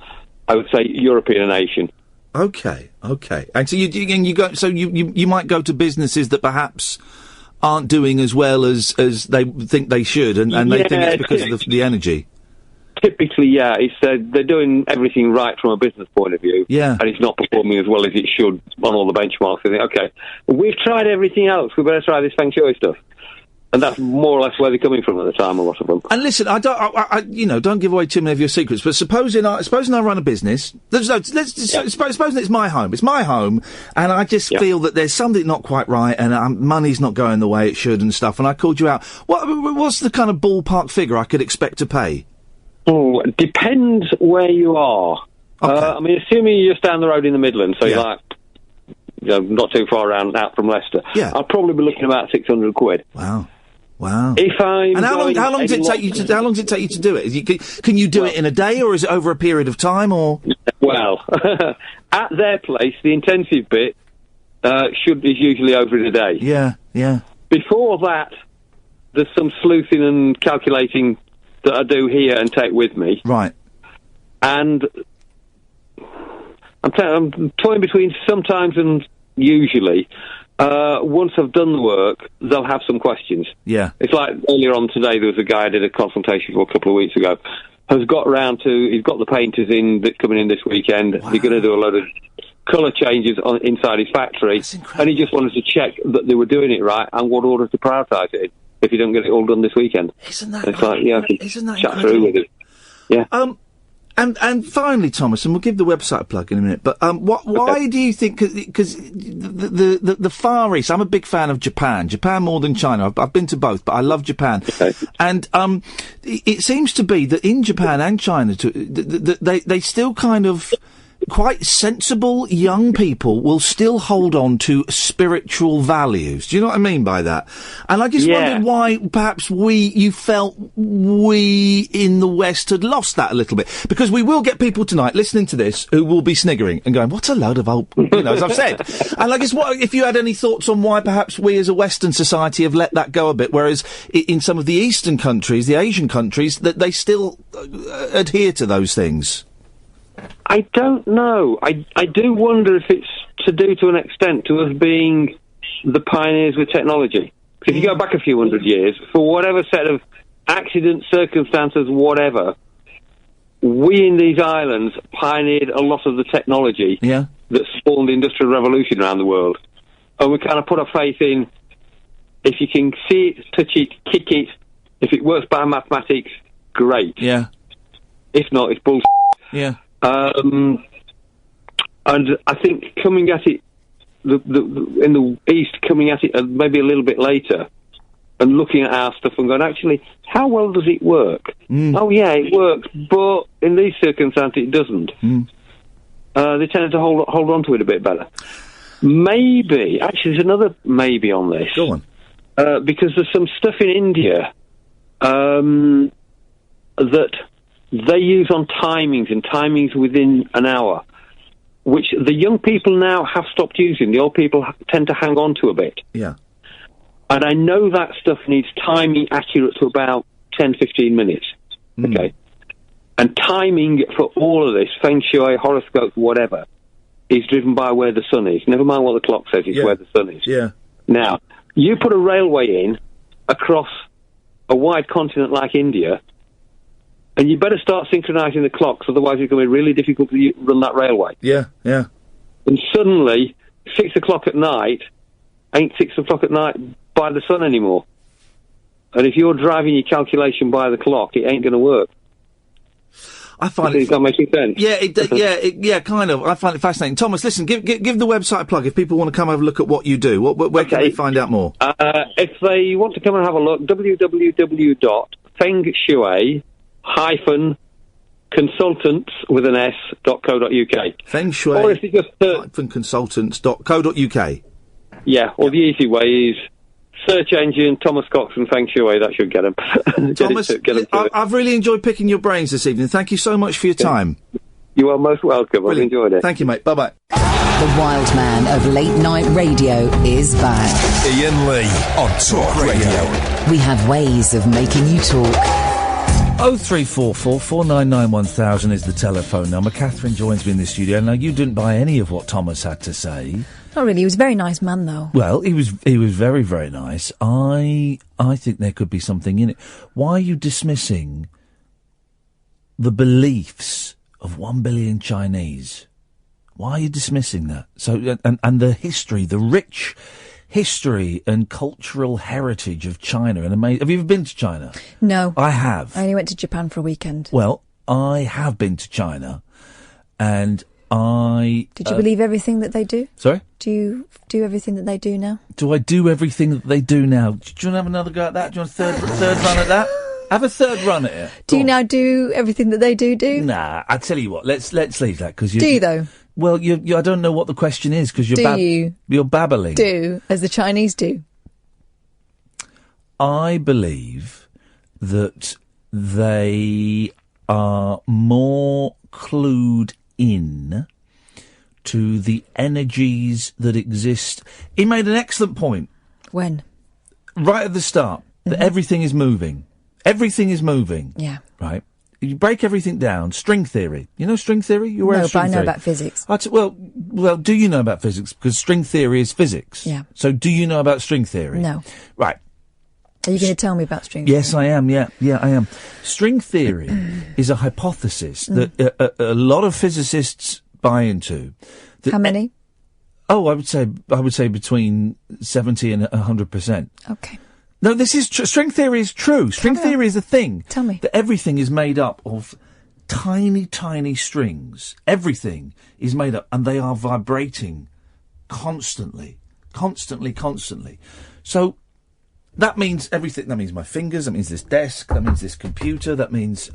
would say European and Asian. Okay. And so you might go to businesses that perhaps aren't doing as well as they think they should, and they think it's because of the energy. Typically, yeah, they're doing everything right from a business point of view, and it's not performing as well as it should on all the benchmarks. They think, okay, we've tried everything else, we better try this Feng Shui stuff. And that's more or less where they're coming from at the time, a lot of them. And listen, don't give away too many of your secrets, but supposing I run a business, supposing it's my home. It's my home, and I just feel that there's something not quite right, and money's not going the way it should and stuff, and I called you out. What's the kind of ballpark figure I could expect to pay? Oh, it depends where you are. Okay. I mean, assuming you're just down the road in the Midlands, so you're like, not too far out from Leicester. Yeah. I'll probably be looking about 600 quid. Wow. If I'm and how long does it take you to do it? Can you do it in a day, or is it over a period of time, or? Well, at their place, the intensive bit is usually over in a day. Yeah. Before that, there's some sleuthing and calculating that I do here and take with me. Right. And I'm toying between sometimes and usually. Once I've done the work, they'll have some questions. Yeah. It's like earlier on today, there was a guy I did a consultation for a couple of weeks ago, he's got the painters in that's coming in this weekend. Wow. He's going to do a load of colour changes inside his factory. And he just wanted to check that they were doing it right and what order to prioritise it in, if you don't get it all done this weekend. Isn't that it's like, I can chat through with it. Yeah. And finally, Thomas, and we'll give the website a plug in a minute, but why do you think, because the Far East, I'm a big fan of Japan more than China. I've been to both, but I love Japan. Okay. And it seems to be that in Japan and China, they still kind of... quite sensible young people will still hold on to spiritual values. Do you know what I mean by that? And I just wondered why perhaps you felt we in the West had lost that a little bit. Because we will get people tonight listening to this who will be sniggering and going, what a load of old, as I've said. And I guess if you had any thoughts on why perhaps we as a Western society have let that go a bit, whereas in some of the Eastern countries, the Asian countries, that they still adhere to those things. I don't know. I do wonder if it's to do to an extent to us being the pioneers with technology. If you go back a few hundred years, for whatever set of accidents, circumstances, whatever, we in these islands pioneered a lot of the technology that spawned the Industrial Revolution around the world. And we kind of put our faith in, if you can see it, touch it, kick it, if it works by mathematics, great. Yeah. If not, it's bullshit. Yeah. And I think coming at it, in the East, coming at it maybe a little bit later, and looking at our stuff and going, actually, how well does it work? Oh, yeah, it works, but in these circumstances, it doesn't. They tended to hold on to it a bit better. Maybe, actually, there's another maybe on this. Go on. Because there's some stuff in India that they use on timings, and timings within an hour, which the young people now have stopped using. The old people tend to hang on to a bit. Yeah. And I know that stuff needs timing accurate to about 10, 15 minutes. Okay. And timing for all of this, Feng Shui, horoscopes, whatever, is driven by where the sun is. Never mind what the clock says, it's where the sun is. Yeah. Now, you put a railway in across a wide continent like India, and you better start synchronising the clocks, otherwise it's going to be really difficult to run that railway. Yeah, yeah. And suddenly, 6 o'clock at night ain't 6 o'clock at night by the sun anymore. And if you're driving your calculation by the clock, it ain't going to work. I find Is that making sense? Yeah, kind of. I find it fascinating. Thomas, listen, give the website a plug if people want to come have a look at what you do. Where can they find out more? If they want to come and have a look, www.fengshui-consultants.co.uk. Feng Shui or if you just consultants.co.uk. Yeah, or the easy way is search engine Thomas Cox and Feng Shui. That should get them. Thomas, I've really enjoyed picking your brains this evening. Thank you so much for your time. You are most welcome. Brilliant. I've enjoyed it. Thank you, mate. Bye-bye. The wild man of late night radio is back. Iain Lee on Talk Radio. We have ways of making you talk. 0344 499 1000 is the telephone number. Catherine joins me in the studio. Now, you didn't buy any of what Thomas had to say. Not really. He was a very nice man, though. Well, he was very, very nice. I think there could be something in it. Why are you dismissing the beliefs of 1 billion Chinese? Why are you dismissing that? So, and the history, the rich history and cultural heritage of China. And amazing. Have you ever been to China? No. I have. I only went to Japan for a weekend. Well, I have been to China, and Did you believe everything that they do? Sorry? Do you do everything that they do now? Do I do everything that they do now? Do you want to have another go at that? Do you want a third run at that? Have a third run at it. Do you now do everything that they do? Nah, I tell you what. Let's leave that because do you though? Well, I don't know what the question is because you're babbling. Do as the Chinese do. I believe that they are more clued in to the energies that exist. He made an excellent point. When? Right at the start, that everything is moving. Everything is moving. Yeah. Right? You break everything down. String theory. You know string theory? You're aware of string but I know theory? about physics. Well, do you know about physics? Because string theory is physics. Yeah. So do you know about string theory? No. Right. Are you going to tell me about string theory? Yes, I am. Yeah, I am. String theory is a hypothesis that a lot of physicists buy into. How many? I would say between 70 and 100%. Okay. No, this is string theory is true. String theory is a thing. Tell me. That everything is made up of tiny, tiny strings. Everything is made up, and they are vibrating constantly. So that means everything. That means my fingers, that means this desk, that means this computer, that means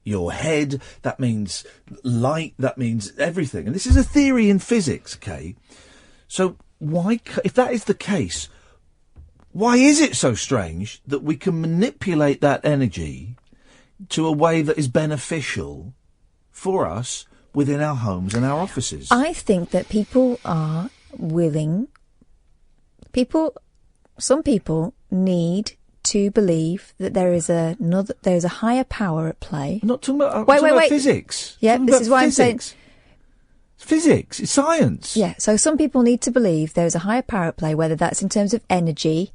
your head, that means light, that means everything. And this is a theory in physics, okay? So if that is the case, why is it so strange that we can manipulate that energy to a way that is beneficial for us within our homes and our offices? I think that people are willing. Some people need to believe that there is a higher power at play. I'm not talking about, wait. Physics. Yeah, this is why I'm saying. It's physics. It's science. Yeah, so some people need to believe there is a higher power at play, whether that's in terms of energy.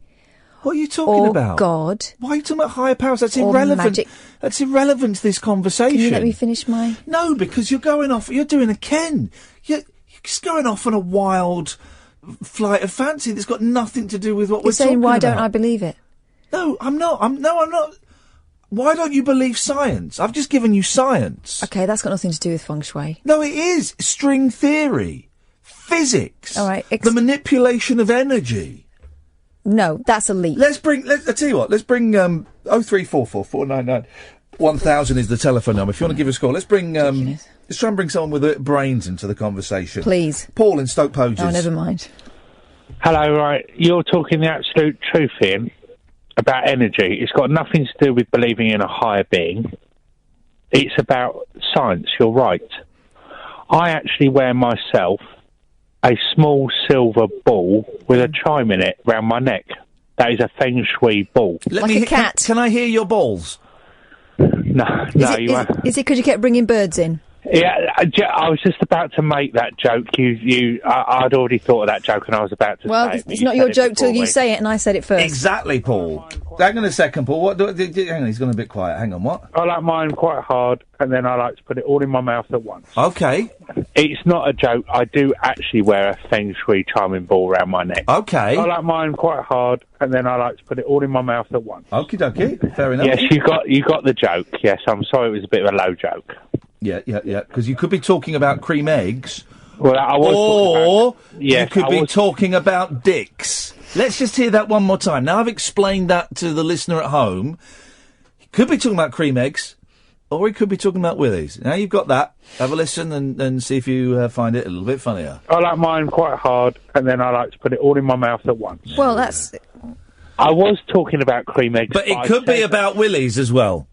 What are you talking about? God. Why are you talking about higher powers? That's or irrelevant. Magic. That's irrelevant to this conversation. Can you let me finish my... No, because you're going off... You're doing a Ken. You're just going off on a wild flight of fancy that's got nothing to do with what we're talking about. You're saying, why don't I believe it? No, I'm not. I'm not. Why don't you believe science? I've just given you science. Okay, that's got nothing to do with Feng Shui. No, it is. String theory. Physics. All right. The manipulation of energy. No, that's a leap. I tell you what, let's bring 0344 499 1000 is the telephone number. If you want to give us a call, let's try and bring someone with brains into the conversation. Please. Paul in Stoke Poges. Oh, never mind. Hello, right. You're talking the absolute truth, Ian, about energy. It's got nothing to do with believing in a higher being. It's about science, you're right. I actually wear myself a small silver ball with a chime in it round my neck. That is a Feng Shui ball. Like a cat. Can I hear your balls? No, you won't. Is it because you kept bringing birds in? Yeah, I was just about to make that joke. I'd already thought of that joke, and I was about to well, say it. It's not your joke till you say it, and I said it first. Exactly, Paul. Hang on a second, Paul. Hang on, he's gone a bit quiet. Hang on, what? I like mine quite hard, and then I like to put it all in my mouth at once. Okay. It's not a joke. I do actually wear a Feng Shui charming ball around my neck. Okay. I like mine quite hard, and then I like to put it all in my mouth at once. Okie dokie. Fair enough. Yes, you got the joke. Yes, I'm sorry it was a bit of a low joke. Yeah. Because you could be talking about cream eggs. Well, I was you could be talking about dicks. Let's just hear that one more time. Now I've explained that to the listener at home. He could be talking about cream eggs, or he could be talking about willies. Now you've got that. Have a listen and see if you find it a little bit funnier. I like mine quite hard, and then I like to put it all in my mouth at once. Well, that's... I was talking about cream eggs. But it could be about willies as well.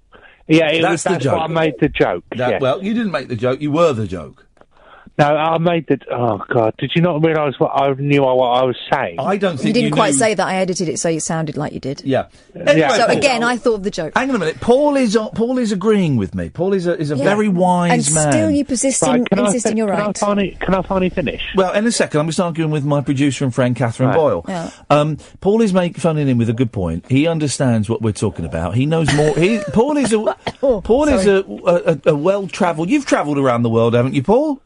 Yeah, that's the joke. Why I made the joke. Yes. Well, you didn't make the joke. You were the joke. No, I made the... Oh, God. Did you not realise what I knew what I was saying? I don't think you didn't quite say that. I edited it so it sounded like you did. Yeah. Anyway, so again, I thought of the joke. Hang on a minute. Paul is agreeing with me. Paul is a very wise man. And still you persist in insisting you're right. Can I finally finish? Well, in a second, I'm just arguing with my producer and friend, Catherine Boyle. Yeah. Paul is phoning in with a good point. He understands what we're talking about. He knows more. Paul is a well-travelled... You've travelled around the world, haven't you, Paul?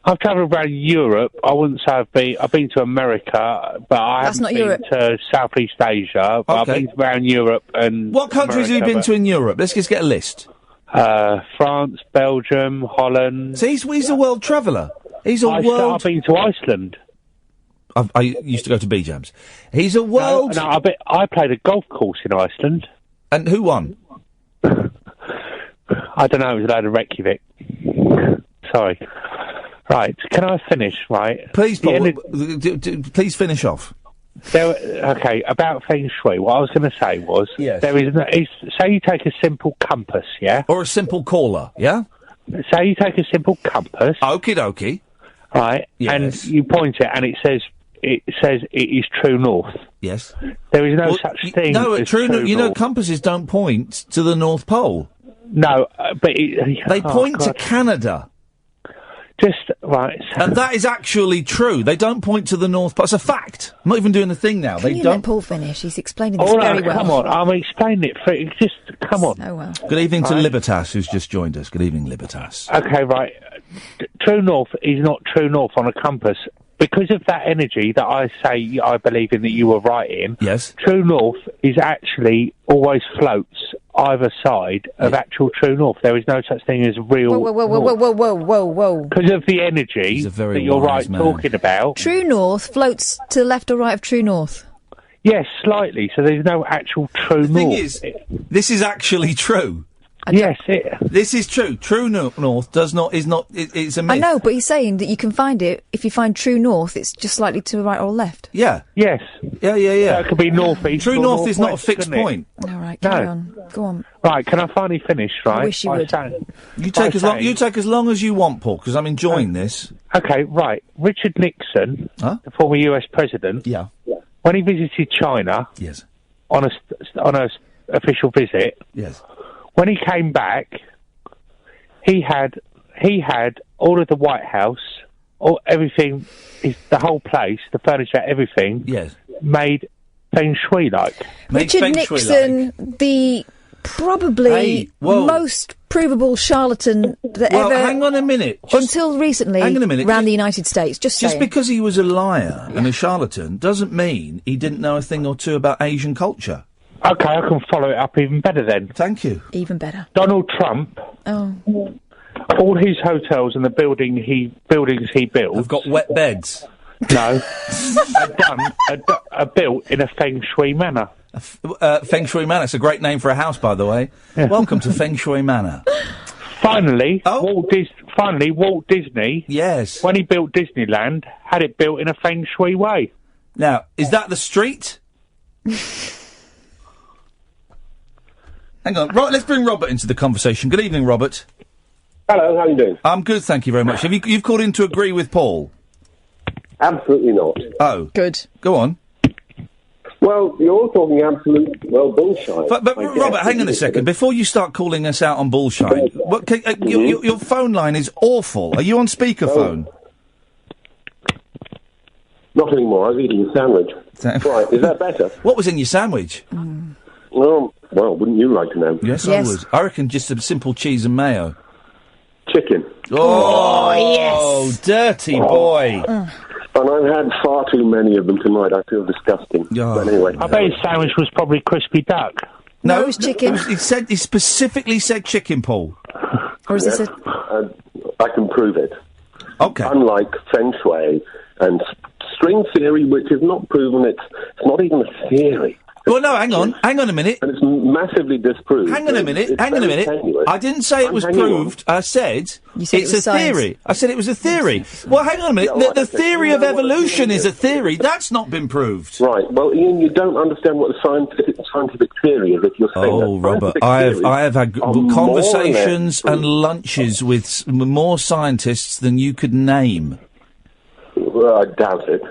I've travelled around Europe. I wouldn't say I've been to America, but I haven't been to Southeast Asia. But I've been around Europe and... What countries have you been to in Europe? Let's just get a list. France, Belgium, Holland... See, he's a world traveller. I've been to Iceland. I used to go to B-Jams. He's a world... No, I played a golf course in Iceland. And who won? I don't know, it was a load of Reykjavik. Sorry. Right, can I finish, right? Please, Paul, please finish off. Okay, about Feng Shui, what I was going to say was... Yes. Say you take a simple compass, yeah? Or a simple caller, yeah? Say you take a simple compass... Okie dokie. Right, yes. And you point it, and it says it is true north. Yes. There is no such thing as true north. You know, compasses don't point to the North Pole. No, but... they point to Canada. Just, right. And that is actually true. They don't point to the North Pole. It's a fact. I'm not even doing the thing now. Can you let Paul finish? He's explaining this very well. Come on, I'm explaining it. Just, come on. Oh, well. Good evening to Libertas, who's just joined us. Good evening, Libertas. Okay, right. True north is not true north on a compass. Because of that energy that I say I believe in that you were right in, yes. True north is actually always floats either side of actual true north. There is no such thing as real. Whoa. Because of the energy that you're talking about. True north floats to the left or right of true north. Yes, slightly. So there's no actual true north. The thing is, this is actually true. Yes, this is true. True north it's a myth. I know, but he's saying that you can find it, if you find true north, it's just slightly to the right or left. Yeah. Yes. Yeah. So it could be northeast. True or north is not a northwest, fixed couldn't it? point. All right, carry on. Go on. Right, can I finally finish, right? I wish you would. You take as long as you want, Paul, because I'm enjoying this. Okay, right. Richard Nixon, the former US president, when he visited China, on a official visit, when he came back, he had all of the White House, everything, the whole place, the furniture, everything, made Feng Shui like. Richard Nixon, the probably most provable charlatan that ever. Hang on a minute. Until recently, hang on a minute. around the United States. Just because he was a liar and a charlatan doesn't mean he didn't know a thing or two about Asian culture. Okay, I can follow it up even better then. Thank you. Even better. Donald Trump. Oh. All his hotels and the buildings he built have got wet beds. No, are built in a Feng Shui manner. Feng Shui Manor. It's a great name for a house, by the way. Yeah. Welcome to Feng Shui Manor. Finally, Walt Disney. Yes. When he built Disneyland, had it built in a Feng Shui way. Now, is that the street? Hang on, right, let's bring Robert into the conversation. Good evening, Robert. Hello, how are you doing? I'm good, thank you very much. You've called in to agree with Paul? Absolutely not. Oh. Good. Go on. Well, you're all talking absolute, bullshit. But Robert, hang on a second. Before you start calling us out on bullshit, your phone line is awful. Are you on speakerphone? Not anymore. I was eating a sandwich. Right, is that better? What was in your sandwich? Well, wouldn't you like to know? Yes, I would. I reckon just a simple cheese and mayo. Chicken. Oh, yes. Dirty boy. And I've had far too many of them tonight. I feel disgusting. But anyway. I bet his sandwich was probably crispy duck. No, it was chicken. He specifically said chicken, Paul. Or is this I can prove it. Okay. Unlike Feng Shui and string theory, which is not proven, it's not even a theory. Well, no, hang on a minute. And it's massively disproved. Hang on a minute. Tenuous. I didn't say it was proved. I said it's a theory. I said it was a theory. Well, hang on a minute. The theory of evolution is a theory. That's not been proved. Right. Well, Ian, you don't understand what the scientific theory is if you're saying Oh, Robert, I have had conversations and lunches with more scientists than you could name. Well, I doubt it.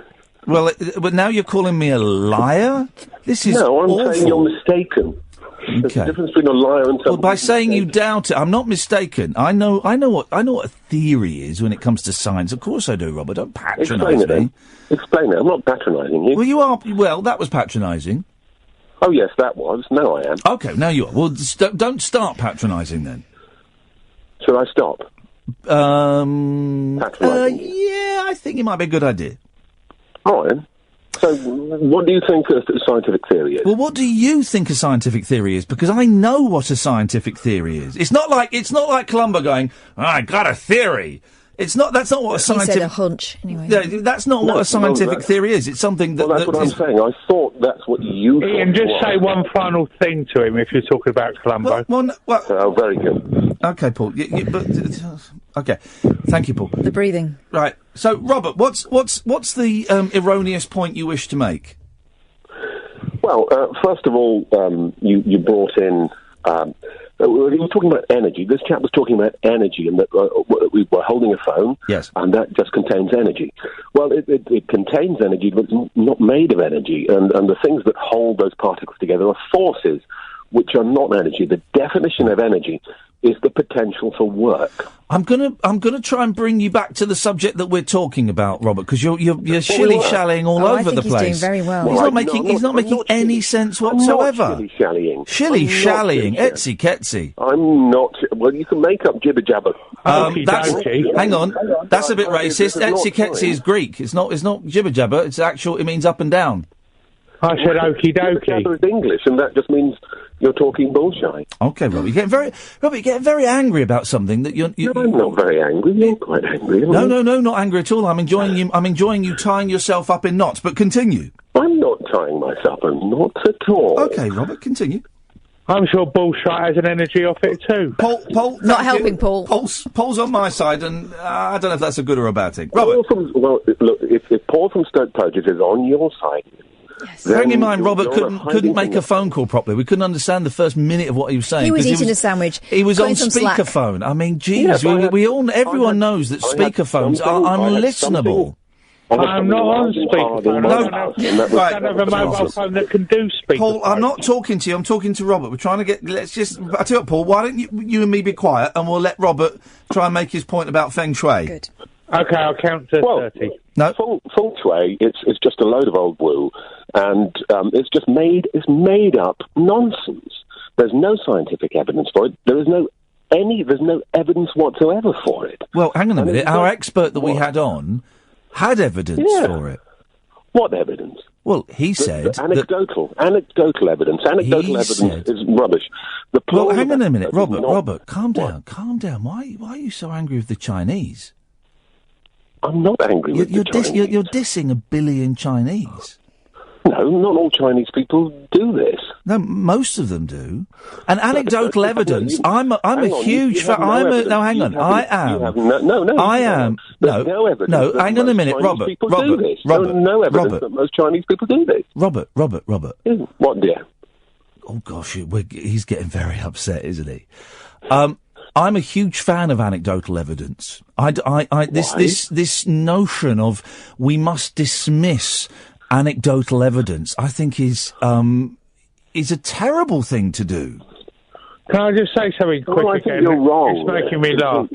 Well, but now you're calling me a liar? This is No, I'm awful. saying you're mistaken. There's a difference between a liar and someone. Well, by saying you doubt it, I'm not mistaken. I know what a theory is when it comes to science. Of course I do, Robert. Don't patronise me. Explain it. I'm not patronising you. Well, you are. Well, that was patronising. Oh yes, that was. Now I am. Okay, now you are. Well, don't start patronising then. Should I stop? Patronising. Yeah, I think it might be a good idea. All right. So, what do you think a scientific theory is? Well, what do you think a scientific theory is? Because I know what a scientific theory is. It's not like Columbo going, I got a theory. That's not what a scientific... He said a hunch, anyway. Yeah, that's not what a scientific theory is. It's something that... Well, that's what I'm saying. I thought that's what you thought. Ian, just say one final thing to him if you're talking about Columbo. Oh, very good. Okay, Paul. Okay. Thank you, Paul. The breathing. Right. So, Robert, what's the erroneous point you wish to make? Well, first of all, you brought in... we were talking about energy. This chap was talking about energy, and that we were holding a phone, yes, and that just contains energy. Well, it contains energy, but it's not made of energy, and the things that hold those particles together are forces, which are not energy. The definition of energy is the potential for work. I'm gonna try and bring you back to the subject that we're talking about, Robert, because you're shilly-shallying all over the place. He's doing very well. He's not making any sense whatsoever. I'm not shilly-shallying. Shilly-shallying, etsy-ketsy. I'm not. Well, you can make up jibber-jabber. Hang on, that's a bit racist. Etsy-ketsy is Greek. It's not jibber-jabber. It's actual. It means up and down. I said okie dokie. Jibber-jabber is English, and that just means you're talking bullshit. Okay, Robert, you're getting very angry about something that you're. No, I'm not very angry. You're quite angry. No, not angry at all. I'm enjoying you tying yourself up in knots. But continue. I'm not tying myself in knots at all. Okay, Robert, continue. I'm sure bullshit has an energy off it too. Paul, not helping, Paul. Paul's on my side, and I don't know if that's a good or a bad thing. Robert, look, if Paul from Stoke Poges is on your side. bearing in mind, Robert couldn't make a phone call properly. We couldn't understand the first minute of what he was saying. He was eating a sandwich. He was on Putting some slack. speakerphone. I mean, geez, everyone knows that speakerphones are unlistenable. I'm not on speakerphone. I don't have a mobile phone that can do speakerphone. Paul, I'm not talking to you. I'm talking to Robert. We're trying to get. I tell you what, Paul. Why don't you and me be quiet, and we'll let Robert try and make his point about Feng Shui. Good. Okay, I'll count to 30. No, Feng Shui. It's just a load of old woo, and it's just made up nonsense. There's no scientific evidence for it. There's no evidence whatsoever for it. Well, hang on a minute. Our expert that we had on had evidence for it. What evidence? Well, he said anecdotal evidence. Anecdotal evidence is rubbish. Well, hang on a minute, Robert, calm down. Why are you so angry with the Chinese? I'm not angry with the Chinese. You're dissing a billion Chinese. No, not all Chinese people do this. No, most of them do. And anecdotal evidence. I'm a huge fan. Hang on. Hang on a minute, Robert. No evidence that most Chinese people do this. Robert. What, dear? Oh gosh, he's getting very upset, isn't he? I'm a huge fan of anecdotal evidence. This notion of we must dismiss anecdotal evidence, I think is a terrible thing to do. Can I just say something quick I again? think you're wrong. It's making me laugh.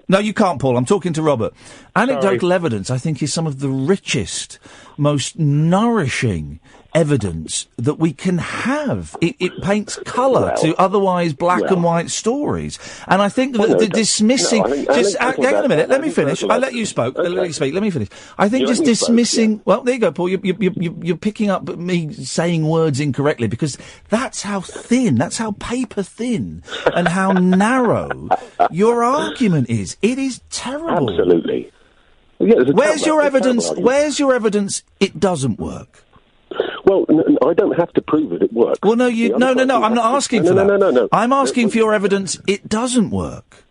No, you can't, Paul. I'm talking to Robert. Anecdotal evidence, I think, is some of the richest, most nourishing evidence that we can have. It paints colour to otherwise black and white stories. And I think that the dismissing... hang on a minute, let me finish. I let you speak. Let me finish. I think just dismissing... Well, there you go, Paul. You're picking up me saying words incorrectly, because that's how thin, that's how paper thin and how narrow your argument is. It is terrible. Absolutely. Yeah, Where's your evidence it doesn't work? Well, I don't have to prove it works. Well, no, I'm not asking for that. No. I'm asking for your evidence it doesn't work.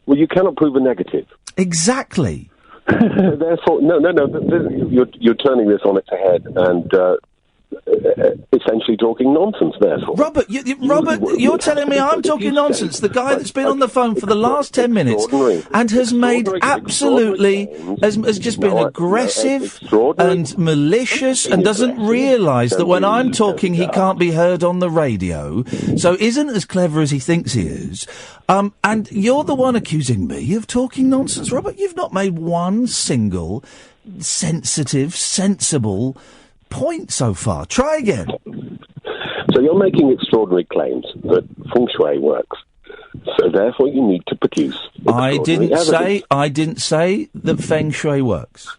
Well, you cannot prove a negative. Exactly. Therefore, no. You're turning this on its head and essentially talking nonsense, therefore. Robert, you're telling me I'm talking nonsense. The guy that's been on the phone for the last 10 minutes and has made has just been aggressive and malicious and doesn't realise that when I'm talking he can't be heard on the radio, so isn't as clever as he thinks he is. And you're the one accusing me of talking nonsense. Robert, you've not made one single sensitive, sensible point so far. Try again. So you're making extraordinary claims that Feng Shui works. So therefore you need to produce. I didn't say that Feng Shui works.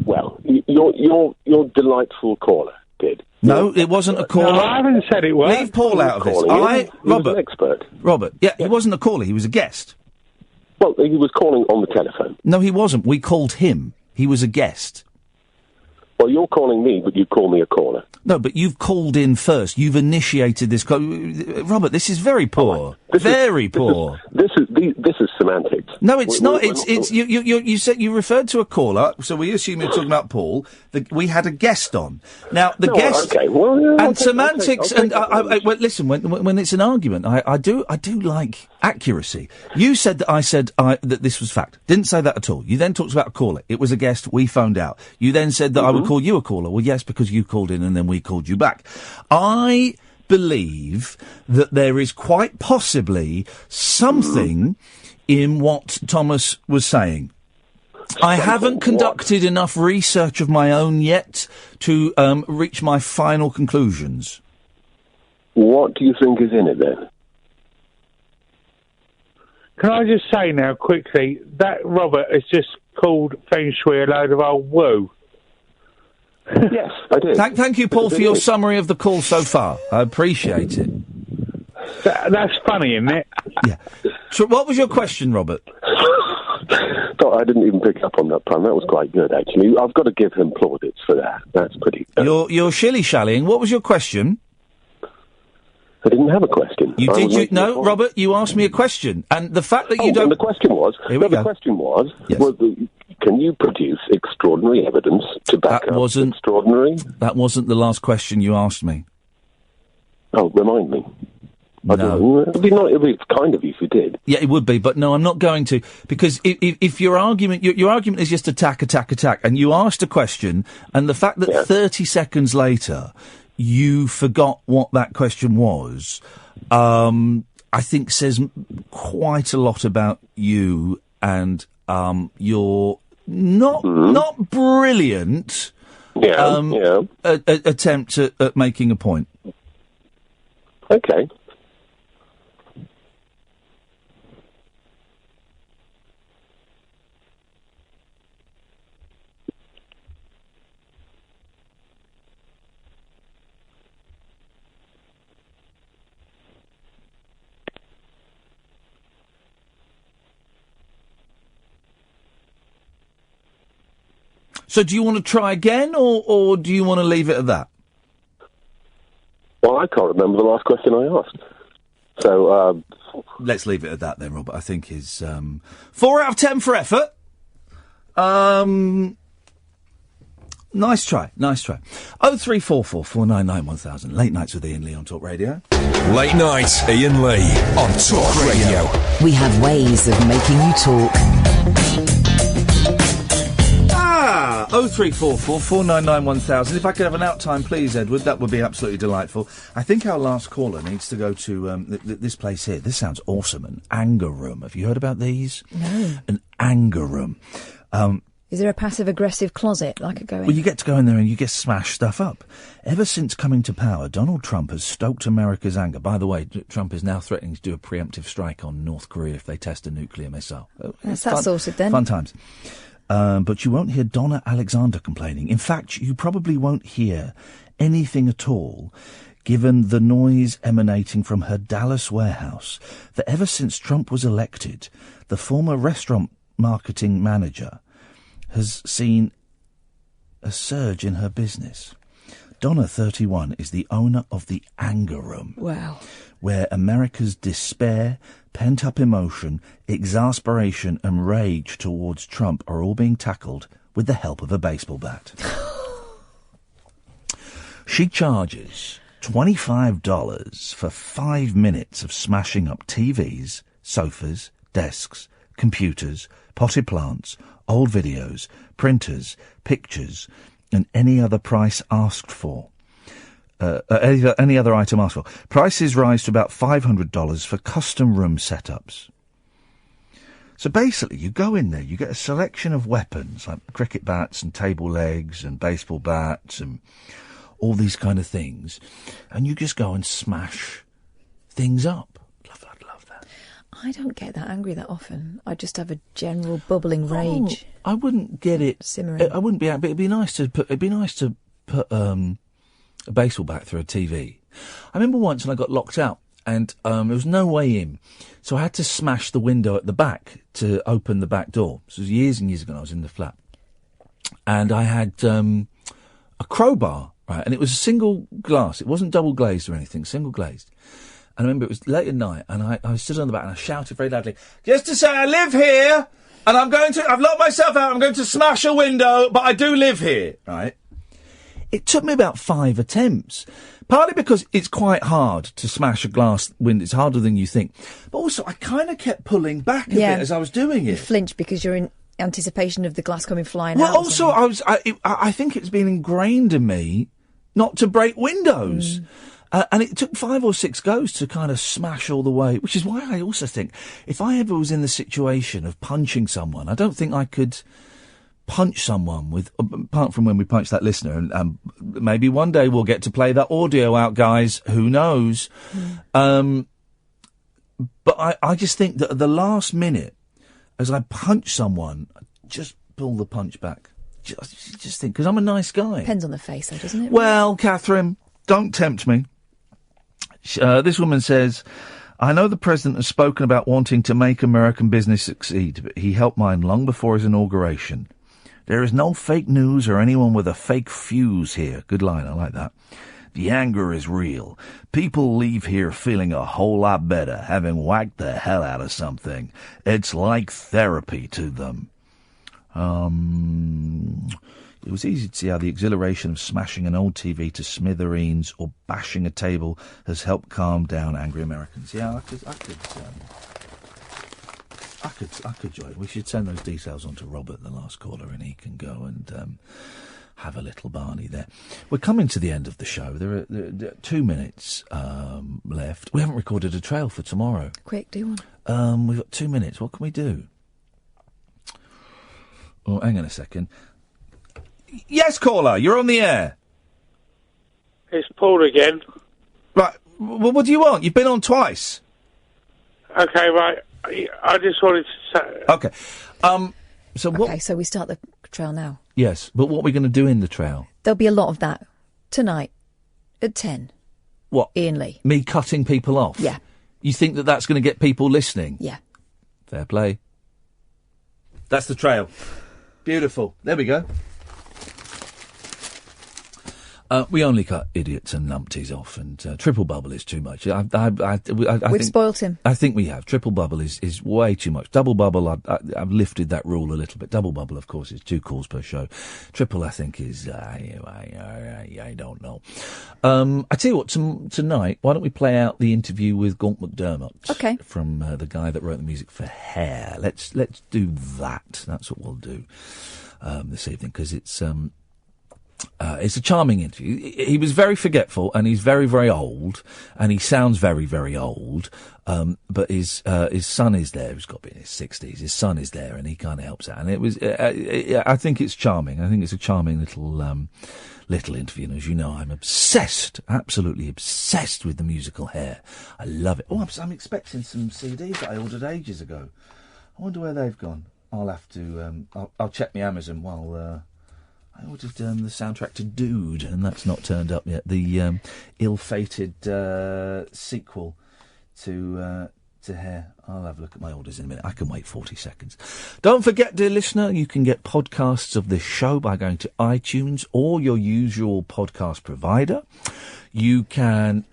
Well, your delightful caller did. No, it wasn't a caller. No, I haven't said it works. Leave Paul out of this. He was an expert. Robert, he wasn't a caller, he was a guest. Well, he was calling on the telephone. No, he wasn't. We called him. He was a guest. Well, you're calling me, but you call me a caller. No, but you've called in first. You've initiated this call. Robert, this is very poor. Very poor. This is semantics. No, it's not. You said you referred to a caller, so we assume you're talking about Paul. We had a guest on. Now the guest. Okay. Well, yeah, and semantics well, listen. When it's an argument, I do like accuracy. You said that I said that this was fact. Didn't say that at all. You then talked about a caller. It was a guest. We phoned out. You then said that I would call you a caller. Well, yes, because you called in and then we called you back. I believe that there is quite possibly something in what Thomas was saying. I haven't conducted enough research of my own yet to reach my final conclusions. What do you think is in it then? Can I just say now quickly that Robert has just called Feng Shui a load of old woo? Yes, I did. Thank you, Paul, for your summary of the call so far. I appreciate it. That's funny, isn't it? Yeah. So what was your question, Robert? I didn't even pick up on that pun. That was quite good, actually. I've got to give him plaudits for that. That's pretty good. You're shilly-shallying. What was your question? I didn't have a question. No, Robert, you asked me a question. And the fact that you don't... And the question was... The question was, can you produce extraordinary evidence to back up extraordinary? That wasn't the last question you asked me. Oh, remind me. No. It'd be kind of you if you did. Yeah, it would be, but no, I'm not going to, because if your argument is just attack, and you asked a question, and the fact that 30 seconds later you forgot what that question was, I think says quite a lot about you and your not brilliant attempt at making a point. Okay. So do you want to try again, or do you want to leave it at that? Well, I can't remember the last question I asked. So, let's leave it at that then, Robert. I think is 4 out of 10 for effort. Nice try. 0344 499 1000. Late Nights with Iain Lee on Talk Radio. Late Night, Iain Lee on Talk Radio. We have ways of making you talk. 0344 499 1000. If I could have an out time, please, Edward, that would be absolutely delightful. I think our last caller needs to go to this place here. This sounds awesome. An anger room. Have you heard about these? No. An anger room. Is there a passive-aggressive closet I could go in? Well, you get to go in there and you get smashed stuff up. Ever since coming to power, Donald Trump has stoked America's anger. By the way, Trump is now threatening to do a preemptive strike on North Korea if they test a nuclear missile. That's that sorted then. Fun times. But you won't hear Donna Alexander complaining. In fact, you probably won't hear anything at all, given the noise emanating from her Dallas warehouse, that ever since Trump was elected, the former restaurant marketing manager has seen a surge in her business. Donna, 31, is the owner of the Anger Room. Wow. Where America's despair, pent-up emotion, exasperation and rage towards Trump are all being tackled with the help of a baseball bat. She charges $25 for 5 minutes of smashing up TVs, sofas, desks, computers, potted plants, old videos, printers, pictures, and any other price asked for. Any other item asked for. Prices rise to about $500 for custom room setups. So basically, you go in there, you get a selection of weapons, like cricket bats and table legs and baseball bats and all these kind of things, and you just go and smash things up. Love that. I don't get that angry that often. I just have a general bubbling rage. I wouldn't get it simmering. I wouldn't be angry, but it'd be nice to put a baseball bat through a TV. I remember once when I got locked out and there was no way in, so I had to smash the window at the back to open the back door. This was years and years ago when I was in the flat. And I had a crowbar, right, and it was a single glass. It wasn't double glazed or anything, single glazed. And I remember it was late at night, and I stood on the back and I shouted very loudly, "Just to say I live here, and I've locked myself out, I'm going to smash a window, but I do live here," right? It took me about 5 attempts, partly because it's quite hard to smash a glass window. It's harder than you think. But also, I kind of kept pulling back a bit as I was doing it. You flinch because you're in anticipation of the glass coming flying out. Well, also, I think it's been ingrained in me not to break windows. And it took 5 or 6 goes to kind of smash all the way, which is why I also think if I ever was in the situation of punching someone, I don't think I could punch someone with, apart from when we punched that listener, and maybe one day we'll get to play that audio out, guys, who knows. But I just think that at the last minute, as I punch someone, I just pull the punch back. just think, because I'm a nice guy. Depends on the face, though, doesn't it? Well, Catherine, don't tempt me. This woman says, I know the president has spoken about wanting to make American business succeed, but he helped mine long before his inauguration. There is no fake news or anyone with a fake fuse here. Good line, I like that. The anger is real. People leave here feeling a whole lot better, having whacked the hell out of something. It's like therapy to them. It was easy to see how the exhilaration of smashing an old TV to smithereens or bashing a table has helped calm down angry Americans. Yeah, I could join. We should send those details on to Robert, the last caller, and he can go and have a little Barney there. We're coming to the end of the show. There are 2 minutes left. We haven't recorded a trail for tomorrow. Quick, do one. We've got 2 minutes. What can we do? Oh, hang on a second. Yes, caller, you're on the air. It's Paul again. Right, well, what do you want? You've been on twice. Okay, right. I just wanted to say... Okay. So what... Okay, so we start the trail now. Yes, but what are we going to do in the trail? There'll be a lot of that tonight at 10. What? Iain Lee. Me cutting people off? Yeah. You think that that's going to get people listening? Yeah. Fair play. That's the trail. Beautiful. There we go. We only cut idiots and numpties off, and triple bubble is too much. I We've spoilt him. I think we have. Triple bubble is way too much. Double bubble, I've lifted that rule a little bit. Double bubble, of course, is 2 calls per show. Triple, I think, is I don't know. I tell you what, tonight, why don't we play out the interview with Gaunt McDermott? Okay. From the guy that wrote the music for Hair. Let's do that. That's what we'll do this evening, because it's a charming interview. He was very forgetful, and he's very, very old, and he sounds very, very old. But his son is there. He's got to be in his 60s. His son is there, and he kind of helps out. And it was, I think it's charming. I think it's a charming little interview. And as you know, I'm obsessed, absolutely obsessed with the musical Hair. I love it. Oh, I'm expecting some CDs that I ordered ages ago. I wonder where they've gone. I'll have to. I'll check my Amazon while. I ordered the soundtrack to Dude, and that's not turned up yet. The ill-fated sequel to Hair. I'll have a look at my orders in a minute. I can wait 40 seconds. Don't forget, dear listener, you can get podcasts of this show by going to iTunes or your usual podcast provider. You can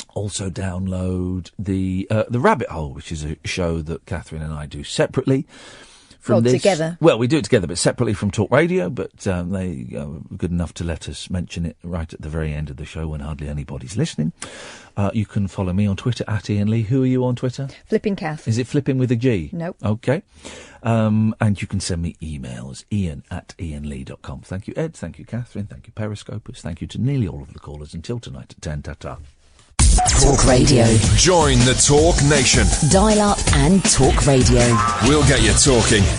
also download the Rabbit Hole, which is a show that Catherine and I do separately. Together. Well, we do it together, but separately from Talk Radio, but they are good enough to let us mention it right at the very end of the show when hardly anybody's listening. You can follow me on Twitter, @Iain Lee. Who are you on Twitter? Flipping Kath. Is it flipping with a G? Nope. Okay. And you can send me emails, ian@iainlee.com. Thank you, Ed. Thank you, Catherine. Thank you, Periscopers. Thank you to nearly all of the callers. Until tonight at 10, ta-ta. Talk Radio. Join the Talk Nation. Dial up and talk radio. We'll get you talking.